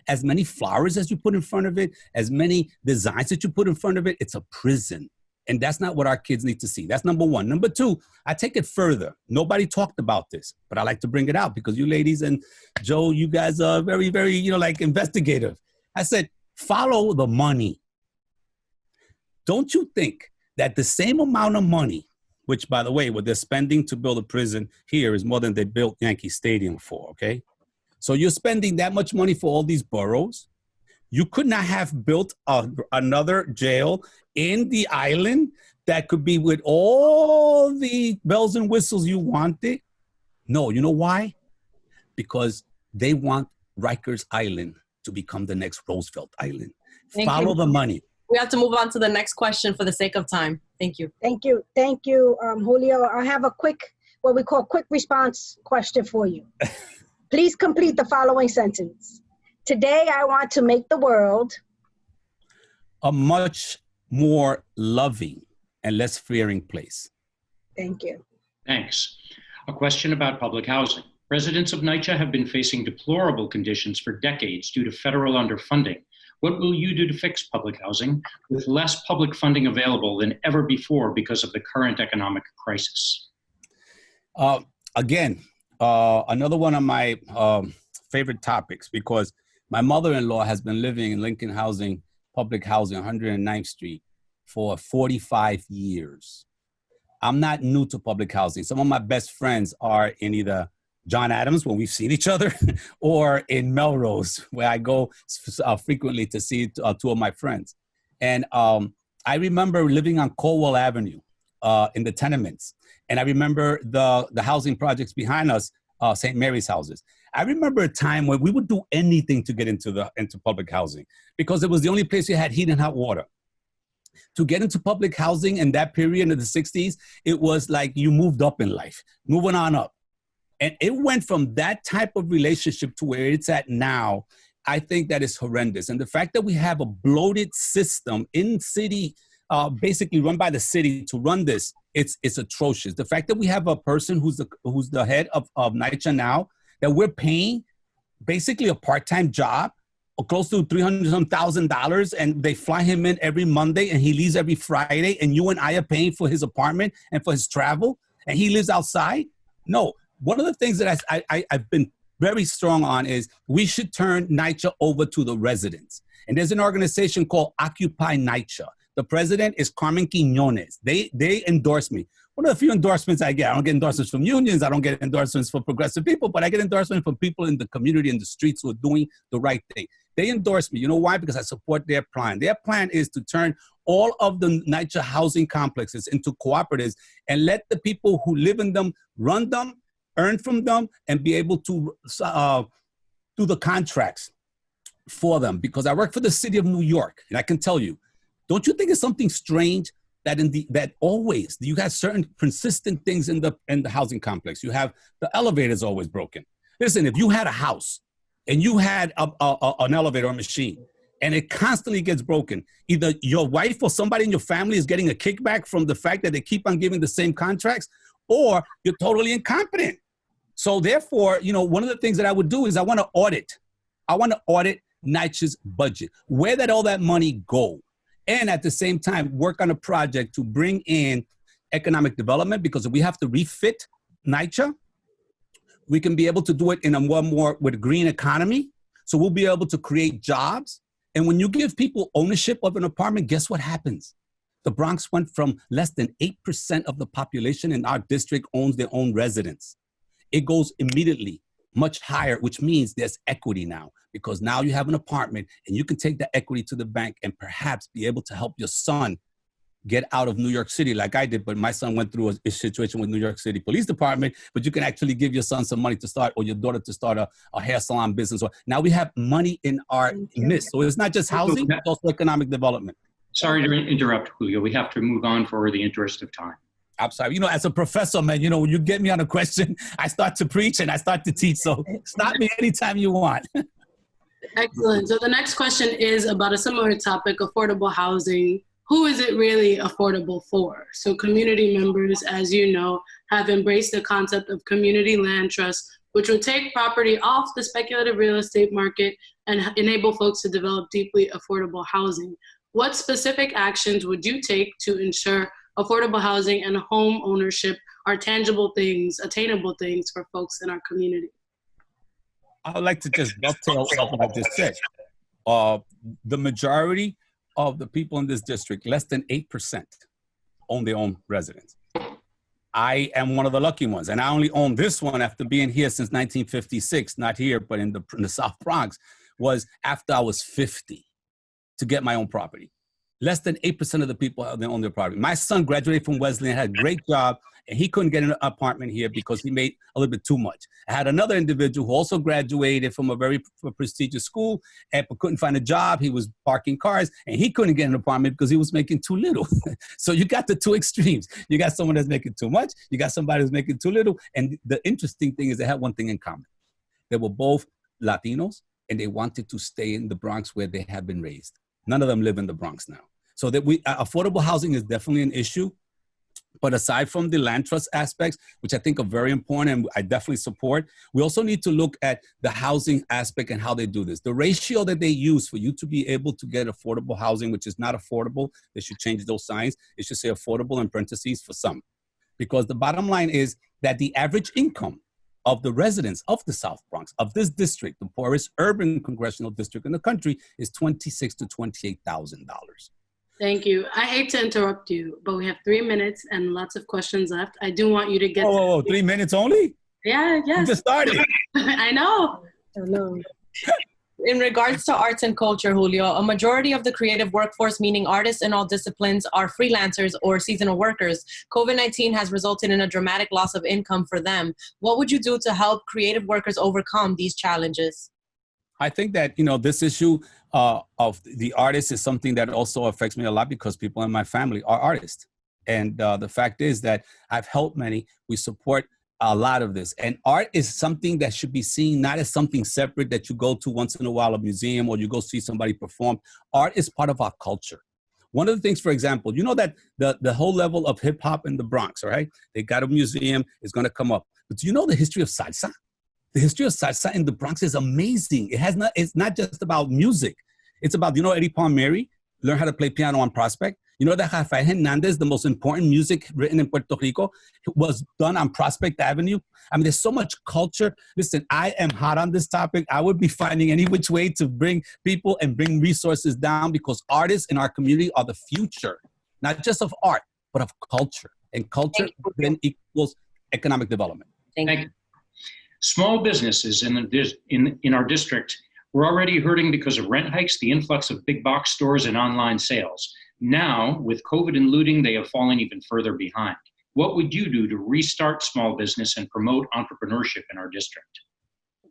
as many flowers as you put in front of it, as many designs that you put in front of it, it's a prison. And that's not what our kids need to see. That's number one. Number two, I take it further. Nobody talked about this, but I like to bring it out because you ladies and Joe, you guys are very, very, investigative. I said, follow the money. Don't you think that the same amount of money, which, by the way, what they're spending to build a prison here is more than they built Yankee Stadium for, okay? So you're spending that much money for all these boroughs. You could not have built another jail in the island that could be with all the bells and whistles you wanted. No, you know why? Because they want Rikers Island to become the next Roosevelt Island. Follow the money. We have to move on to the next question for the sake of time. Thank you. Thank you. Thank you, Julio. I have a what we call quick response question for you. Please complete the following sentence. Today, I want to make the world a much more loving and less fearing place. Thank you. Thanks. A question about public housing. Residents of NYCHA have been facing deplorable conditions for decades due to federal underfunding. What will you do to fix public housing with less public funding available than ever before because of the current economic crisis? Again, another one of my favorite topics, because my mother-in-law has been living in Lincoln Housing, public housing, 109th Street for 45 years. I'm not new to public housing. Some of my best friends are in either John Adams, when we've seen each other, or in Melrose, where I go frequently to see two of my friends. And I remember living on Colwell Avenue in the tenements. And I remember the housing projects behind us St. Mary's houses. I remember a time when we would do anything to get into public housing because it was the only place you had heat and hot water. To get into public housing in that period of the 60s, it was like you moved up in life, moving on up. And it went from that type of relationship to where it's at now. I think that is horrendous. And the fact that we have a bloated system in city, basically run by the city to run this, it's atrocious. The fact that we have a person who's the head of NYCHA now, that we're paying basically a part-time job, or close to $300,000, and they fly him in every Monday and he leaves every Friday, and you and I are paying for his apartment and for his travel, and he lives outside? No. One of the things that I've been very strong on is we should turn NYCHA over to the residents. And there's an organization called Occupy NYCHA. The president is Carmen Quiñones. They endorse me. One of the few endorsements I get. I don't get endorsements from unions. I don't get endorsements from progressive people, but I get endorsements from people in the community, in the streets, who are doing the right thing. They endorse me. You know why? Because I support their plan. Their plan is to turn all of the NYCHA housing complexes into cooperatives and let the people who live in them run them, earn from them, and be able to do the contracts for them. Because I work for the city of New York, and I can tell you, don't you think it's something strange that that always you have certain consistent things in the housing complex? You have the elevators always broken. Listen, if you had a house and you had an elevator or machine, and it constantly gets broken, either your wife or somebody in your family is getting a kickback from the fact that they keep on giving the same contracts, or you're totally incompetent. So therefore, one of the things that I would do is I want to audit NYCHA's budget. Where did all that money go? And at the same time, work on a project to bring in economic development, because if we have to refit NYCHA, we can be able to do it in a more with green economy. So we'll be able to create jobs. And when you give people ownership of an apartment, guess what happens? The Bronx went from less than 8% of the population in our district owns their own residence. It goes immediately much higher, which means there's equity now, because now you have an apartment and you can take the equity to the bank and perhaps be able to help your son get out of New York City like I did. But my son went through a situation with New York City Police Department, but you can actually give your son some money to start, or your daughter to start a hair salon business. Or now we have money in our midst. So it's not just housing, it's also economic development. Sorry to interrupt, Julio. We have to move on for the interest of time. I'm sorry. As a professor, man, when you get me on a question, I start to preach and I start to teach. So stop me anytime you want. Excellent. So the next question is about a similar topic, affordable housing. Who is it really affordable for? So community members, as you know, have embraced the concept of community land trust, which would take property off the speculative real estate market and enable folks to develop deeply affordable housing. What specific actions would you take to ensure affordable housing and home ownership are tangible things, attainable things for folks in our community? I would like to just dovetail off what I just said. The majority of the people in this district, less than 8%, own their own residence. I am one of the lucky ones, and I only own this one after being here since 1956, not here, but in the South Bronx, was after I was 50 to get my own property. Less than 8% of the people own their property. My son graduated from Wesleyan, had a great job, and he couldn't get an apartment here because he made a little bit too much. I had another individual who also graduated from a very prestigious school but couldn't find a job. He was parking cars, and he couldn't get an apartment because he was making too little. So you got the two extremes. You got someone that's making too much. You got somebody who's making too little. And the interesting thing is they had one thing in common. They were both Latinos, and they wanted to stay in the Bronx where they had been raised. None of them live in the Bronx now. So that affordable housing is definitely an issue. But aside from the land trust aspects, which I think are very important and I definitely support, we also need to look at the housing aspect and how they do this. The ratio that they use for you to be able to get affordable housing, which is not affordable, they should change those signs. It should say affordable in parentheses for some. Because the bottom line is that the average income of the residents of the South Bronx, of this district, the poorest urban congressional district in the country, is $26,000 to $28,000. Thank you. I hate to interrupt you, but we have 3 minutes and lots of questions left. I do want you to get to 3 minutes only? Yeah, yes. You just started. I know. In regards to arts and culture, Julio, a majority of the creative workforce, meaning artists in all disciplines, are freelancers or seasonal workers. COVID-19 has resulted in a dramatic loss of income for them. What would you do to help creative workers overcome these challenges? I think that, this issue of the artists is something that also affects me a lot because people in my family are artists. And the fact is that I've helped many. We support a lot of this. And art is something that should be seen not as something separate that you go to once in a while, a museum, or you go see somebody perform. Art is part of our culture. One of the things, for example, that the whole level of hip hop in the Bronx, all right? They got a museum, it's gonna come up. But do you know the history of salsa? The history of salsa in the Bronx is amazing. It's not just about music. It's about, Eddie Palmieri, learned how to play piano on Prospect. You know that Rafael Hernandez, the most important music written in Puerto Rico, was done on Prospect Avenue. I mean, there's so much culture. Listen, I am hot on this topic. I would be finding any which way to bring people and bring resources down because artists in our community are the future, not just of art, but of culture. And culture then equals economic development. Thank you. Small businesses in our district were already hurting because of rent hikes, the influx of big box stores, and online sales. Now, with COVID and looting, they have fallen even further behind. What would you do to restart small business and promote entrepreneurship in our district?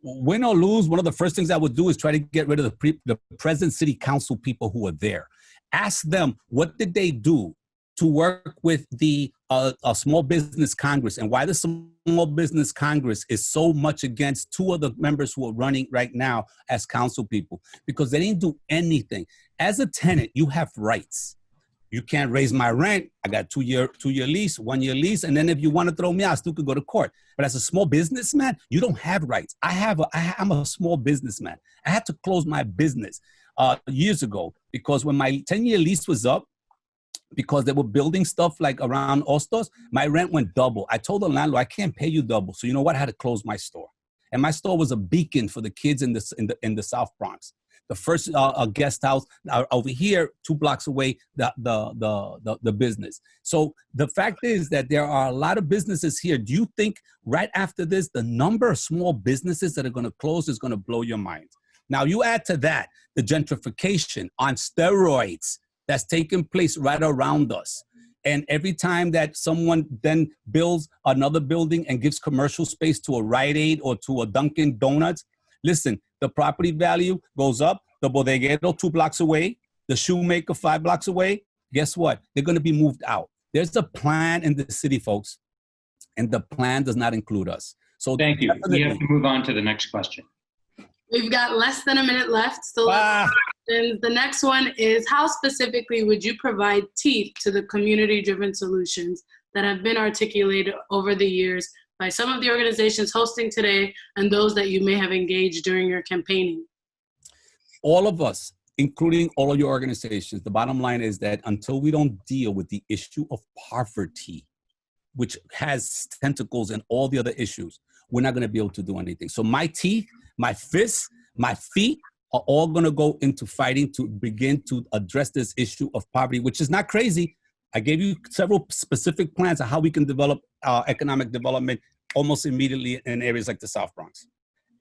Win or lose, one of the first things I would do is try to get rid of the present city council people who are there. Ask them, what did they do to work with the Small Business Congress, and why the Small Business Congress is so much against two of the members who are running right now as council people, because they didn't do anything. As a tenant, you have rights. You can't raise my rent. I got 2-year lease, 1-year lease, and then if you want to throw me out, I still could go to court. But as a small businessman, you don't have rights. I'm a small businessman. I had to close my business years ago because when my 10-year lease was up, because they were building stuff like around Ostos, my rent went double. I told the landlord, I can't pay you double. So you know what? I had to close my store. And my store was a beacon for the kids in the South Bronx. The first guest house over here, 2 blocks away, the business. So the fact is that there are a lot of businesses here. Do you think right after this, the number of small businesses that are going to close is going to blow your mind? Now you add to that the gentrification on steroids that's taking place right around us. And every time that someone then builds another building and gives commercial space to a Rite Aid or to a Dunkin' Donuts, listen, the property value goes up, the bodeguero 2 blocks away, the shoemaker 5 blocks away, guess what? They're gonna be moved out. There's a plan in the city, folks, and the plan does not include us. So thank you. We have to move on to the next question. We've got less than a minute left. So the next one is, how specifically would you provide teeth to the community-driven solutions that have been articulated over the years by some of the organizations hosting today and those that you may have engaged during your campaigning? All of us, including all of your organizations, the bottom line is that until we don't deal with the issue of poverty, which has tentacles in all the other issues, we're not going to be able to do anything. So my teeth, my fists, my feet are all going to go into fighting to begin to address this issue of poverty, which is not crazy. I gave you several specific plans on how we can develop economic development almost immediately in areas like the South Bronx.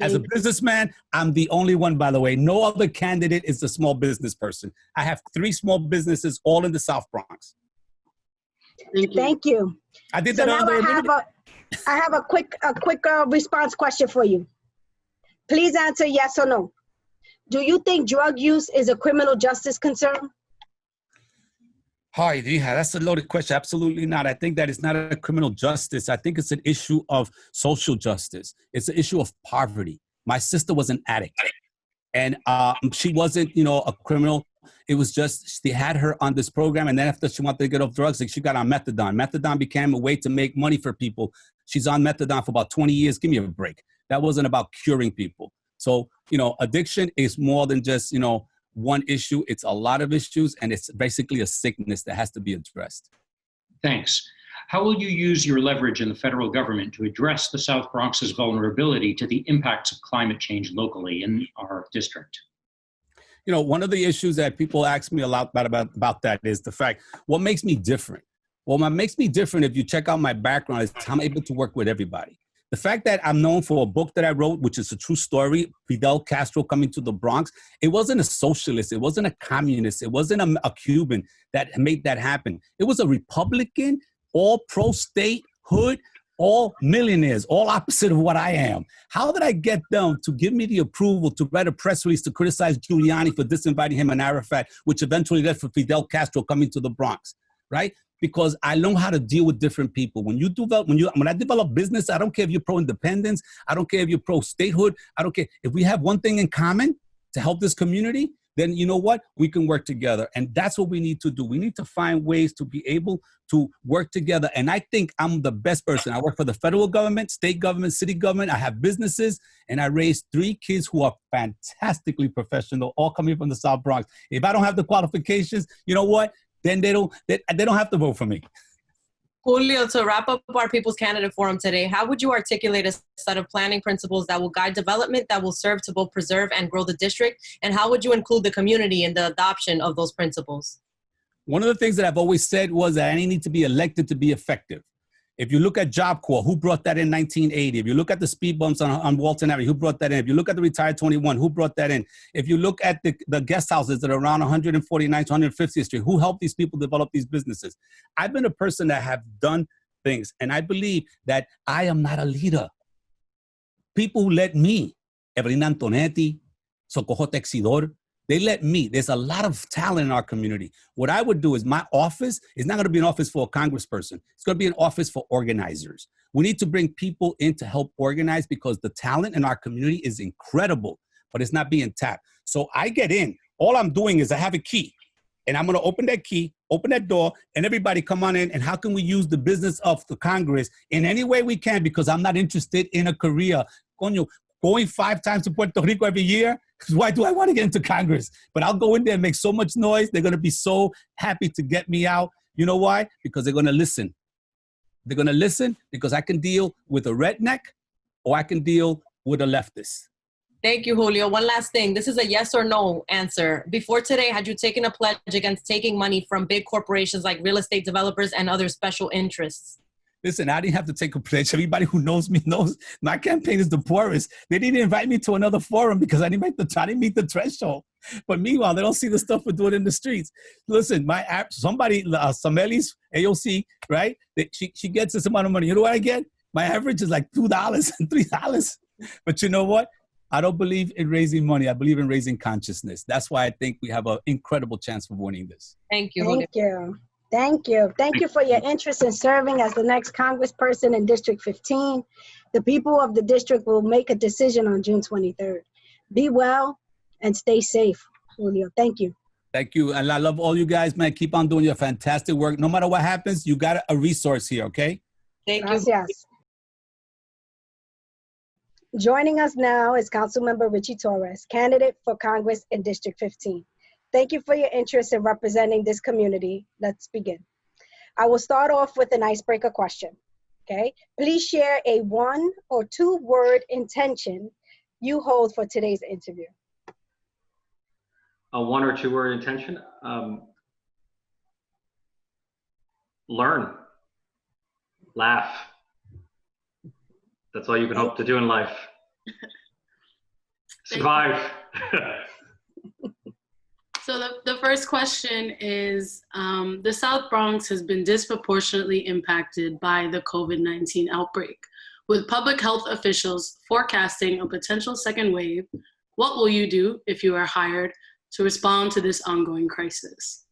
As a businessman, I'm the only one, by the way. No other candidate is a small business person. I have 3 small businesses all in the South Bronx. Thank you. I did so that now I have a quick response question for you. Please answer yes or no. Do you think drug use is a criminal justice concern? Hi, that's a loaded question. Absolutely not. I think that it's not a criminal justice. I think it's an issue of social justice. It's an issue of poverty. My sister was an addict, and she wasn't, a criminal. It was just they had her on this program, and then after she wanted to get off drugs, she got on methadone. Methadone became a way to make money for people. She's on methadone for about 20 years. Give me a break. That wasn't about curing people. So, addiction is more than just, one issue. It's a lot of issues, and it's basically a sickness that has to be addressed. Thanks. How will you use your leverage in the federal government to address the South Bronx's vulnerability to the impacts of climate change locally in our district? One of the issues that people ask me a lot about that is the fact, what makes me different? Well, what makes me different, if you check out my background, is I'm able to work with everybody. The fact that I'm known for a book that I wrote, which is a true story, Fidel Castro coming to the Bronx, it wasn't a socialist, it wasn't a communist, it wasn't a Cuban that made that happen. It was a Republican, all pro-statehood, all millionaires, all opposite of what I am. How did I get them to give me the approval to write a press release to criticize Giuliani for disinviting him and Arafat, which eventually led for Fidel Castro coming to the Bronx, right? Because I know how to deal with different people. When I develop business, I don't care if you're pro-independence, I don't care if you're pro-statehood, I don't care. If we have one thing in common to help this community, then you know what? We can work together. And that's what we need to do. We need to find ways to be able to work together. And I think I'm the best person. I work for the federal government, state government, city government. I have businesses, and I raised 3 kids who are fantastically professional, all coming from the South Bronx. If I don't have the qualifications, you know what? Then they don't have to vote for me. Julio, to wrap up our People's Candidate Forum today, how would you articulate a set of planning principles that will guide development that will serve to both preserve and grow the district? And how would you include the community in the adoption of those principles? One of the things that I've always said was that I need to be elected to be effective. If you look at Job Corps, who brought that in 1980? If you look at the speed bumps on Walton Avenue, who brought that in? If you look at the Retired 21, who brought that in? If you look at the guest houses that are around 149th to 150th Street, who helped these people develop these businesses? I've been a person that have done things, and I believe that I am not a leader. People who let me, Evelina Antonetti, Socorro Texidor, they let me. There's a lot of talent in our community. What I would do is my office is not going to be an office for a congressperson. It's going to be an office for organizers. We need to bring people in to help organize because the talent in our community is incredible, but it's not being tapped. So I get in. All I'm doing is I have a key, and I'm going to open that key, open that door, and everybody come on in. And how can we use the business of the Congress in any way we can? Because I'm not interested in a career. Going 5 times to Puerto Rico every year, why do I want to get into Congress? But I'll go in there and make so much noise. They're going to be so happy to get me out. You know why? Because they're going to listen. They're going to listen because I can deal with a redneck or I can deal with a leftist. Thank you, Julio. One last thing. This is a yes or no answer. Before today, had you taken a pledge against taking money from big corporations like real estate developers and other special interests? Listen, I didn't have to take a pledge. Everybody who knows me knows my campaign is the poorest. They didn't invite me to another forum because I didn't meet the threshold. But meanwhile, they don't see the stuff we're doing in the streets. Listen, my app, somebody, Sameli's AOC, right? She gets this amount of money. You know what I get? My average is like $2 and $3. But you know what? I don't believe in raising money. I believe in raising consciousness. That's why I think we have an incredible chance of winning this. Thank you. Thank you. Thank you. Thank you for your interest in serving as the next congressperson in District 15. The people of the district will make a decision on June 23rd. Be well and stay safe, Julio. Thank you. Thank you. And I love all you guys, man. Keep on doing your fantastic work. No matter what happens, you got a resource here, okay? Thank you. Gracias. Joining us now is Councilmember Richie Torres, candidate for Congress in District 15. Thank you for your interest in representing this community. Let's begin. I will start off with an icebreaker question, okay? Please share a 1 or 2 word intention you hold for today's interview. A 1 or 2 word intention? Learn, laugh. That's all you can hope to do in life. Survive. So the first question is, the South Bronx has been disproportionately impacted by the COVID-19 outbreak. With public health officials forecasting a potential second wave, what will you do if you are hired to respond to this ongoing crisis?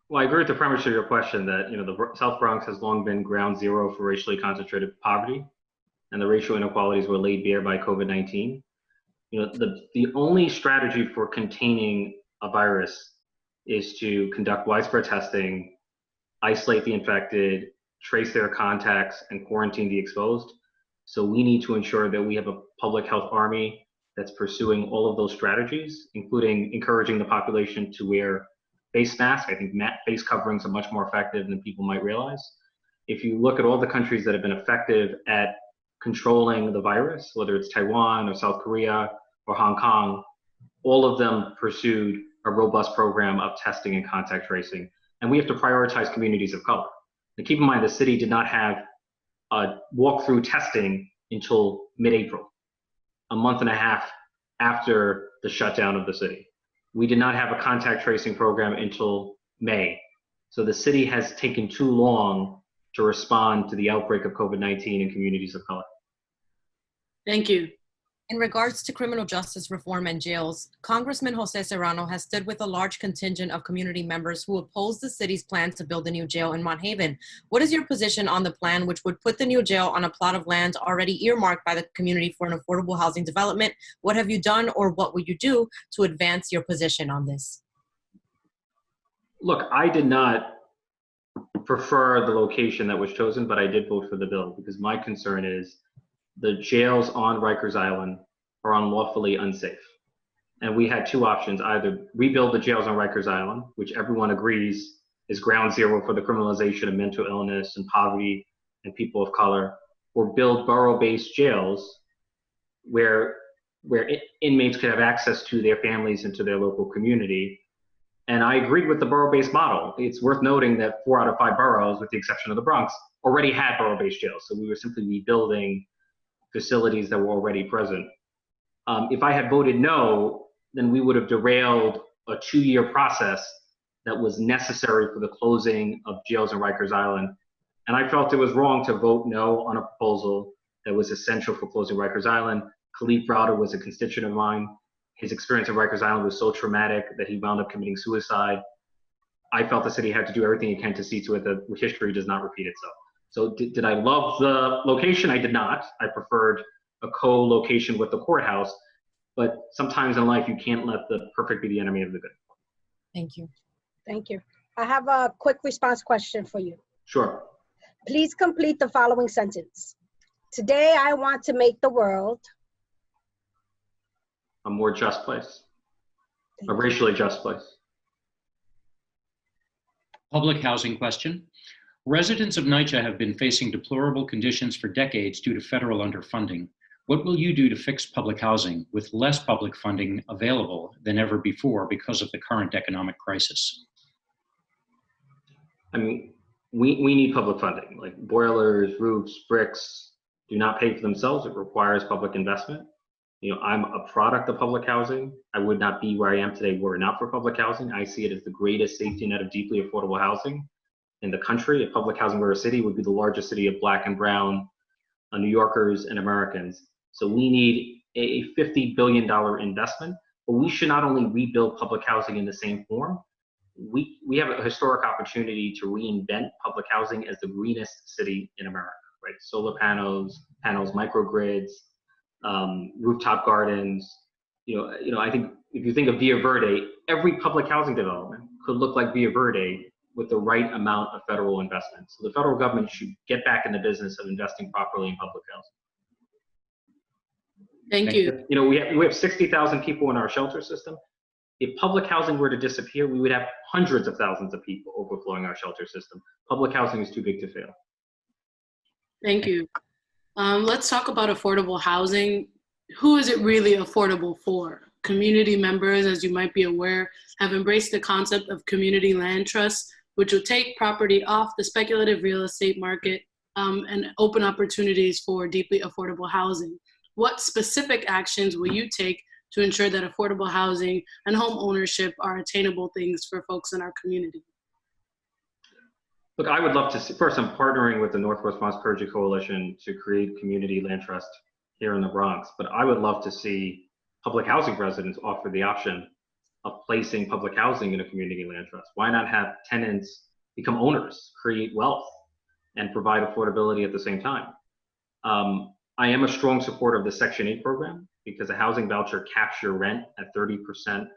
Well, I agree with the premise of your question that the South Bronx has long been ground zero for racially concentrated poverty, and the racial inequalities were laid bare by COVID-19. The only strategy for containing a virus is to conduct widespread testing, isolate the infected, trace their contacts, and quarantine the exposed. So we need to ensure that we have a public health army that's pursuing all of those strategies, including encouraging the population to wear face masks. I think face coverings are much more effective than people might realize. If you look at all the countries that have been effective at controlling the virus, whether it's Taiwan or South Korea or Hong Kong, all of them pursued a robust program of testing and contact tracing. And we have to prioritize communities of color. And keep in mind, the city did not have walk-through testing until mid-April, a month and a half after the shutdown of the city. We did not have a contact tracing program until May. So the city has taken too long to respond to the outbreak of COVID-19 in communities of color. Thank you. In regards to criminal justice reform and jails, Congressman Jose Serrano has stood with a large contingent of community members who oppose the city's plan to build a new jail in Mont Haven. What is your position on the plan, which would put the new jail on a plot of land already earmarked by the community for an affordable housing development? What have you done, or what will you do to advance your position on this? Look, I did not prefer the location that was chosen, but I did vote for the bill because my concern is the jails on Rikers Island are unlawfully unsafe. And we had two options: either rebuild the jails on Rikers Island, which everyone agrees is ground zero for the criminalization of mental illness and poverty and people of color, or build borough-based jails where inmates could have access to their families and to their local community. And I agreed with the borough-based model. It's worth noting that 4 out of 5 boroughs, with the exception of the Bronx, already had borough-based jails. So we were simply rebuilding facilities that were already present. If I had voted no, then we would have derailed a 2-year process that was necessary for the closing of jails in Rikers Island. And I felt it was wrong to vote no on a proposal that was essential for closing Rikers Island. Khalif Browder was a constituent of mine. His experience at Rikers Island was so traumatic that he wound up committing suicide. I felt the city had to do everything it can to see to it that history does not repeat itself. So did I love the location? I did not. I preferred a co-location with the courthouse, but sometimes in life you can't let the perfect be the enemy of the good. Thank you. Thank you. I have a quick response question for you. Sure. Please complete the following sentence. Today, I want to make the world A more just place, a racially just place. Public housing question. Residents of NYCHA have been facing deplorable conditions for decades due to federal underfunding. What will you do to fix public housing with less public funding available than ever before because of the current economic crisis? I mean, we need public funding. Like boilers, roofs, bricks do not pay for themselves. It requires public investment. You know, I'm a product of public housing. I would not be where I am today were it not for public housing. I see it as the greatest safety net of deeply affordable housing in the country. If public housing were a city, it would be the largest city of Black and Brown New Yorkers and Americans. So we need a $50 billion investment, but we should not only rebuild public housing in the same form. We have a historic opportunity to reinvent public housing as the greenest city in America, right? Solar panels, microgrids, rooftop gardens. You know, I think if you think of Villa Verde, every public housing development could look like Villa Verde with the right amount of federal investment. So the federal government should get back in the business of investing properly in public housing. Thank you. You know, we have 60,000 people in our shelter system. If public housing were to disappear, we would have hundreds of thousands of people overflowing our shelter system. Public housing is too big to fail. Thank you. Let's talk about affordable housing. Who is it really affordable for? Community members, as you might be aware, have embraced the concept of community land trusts, which will take property off the speculative real estate market and open opportunities for deeply affordable housing. What specific actions will you take to ensure that affordable housing and home ownership are attainable things for folks in our community? Look, I would love to see, first, I'm partnering with the Northwest Bronx Clergy Coalition to create community land trust here in the Bronx, but I would love to see public housing residents offer the option of placing public housing in a community land trust. Why not have tenants become owners, create wealth, and provide affordability at the same time? I am a strong supporter of the Section 8 program because a housing voucher caps your rent at 30%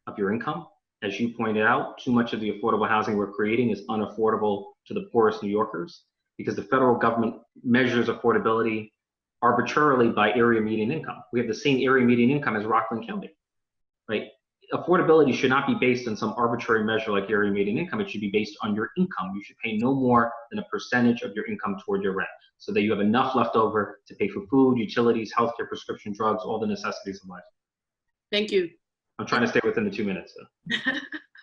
of your income. As you pointed out, too much of the affordable housing we're creating is unaffordable to the poorest New Yorkers because the federal government measures affordability arbitrarily by area median income. We have the same area median income as Rockland County, right? Affordability should not be based on some arbitrary measure like area median income. It should be based on your income. You should pay no more than a percentage of your income toward your rent so that you have enough left over to pay for food, utilities, healthcare, prescription drugs, all the necessities of life. Thank you. I'm trying to stay within the 2 minutes. So.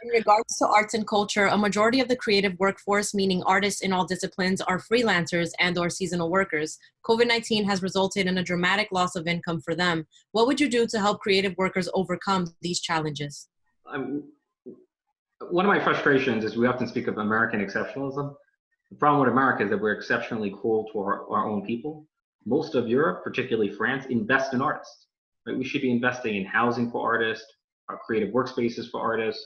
In regards to arts and culture, a majority of the creative workforce, meaning artists in all disciplines, are freelancers and/or seasonal workers. COVID-19 has resulted in a dramatic loss of income for them. What would you do to help creative workers overcome these challenges? One of my frustrations is we often speak of American exceptionalism. The problem with America is that we're exceptionally cruel to our own people. Most of Europe, particularly France, invest in artists. Right? We should be investing in housing for artists, creative workspaces for artists.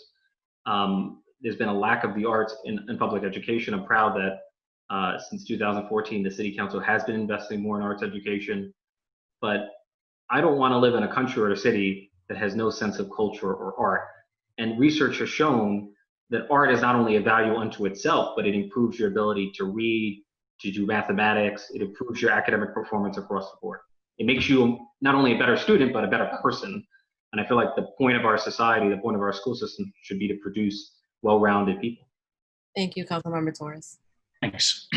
There's been a lack of the arts in public education. I'm proud that since 2014, the City Council has been investing more in arts education. But I don't want to live in a country or a city that has no sense of culture or art. And research has shown that art is not only a value unto itself, but it improves your ability to read, to do mathematics. It improves your academic performance across the board. It makes you not only a better student, but a better person. And I feel like the point of our society, the point of our school system should be to produce well-rounded people. Thank you, Councilmember Torres. Thanks.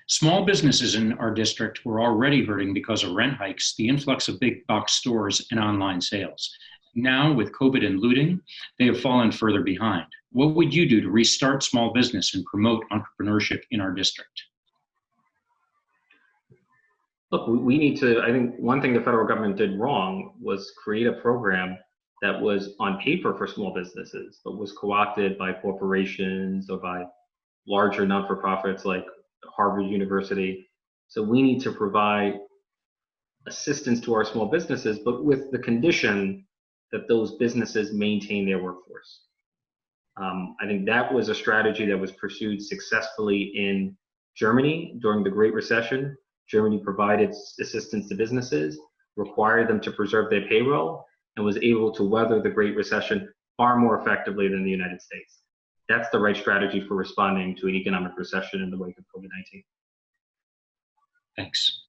Small businesses in our district were already hurting because of rent hikes, the influx of big box stores, and online sales. Now, with COVID and looting, they have fallen further behind. What would you do to restart small business and promote entrepreneurship in our district? Look, we need to, I think one thing the federal government did wrong was create a program that was on paper for small businesses, but was co-opted by corporations or by larger non-for-profits like Harvard University. So we need to provide assistance to our small businesses, but with the condition that those businesses maintain their workforce. I think that was a strategy that was pursued successfully in Germany during the Great Recession. Germany provided assistance to businesses, required them to preserve their payroll, and was able to weather the Great Recession far more effectively than the United States. That's the right strategy for responding to an economic recession in the wake of COVID-19. Thanks.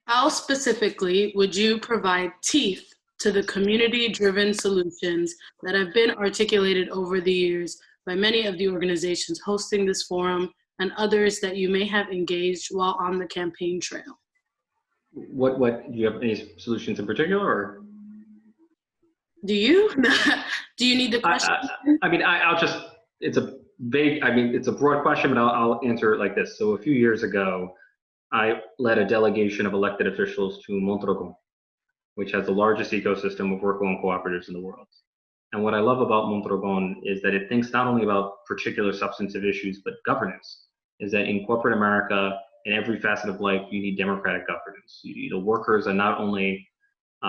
How specifically would you provide teeth to the community-driven solutions that have been articulated over the years by many of the organizations hosting this forum and others that you may have engaged while on the campaign trail? What do you have any solutions in particular, or? Do you? Do you need the question? I'll just, it's a vague, it's a broad question, but I'll answer it like this. So a few years ago, I led a delegation of elected officials to Mondragon, which has the largest ecosystem of worker-owned cooperatives in the world. And what I love about Mondragon is that it thinks not only about particular substantive issues, but governance. Is that in corporate America, in every facet of life, you need democratic governance. The workers are not only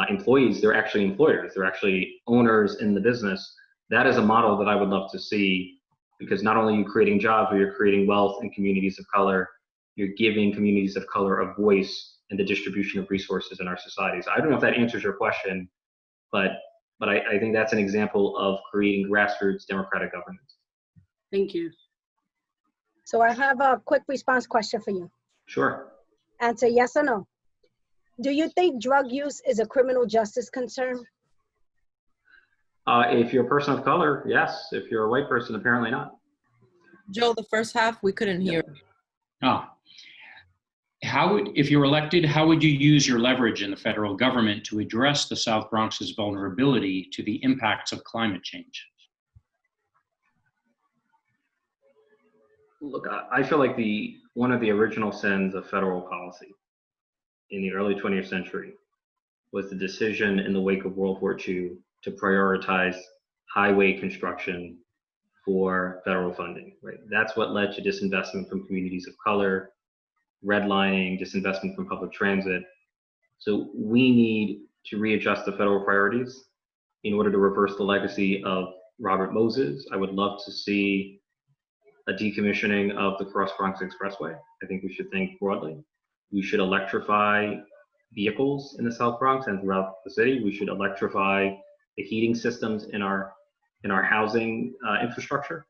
employees, they're actually employers. They're actually owners in the business. That is a model that I would love to see, because not only are you creating jobs, but you're creating wealth in communities of color. You're giving communities of color a voice in the distribution of resources in our societies. I don't know if that answers your question, but I think that's an example of creating grassroots democratic governance. Thank you. So I have a quick response question for you. Sure. Answer yes or no. Do you think drug use is a criminal justice concern? If you're a person of color, yes. If you're a white person, apparently not. Joe, the first half, we couldn't hear. If you're elected, how would you use your leverage in the federal government to address the South Bronx's vulnerability to the impacts of climate change? Look, I feel like one of the original sins of federal policy in the early 20th century was the decision in the wake of World War II to prioritize highway construction for federal funding, right? That's what led to disinvestment from communities of color, redlining, disinvestment from public transit. So we need to readjust the federal priorities in order to reverse the legacy of Robert Moses. I would love to see a decommissioning of the Cross Bronx Expressway. I think we should think broadly. We should electrify vehicles in the South Bronx and throughout the city. We should electrify the heating systems in our housing infrastructure.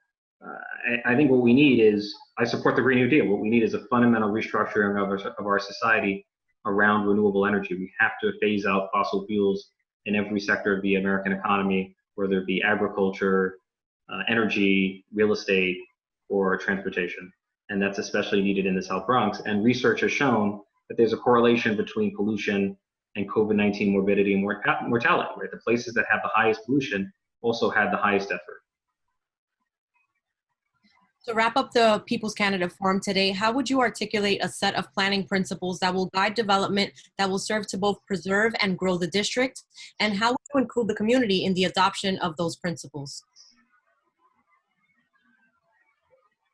I think what we need is, I support the Green New Deal. What we need is a fundamental restructuring of our society around renewable energy. We have to phase out fossil fuels in every sector of the American economy, whether it be agriculture, energy, real estate, or transportation. And that's especially needed in the South Bronx. And research has shown that there's a correlation between pollution and COVID-19 morbidity and mortality, right? The places that have the highest pollution also had the highest effort. To wrap up the People's Candidate Forum today, how would you articulate a set of planning principles that will guide development that will serve to both preserve and grow the district? And how would you include the community in the adoption of those principles?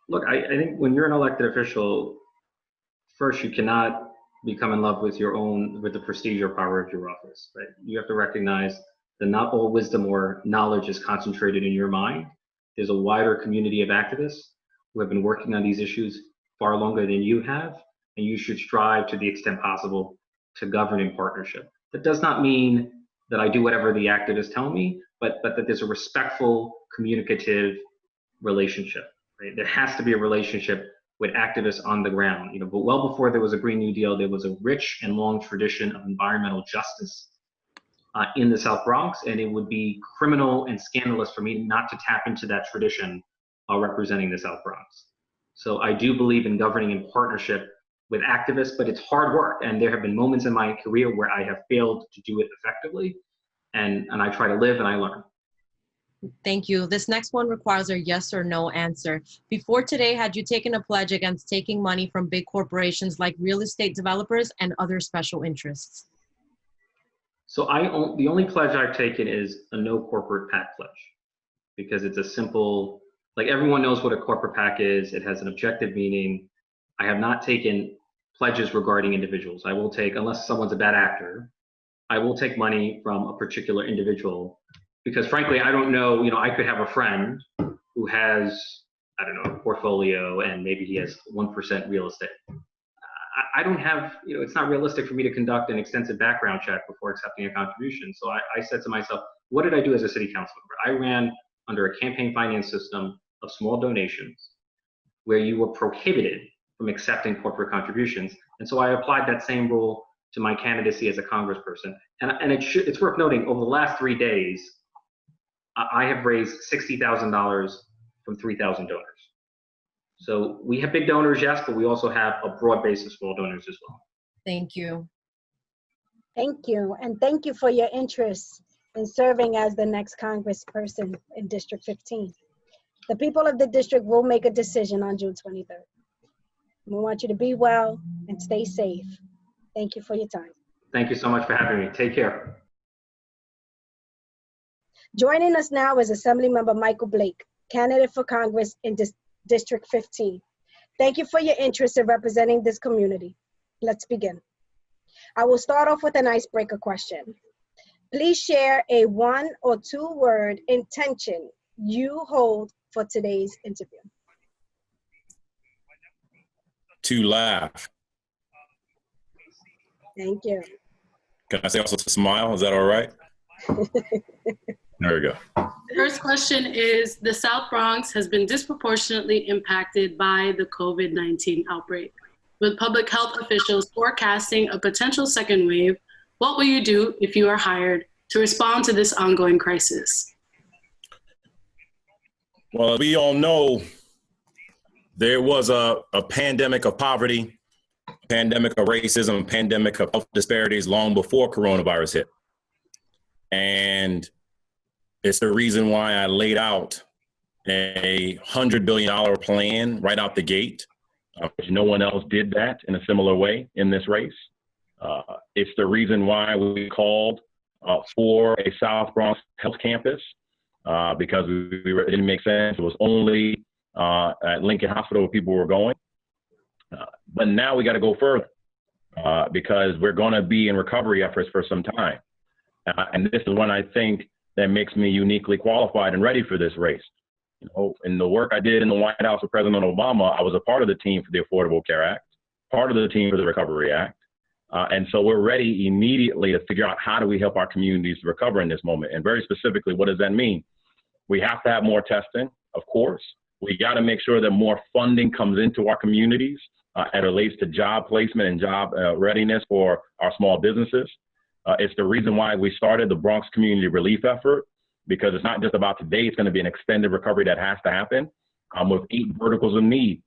Look, I think when you're an elected official, first, you cannot become in love with the prestige or power of your office, right? You have to recognize that not all wisdom or knowledge is concentrated in your mind. There's a wider community of activists who have been working on these issues far longer than you have, and you should strive to the extent possible to govern in partnership. That does not mean that I do whatever the activists tell me, but that there's a respectful, communicative relationship, right? There has to be a relationship with activists on the ground, but well before there was a Green New Deal, there was a rich and long tradition of environmental justice in the South Bronx, and it would be criminal and scandalous for me not to tap into that tradition representing the South Bronx. So I do believe in governing in partnership with activists, but it's hard work, and there have been moments in my career where I have failed to do it effectively, and I try to live and I learn. Thank you. This next one requires a yes or no answer. Before today, had you taken a pledge against taking money from big corporations like real estate developers and other special interests? So the only pledge I've taken is a no corporate PAC pledge, because it's a simple, like everyone knows what a corporate PAC is. It has an objective meaning. I have not taken pledges regarding individuals. I will take, unless someone's a bad actor, I will take money from a particular individual, because frankly, I don't know, I could have a friend who has, I don't know, a portfolio and maybe he has 1% real estate. I don't have, it's not realistic for me to conduct an extensive background check before accepting a contribution. So I said to myself, what did I do as a city council member? I ran under a campaign finance system of small donations where you were prohibited from accepting corporate contributions. And so I applied that same rule to my candidacy as a congressperson. And it's worth noting, over the last 3 days, I have raised $60,000 from 3,000 donors. So we have big donors, yes, but we also have a broad base of small donors as well. Thank you. Thank you. And thank you for your interest in serving as the next congressperson in District 15. The people of the district will make a decision on June 23rd. We want you to be well and stay safe. Thank you for your time. Thank you so much for having me. Take care. Joining us now is Assemblymember Michael Blake, candidate for Congress in District 15. Thank you for your interest in representing this community. Let's begin. I will start off with an icebreaker question. Please share a 1 or 2 word intention you hold for today's interview. To laugh. Thank you. Can I say also to smile? Is that all right? There we go. First question is, the South Bronx has been disproportionately impacted by the COVID-19 outbreak. With public health officials forecasting a potential second wave, what will you do if you are hired to respond to this ongoing crisis? Well, we all know there was a pandemic of poverty, pandemic of racism, pandemic of health disparities long before coronavirus hit. And it's the reason why I laid out a $100 billion plan right out the gate. No one else did that in a similar way in this race. It's the reason why we called for a South Bronx health campus, because it didn't make sense. It was only at Lincoln Hospital where people were going. But now we got to go further because we're going to be in recovery efforts for some time. And this is one I think that makes me uniquely qualified and ready for this race. In the work I did in the White House with President Obama, I was a part of the team for the Affordable Care Act, part of the team for the Recovery Act. And so we're ready immediately to figure out how do we help our communities recover in this moment. And very specifically, what does that mean? We have to have more testing, of course. We got to make sure that more funding comes into our communities as it relates to job placement and job readiness for our small businesses. It's the reason why we started the Bronx Community Relief Effort, because it's not just about today, it's going to be an extended recovery that has to happen with 8 verticals of need: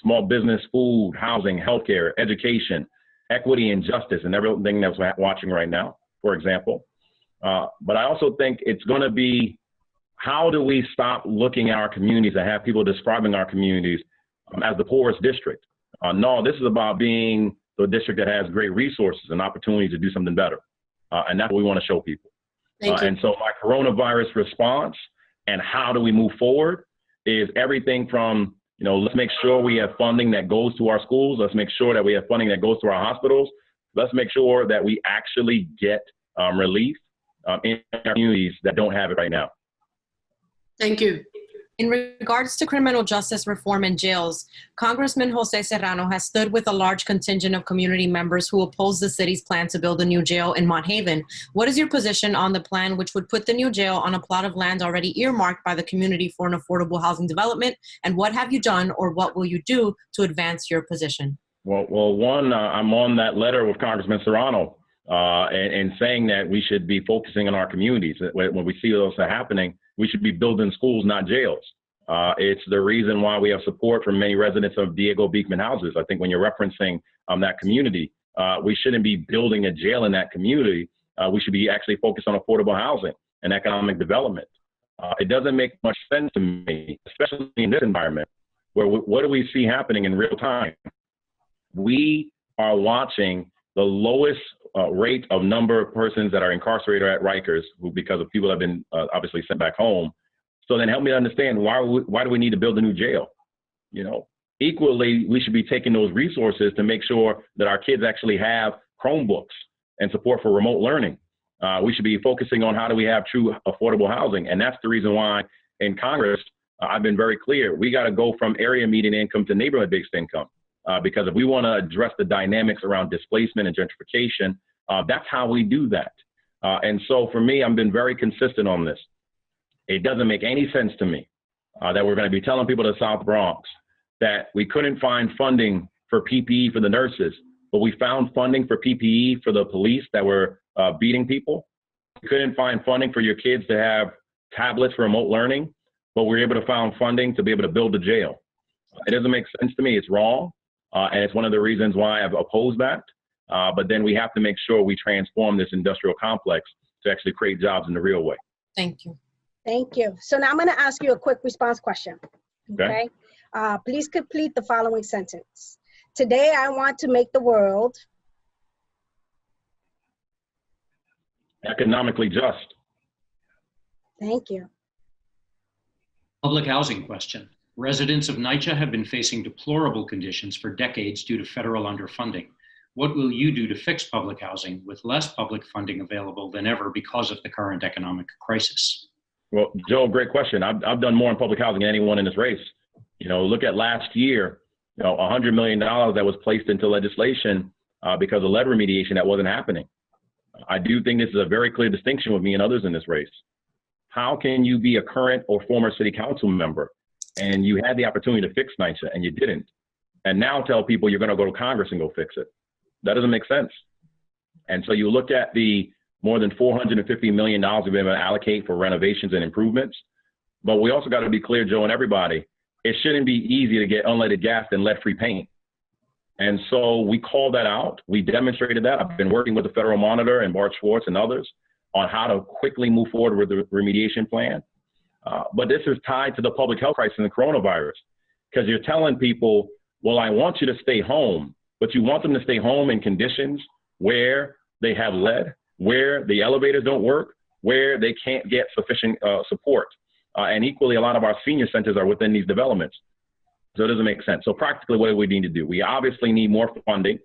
small business, food, housing, healthcare, education. equity and justice and everything that's watching right now, for example. But I also think it's going to be, how do we stop looking at our communities and have people describing our communities as the poorest district? No, this is about being the district that has great resources and opportunities to do something better. And that's what we want to show people. And so my coronavirus response and how do we move forward is everything from, let's make sure we have funding that goes to our schools. Let's make sure that we have funding that goes to our hospitals. Let's make sure that we actually get relief in our communities that don't have it right now. Thank you. In regards to criminal justice reform and jails, Congressman Jose Serrano has stood with a large contingent of community members who oppose the city's plan to build a new jail in Mont Haven. What is your position on the plan, which would put the new jail on a plot of land already earmarked by the community for an affordable housing development? And what have you done, or what will you do to advance your position? Well, one, I'm on that letter with Congressman Serrano and saying that we should be focusing on our communities. When we see those happening, we should be building schools, not jails. It's the reason why we have support from many residents of Diego Beekman houses. I think when you're referencing that community, we shouldn't be building a jail in that community. We should be actually focused on affordable housing and economic development. It doesn't make much sense to me, especially in this environment, where what do we see happening in real time? We are watching the lowest rate of number of persons that are incarcerated at Rikers, because of people have been obviously sent back home. So then help me understand, why do we need to build a new jail? Equally, we should be taking those resources to make sure that our kids actually have Chromebooks and support for remote learning. We should be focusing on how do we have true affordable housing. And that's the reason why in Congress, I've been very clear, we got to go from area median income to neighborhood-based income. Because if we want to address the dynamics around displacement and gentrification, that's how we do that. And so for me, I've been very consistent on this. It doesn't make any sense to me that we're going to be telling people to South Bronx that we couldn't find funding for PPE for the nurses, but we found funding for PPE for the police that were beating people. We couldn't find funding for your kids to have tablets for remote learning, but we were able to find funding to be able to build a jail. It doesn't make sense to me. It's wrong. And it's one of the reasons why I've opposed that. But then we have to make sure we transform this industrial complex to actually create jobs in the real way. Thank you. Thank you. So now I'm going to ask you a quick response question. Okay. Please complete the following sentence. Today, I want to make the world economically just. Thank you. Public housing question. Residents of NYCHA have been facing deplorable conditions for decades due to federal underfunding. What will you do to fix public housing with less public funding available than ever because of the current economic crisis? Well, Joe, great question. I've done more in public housing than anyone in this race. Look at last year, $100 million that was placed into legislation because of lead remediation that wasn't happening. I do think this is a very clear distinction with me and others in this race. How can you be a current or former city council member and you had the opportunity to fix NYCHA and you didn't, and now tell people you're going to go to Congress and go fix it? That doesn't make sense. And so you look at the more than $450 million we've been able to allocate for renovations and improvements. But we also got to be clear, Joe, and everybody, it shouldn't be easy to get unleaded gas and lead-free paint. And so we called that out. We demonstrated that. I've been working with the Federal Monitor and Bart Schwartz and others on how to quickly move forward with the remediation plan. But this is tied to the public health crisis and the coronavirus, because you're telling people, well, I want you to stay home, but you want them to stay home in conditions where they have lead, where the elevators don't work, where they can't get sufficient support. And equally, a lot of our senior centers are within these developments. So it doesn't make sense. So practically, what do we need to do? We obviously need more funding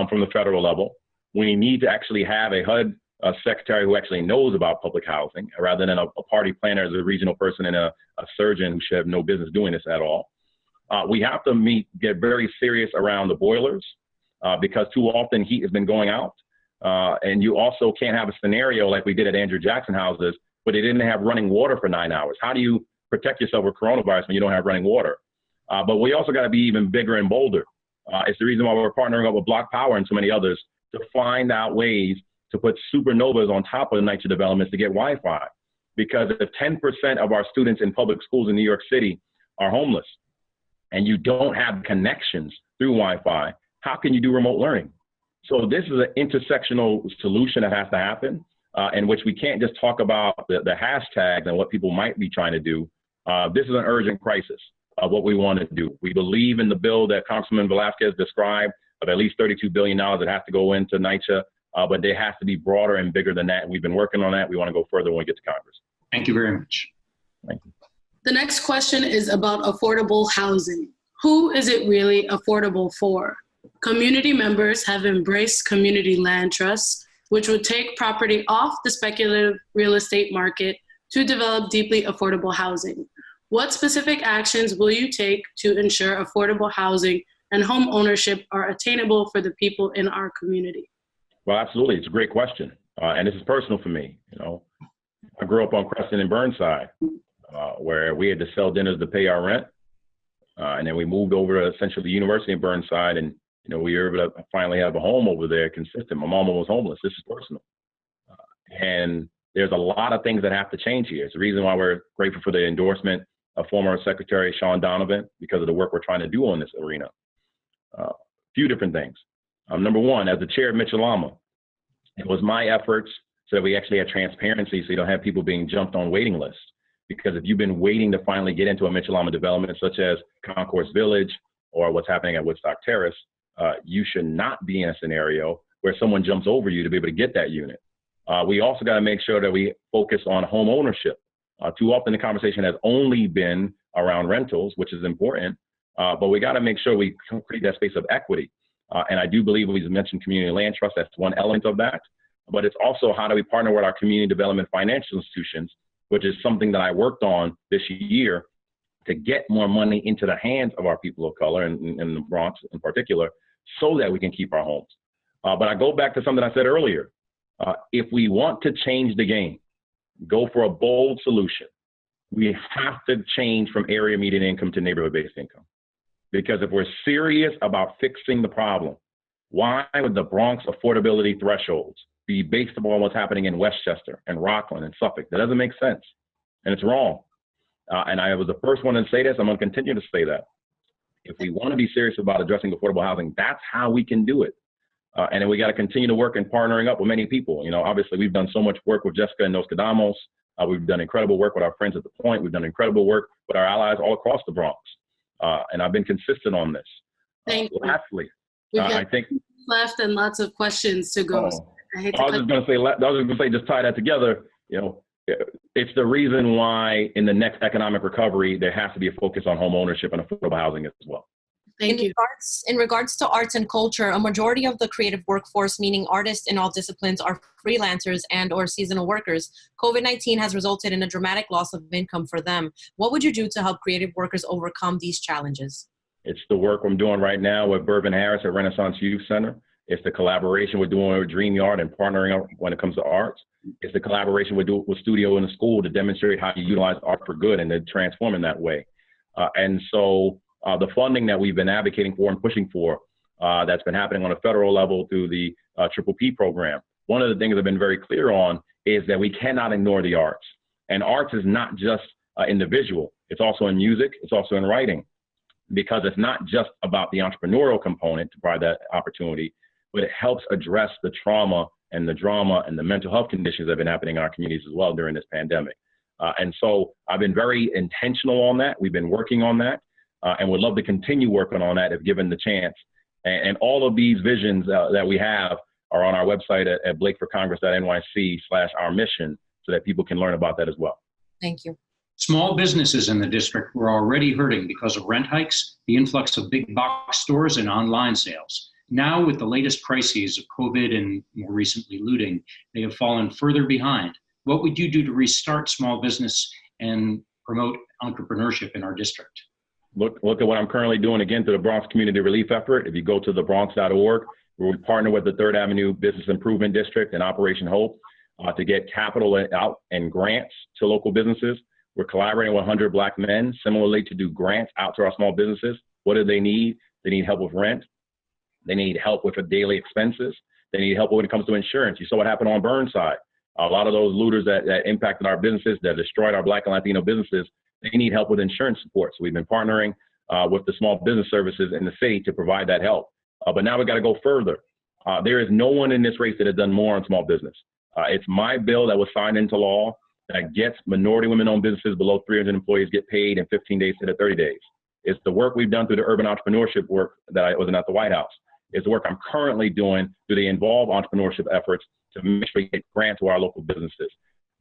from the federal level. We need to actually have a HUD secretary who actually knows about public housing, rather than a party planner as a regional person and a surgeon who should have no business doing this at all. We have to get very serious around the boilers because too often heat has been going out. And you also can't have a scenario like we did at Andrew Jackson houses, where they didn't have running water for 9 hours. How do you protect yourself with coronavirus when you don't have running water? But we also got to be even bigger and bolder. It's the reason why we're partnering up with Block Power and so many others to find out ways to put supernovas on top of the NYCHA developments to get Wi-Fi. Because if 10% of our students in public schools in New York City are homeless, and you don't have connections through Wi-Fi, how can you do remote learning? So this is an intersectional solution that has to happen, in which we can't just talk about the hashtags and what people might be trying to do. This is an urgent crisis of what we want to do. We believe in the bill that Councilman Velasquez described of at least $32 billion that has to go into NYCHA, but they have to be broader and bigger than that. We've been working on that. We want to go further when we get to Congress. Thank you very much. Thank you. The next question is about affordable housing. Who is it really affordable for? Community members have embraced community land trusts, which would take property off the speculative real estate market to develop deeply affordable housing. What specific actions will you take to ensure affordable housing and home ownership are attainable for the people in our community? Well, absolutely. It's a great question. And this is personal for me. You know, I grew up on Crescent and Burnside, where we had to sell dinners to pay our rent. And then we moved over to essentially the University in Burnside, and you know, we were able to finally have a home over there consistent. My mama was homeless. This is personal. And there's a lot of things that have to change here. It's the reason why we're grateful for the endorsement of former Secretary Sean Donovan, because of the work we're trying to do on this arena. A few different things. Number one, as the chair of Mitchell-Lama, it was my efforts so that we actually had transparency so you don't have people being jumped on waiting lists. Because if you've been waiting to finally get into a Mitchell-Lama development, such as Concourse Village or what's happening at Woodstock Terrace, you should not be in a scenario where someone jumps over you to be able to get that unit. We also got to make sure that we focus on home ownership. Too often the conversation has only been around rentals, which is important, but we got to make sure we create that space of equity. And I do believe we mentioned community land trust. That's one element of that. But it's also how do we partner with our community development financial institutions, which is something that I worked on this year to get more money into the hands of our people of color and in the Bronx in particular, so that we can keep our homes. But I go back to something I said earlier. If we want to change the game, go for a bold solution, we have to change from area median income to neighborhood-based income. Because if we're serious about fixing the problem, why would the Bronx affordability thresholds be based upon what's happening in Westchester and Rockland and Suffolk? That doesn't make sense, and it's wrong. And I was the first one to say this. I'm going to continue to say that. If we want to be serious about addressing affordable housing, that's how we can do it. And then we got to continue to work and partnering up with many people. You know, obviously we've done so much work with Jessica and Quedamos. We've done incredible work with our friends at the Point. We've done incredible work with our allies all across the Bronx. And I've been consistent on this. Thank you. Lastly, I think left and lots of questions to go. I was just going to say, just tie that together. You know, it's the reason why in the next economic recovery, there has to be a focus on home ownership and affordable housing as well. In regards to arts and culture, a majority of the creative workforce, meaning artists in all disciplines, are freelancers and or seasonal workers. COVID-19 has resulted in a dramatic loss of income for them. What would you do to help creative workers overcome these challenges? It's the work I'm doing right now with Bourbon Harris at Renaissance Youth Center. It's the collaboration we're doing with DreamYard and partnering up when it comes to arts. It's the collaboration we do with Studio in the School to demonstrate how you utilize art for good and to transform in that way. And so the funding that we've been advocating for and pushing for that's been happening on a federal level through the PPP program. One of the things I've been very clear on is that we cannot ignore the arts. And arts is not just in the visual. It's also in music. It's also in writing, because it's not just about the entrepreneurial component to provide that opportunity, but it helps address the trauma and the drama and the mental health conditions that have been happening in our communities as well during this pandemic. And so I've been very intentional on that. We've been working on that. And would love to continue working on that if given the chance. And all of these visions that we have are on our website at blakeforcongress.nyc/our-mission so that people can learn about that as well. Thank you. Small businesses in the district were already hurting because of rent hikes, the influx of big box stores, and online sales. Now, with the latest crises of COVID and more recently looting, they have fallen further behind. What would you do to restart small business and promote entrepreneurship in our district? Look at what I'm currently doing again through the Bronx Community Relief Effort. If you go to thebronx.org, where we partner with the 3rd Avenue Business Improvement District and Operation Hope to get capital out and grants to local businesses. We're collaborating with 100 Black men similarly to do grants out to our small businesses. What do they need? They need help with rent. They need help with daily expenses. They need help when it comes to insurance. You saw what happened on Burnside. A lot of those looters that impacted our businesses, that destroyed our Black and Latino businesses, they need help with insurance support. So we've been partnering with the small business services in the city to provide that help. But now we've got to go further. There is no one in this race that has done more on small business. It's my bill that was signed into law that gets minority women-owned businesses below 300 employees get paid in 15 days instead of 30 days. It's the work we've done through the urban entrepreneurship work that I wasn't at the White House. It's the work I'm currently doing through the involve entrepreneurship efforts to make sure we get grants to our local businesses.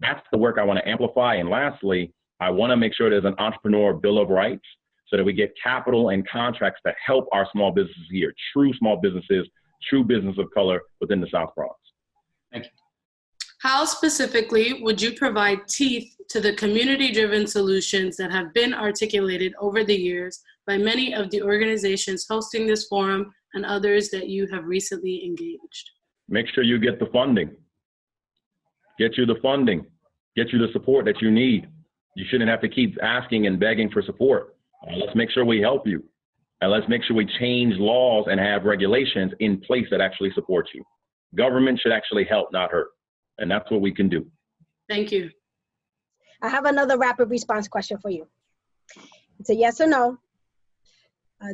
That's the work I want to amplify. And lastly, I want to make sure there's an entrepreneur bill of rights so that we get capital and contracts to help our small businesses here, true small businesses, true business of color within the South Bronx. Thank you. How specifically would you provide teeth to the community-driven solutions that have been articulated over the years by many of the organizations hosting this forum and others that you have recently engaged? Make sure you get the funding. Get you the funding. Get you the support that you need. You shouldn't have to keep asking and begging for support. Let's make sure we help you. And let's make sure we change laws and have regulations in place that actually support you. Government should actually help, not hurt. And that's what we can do. Thank you. I have another rapid response question for you. It's a yes or no.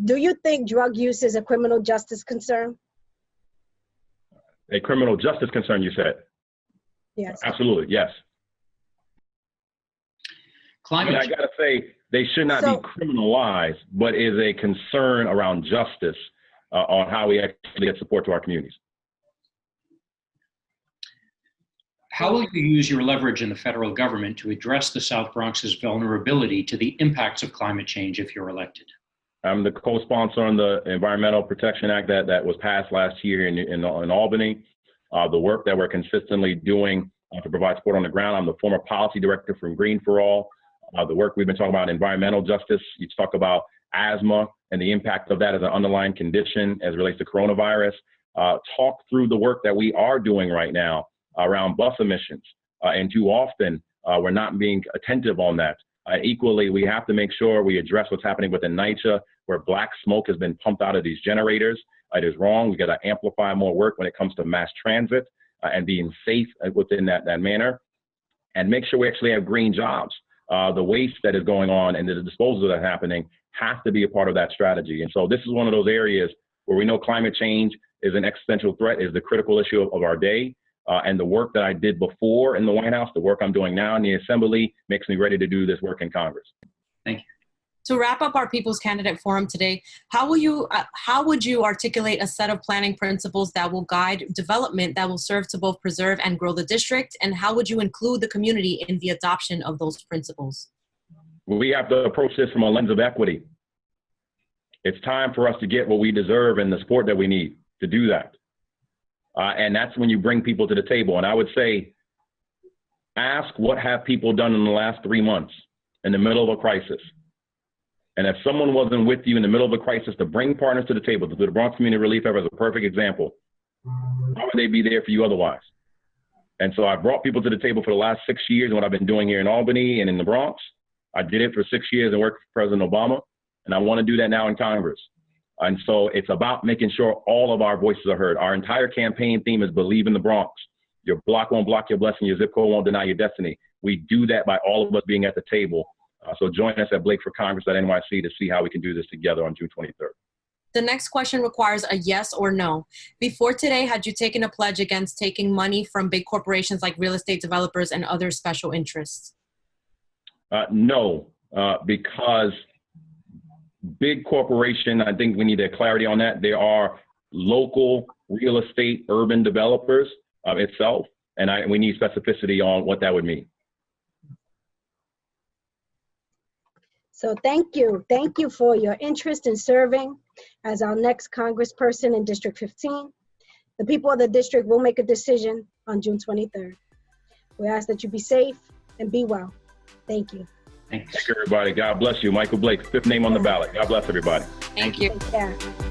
Do you think drug use is a criminal justice concern? A criminal justice concern, you said? Yes. Absolutely, yes. Climate. I gotta say, they should not be criminalized, but is a concern around justice on how we actually get support to our communities. How will you use your leverage in the federal government to address the South Bronx's vulnerability to the impacts of climate change if you're elected? I'm the co-sponsor on the Environmental Protection Act that was passed last year in Albany. The work that we're consistently doing to provide support on the ground. I'm the former policy director from Green for All. The work we've been talking about environmental justice. You talk about asthma and the impact of that as an underlying condition as it relates to coronavirus. Talk through the work that we are doing right now around bus emissions. And too often, we're not being attentive on that. Equally, we have to make sure we address what's happening within NYCHA, where black smoke has been pumped out of these generators. It is wrong. We got to amplify more work when it comes to mass transit and being safe within that manner. And make sure we actually have green jobs. The waste that is going on and the disposals that are happening have to be a part of that strategy. And so this is one of those areas where we know climate change is an existential threat, is the critical issue of our day. And the work that I did before in the White House, the work I'm doing now in the Assembly, makes me ready to do this work in Congress. Thank you. To wrap up our People's Candidate Forum today, how would you articulate a set of planning principles that will guide development that will serve to both preserve and grow the district? And how would you include the community in the adoption of those principles? We have to approach this from a lens of equity. It's time for us to get what we deserve and the support that we need to do that. And that's when you bring people to the table. And I would say, ask what have people done in the last 3 months in the middle of a crisis. And if someone wasn't with you in the middle of a crisis to bring partners to the table, the Bronx Community Relief Effort is a perfect example. Why would they be there for you otherwise? And so I brought people to the table for the last 6 years, and what I've been doing here in Albany and in the Bronx. I did it for 6 years and worked for President Obama, and I want to do that now in Congress. And so it's about making sure all of our voices are heard. Our entire campaign theme is believe in the Bronx. Your block won't block your blessing. Your zip code won't deny your destiny. We do that by all of us being at the table. So join us at BlakeForCongress.nyc to see how we can do this together on June 23rd. The next question requires a yes or no. Before today, had you taken a pledge against taking money from big corporations like real estate developers and other special interests? No, because big corporation, I think we need a clarity on that. There are local real estate urban developers itself, and we need specificity on what that would mean. So thank you. Thank you for your interest in serving as our next congressperson in District 15. The people of the district will make a decision on June 23rd. We ask that you be safe and be well. Thank you. Thanks. Thank you, everybody. God bless you. Michael Blake, 5th name on the ballot. God bless everybody. Thank you. Take care.